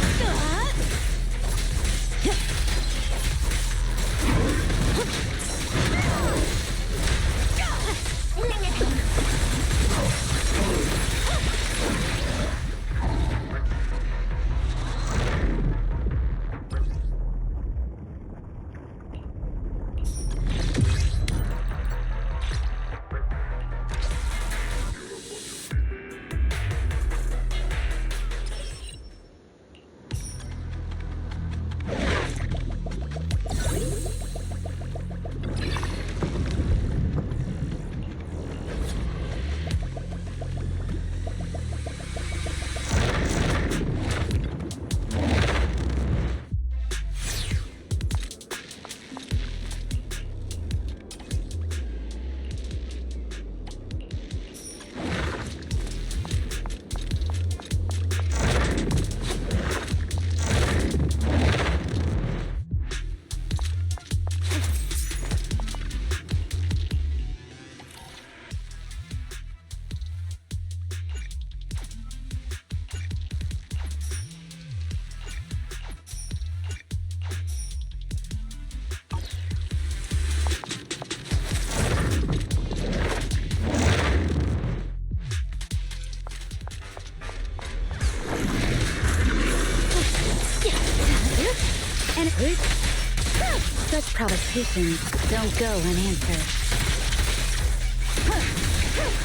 Such provocations don't go unanswered.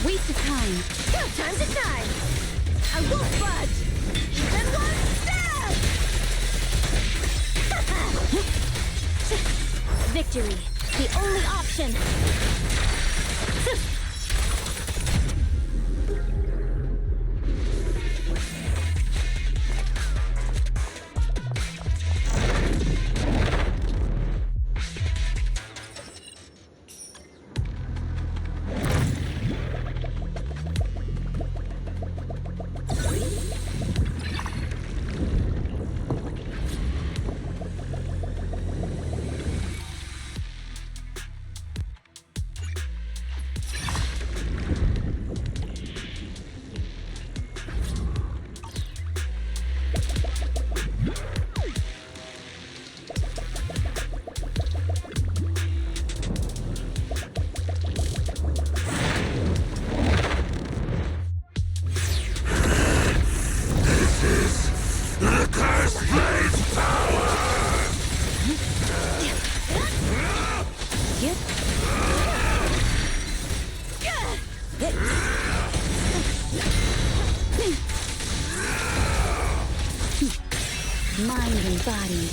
Waste of time. Time to shine! I won't budge! Even one step! Victory, the only option. Mind and body.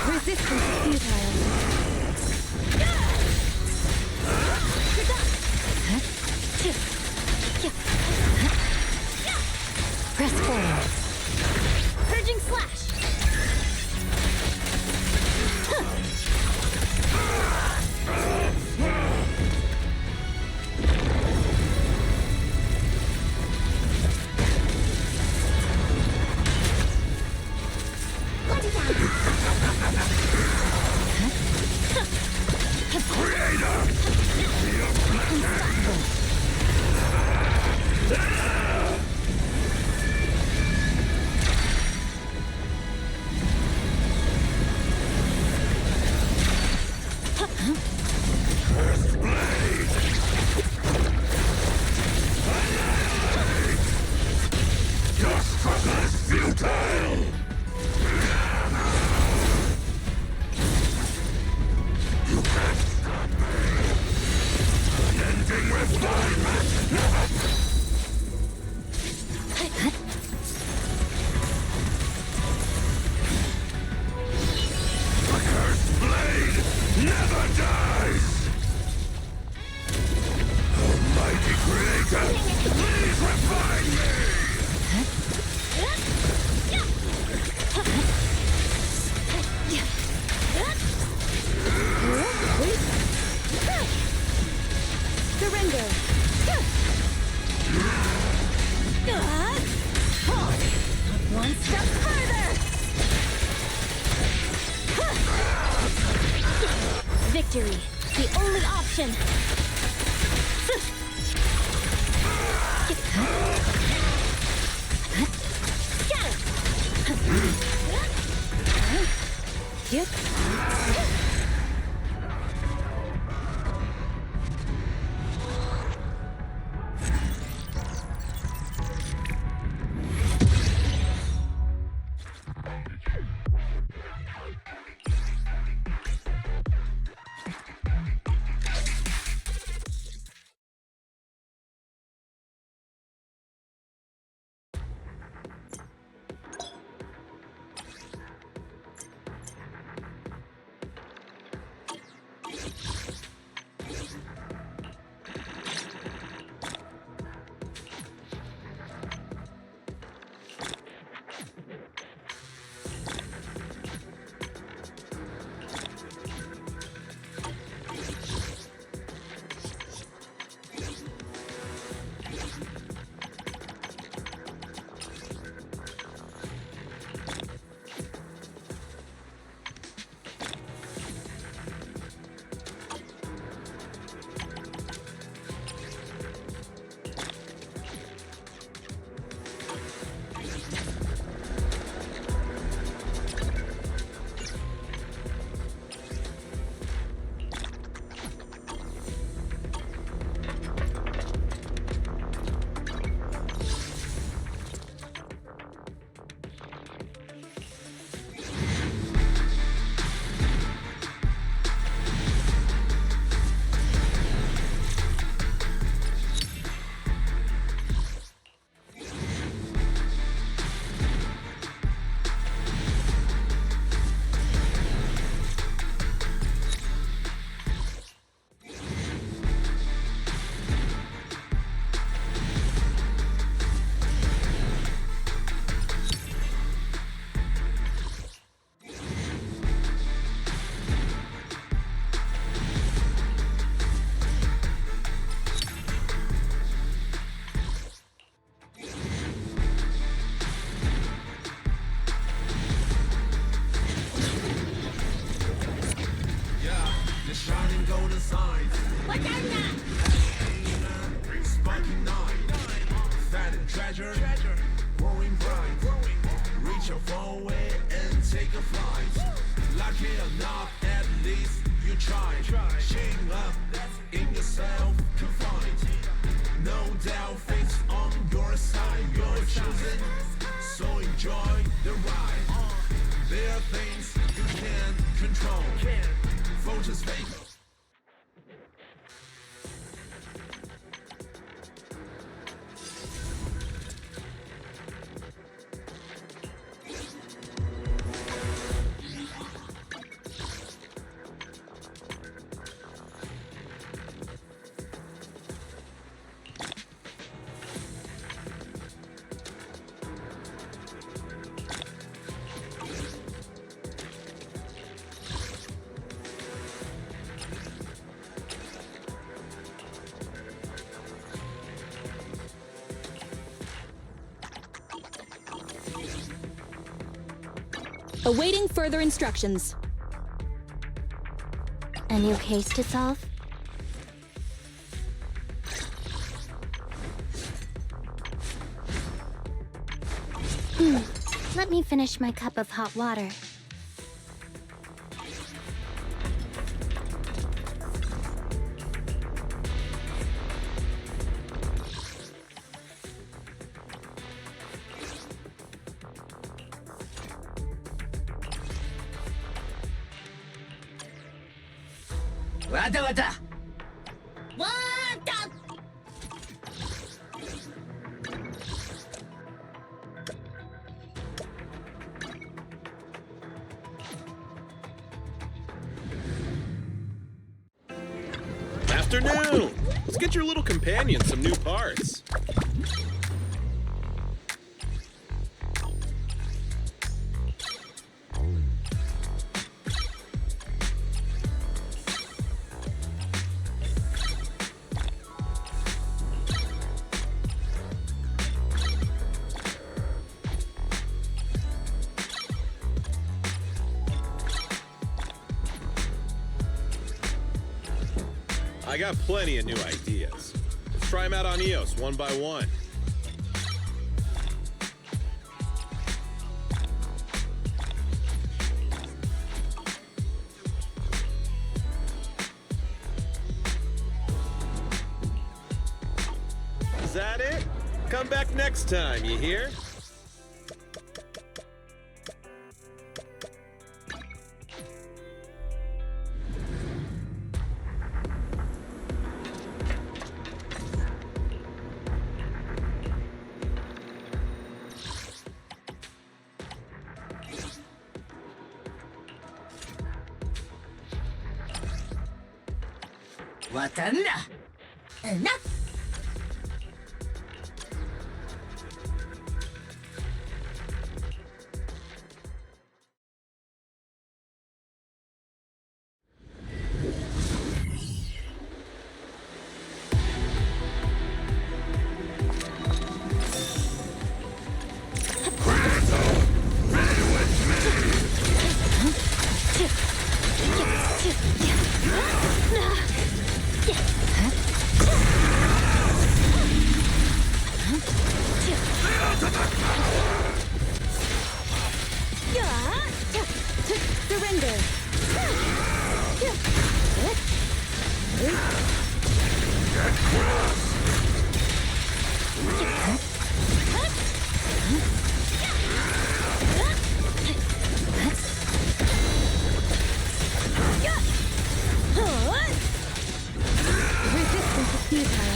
Resistance is futile. Press forward. Purging slash! One step further! Victory, That's the only option. Awaiting further instructions. A new case to solve? Let me finish my cup of hot water. Afternoon! Let's get your little companion some new parts. I got plenty of new ideas. Let's try them out on EOS one by one. Is that it? Come back next time, you hear? Enough! Surrender! Resistance is futile.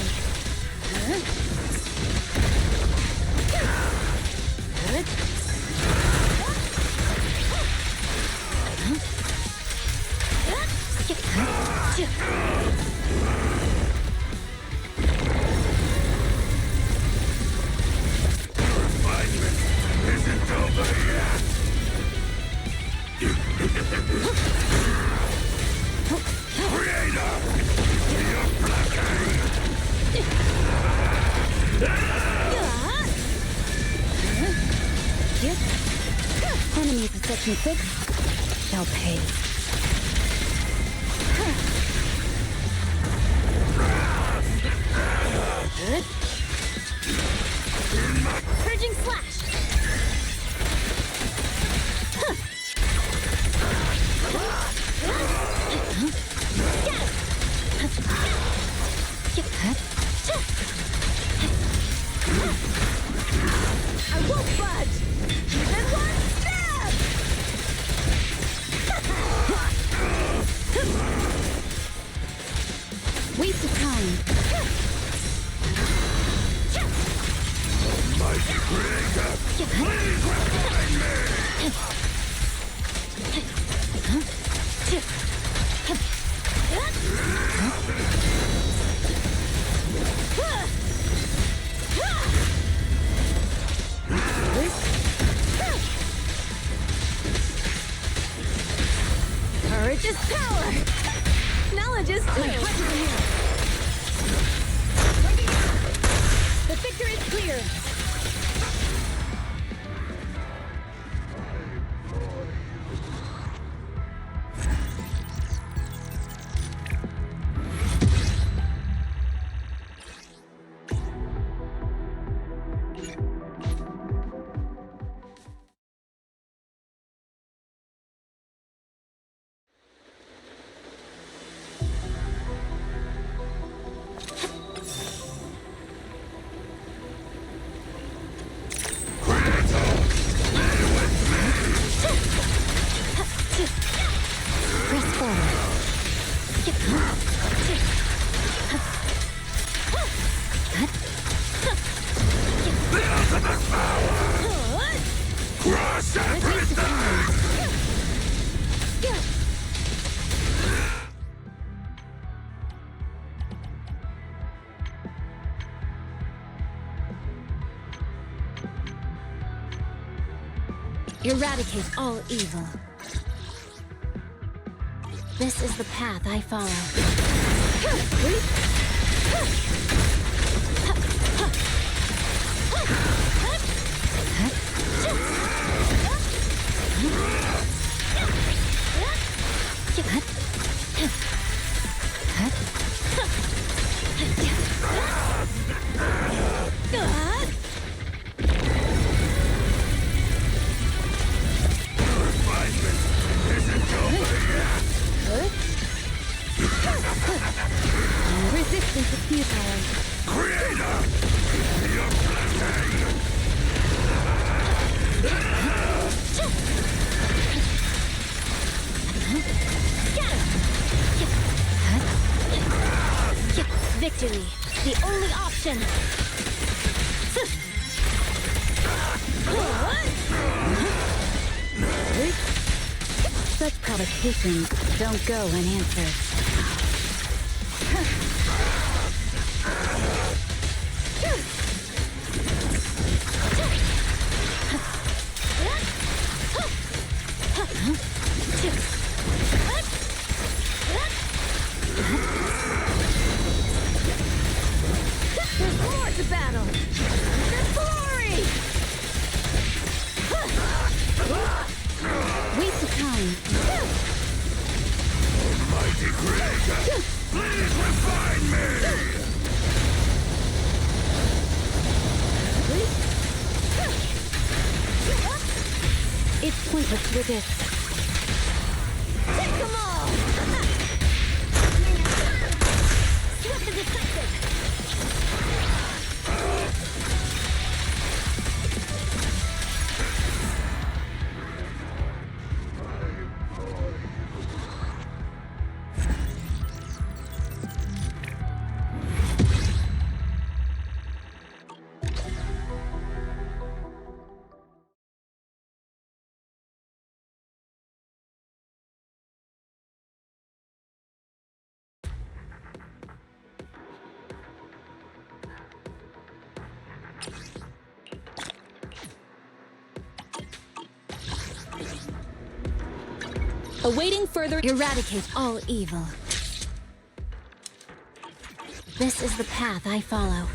Enemies of Section 6 shall pay. Purging slash! I won't budge! Even one stab! Waste of time. Mighty creator, please refine me! Courage is power! Knowledge is too! The victor is clear! Crush everything! Eradicate all evil. This is the path I follow. attempt is futile. Creator! Your blessing! Victory, the only option. Such provocations don't go unanswered. There's more to battle! There's glory! Waste of time. Mighty Creator! Please refine me! It's pointless to resist. Take them all! Swift and decisive! Awaiting further eradicate all evil. This is the path I follow.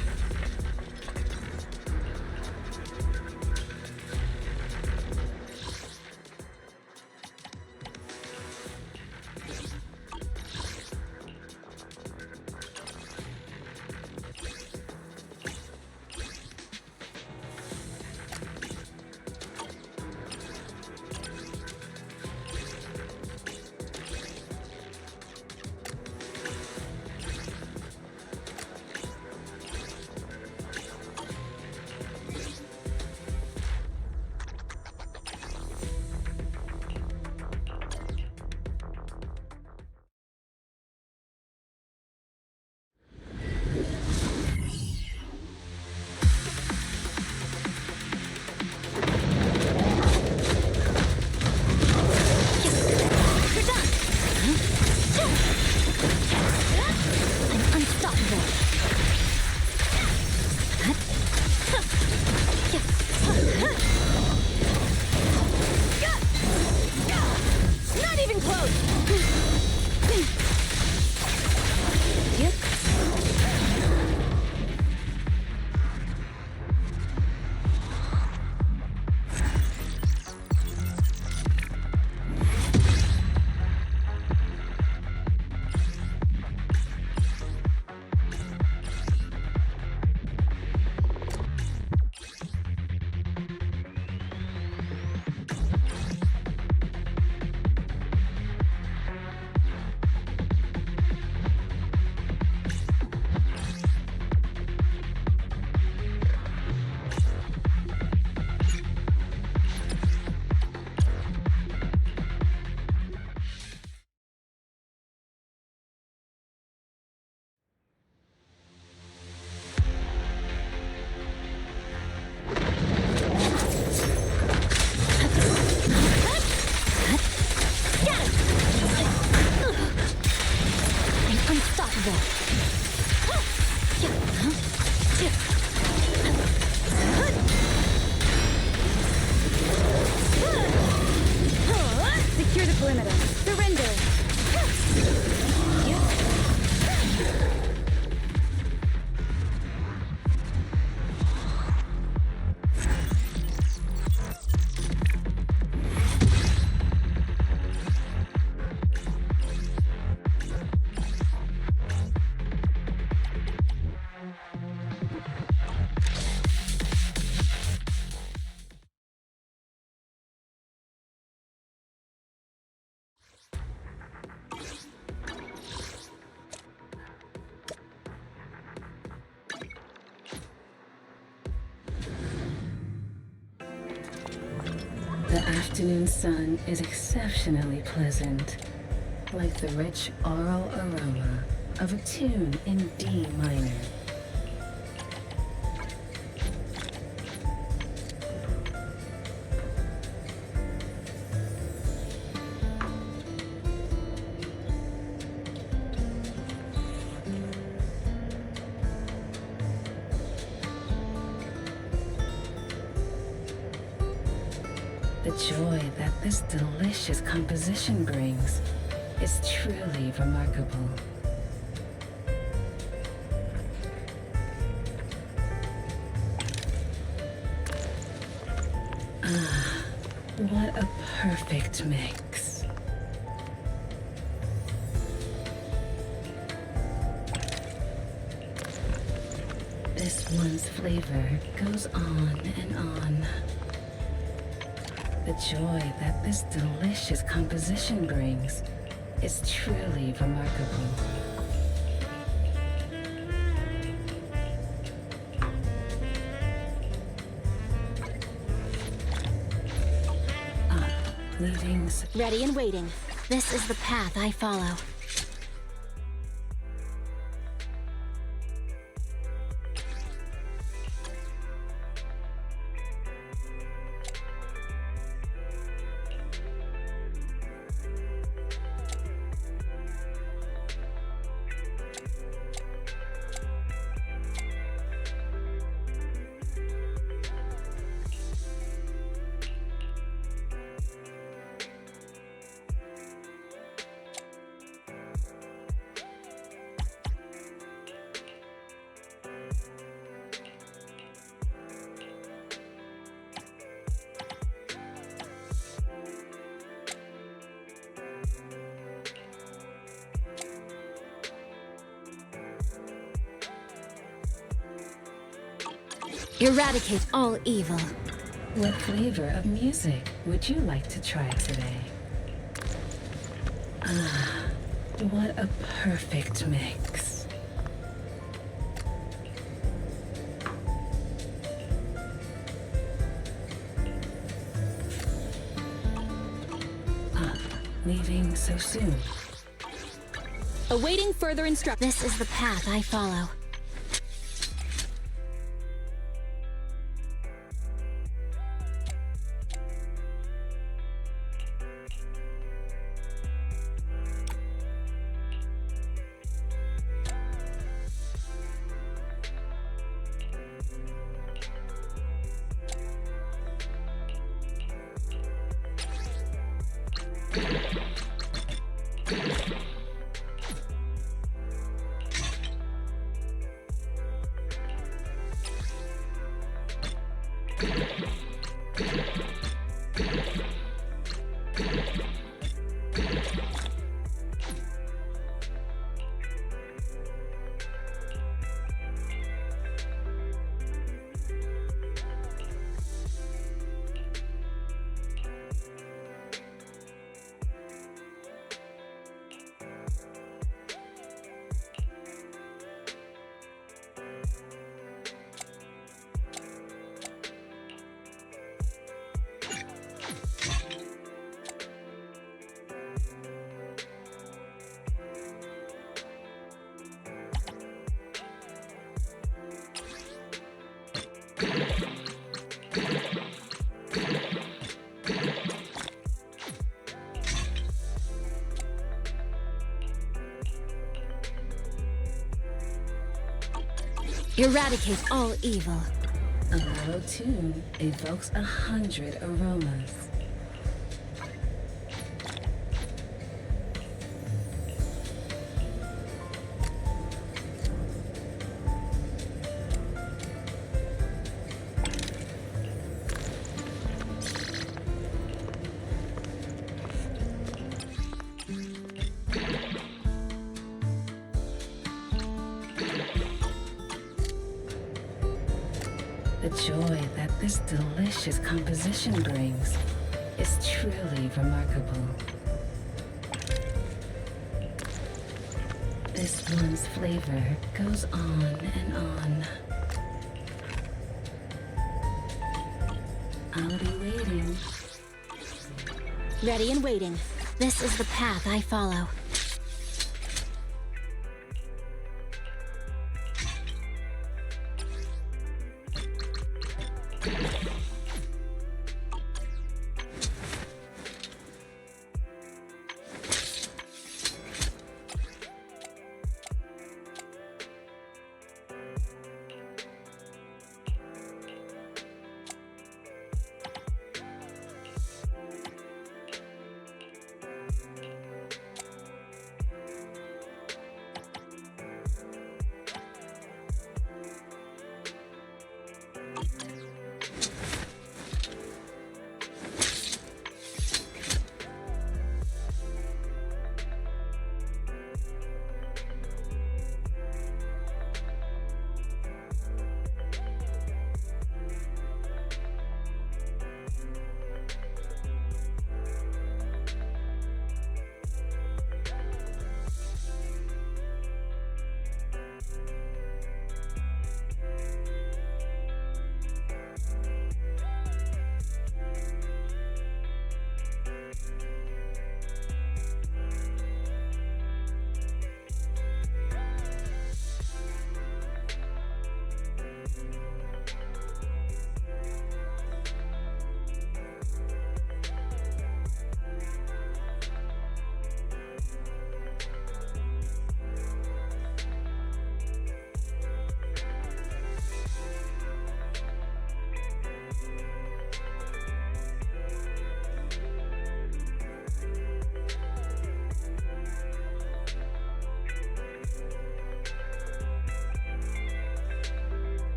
Secure the perimeter. Surrender. The afternoon sun is exceptionally pleasant, like the rich oral aroma of a tune in D minor. The joy that this delicious composition brings is truly remarkable. Ah, what a perfect mix. This one's flavor goes on and on. The joy that this delicious composition brings is truly remarkable. Leavings. Ready and waiting. This is the path I follow. Eradicate all evil. What flavor of music would you like to try today? Ah, what a perfect mix. Ah, leaving so soon. Awaiting further instructions. This is the path I follow. Eradicate all evil. A mellow tune evokes 100 aromas. The joy that this delicious composition brings is truly remarkable. This one's flavor goes on and on. I'll be waiting. Ready and waiting. This is the path I follow.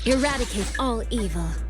Eradicate all evil.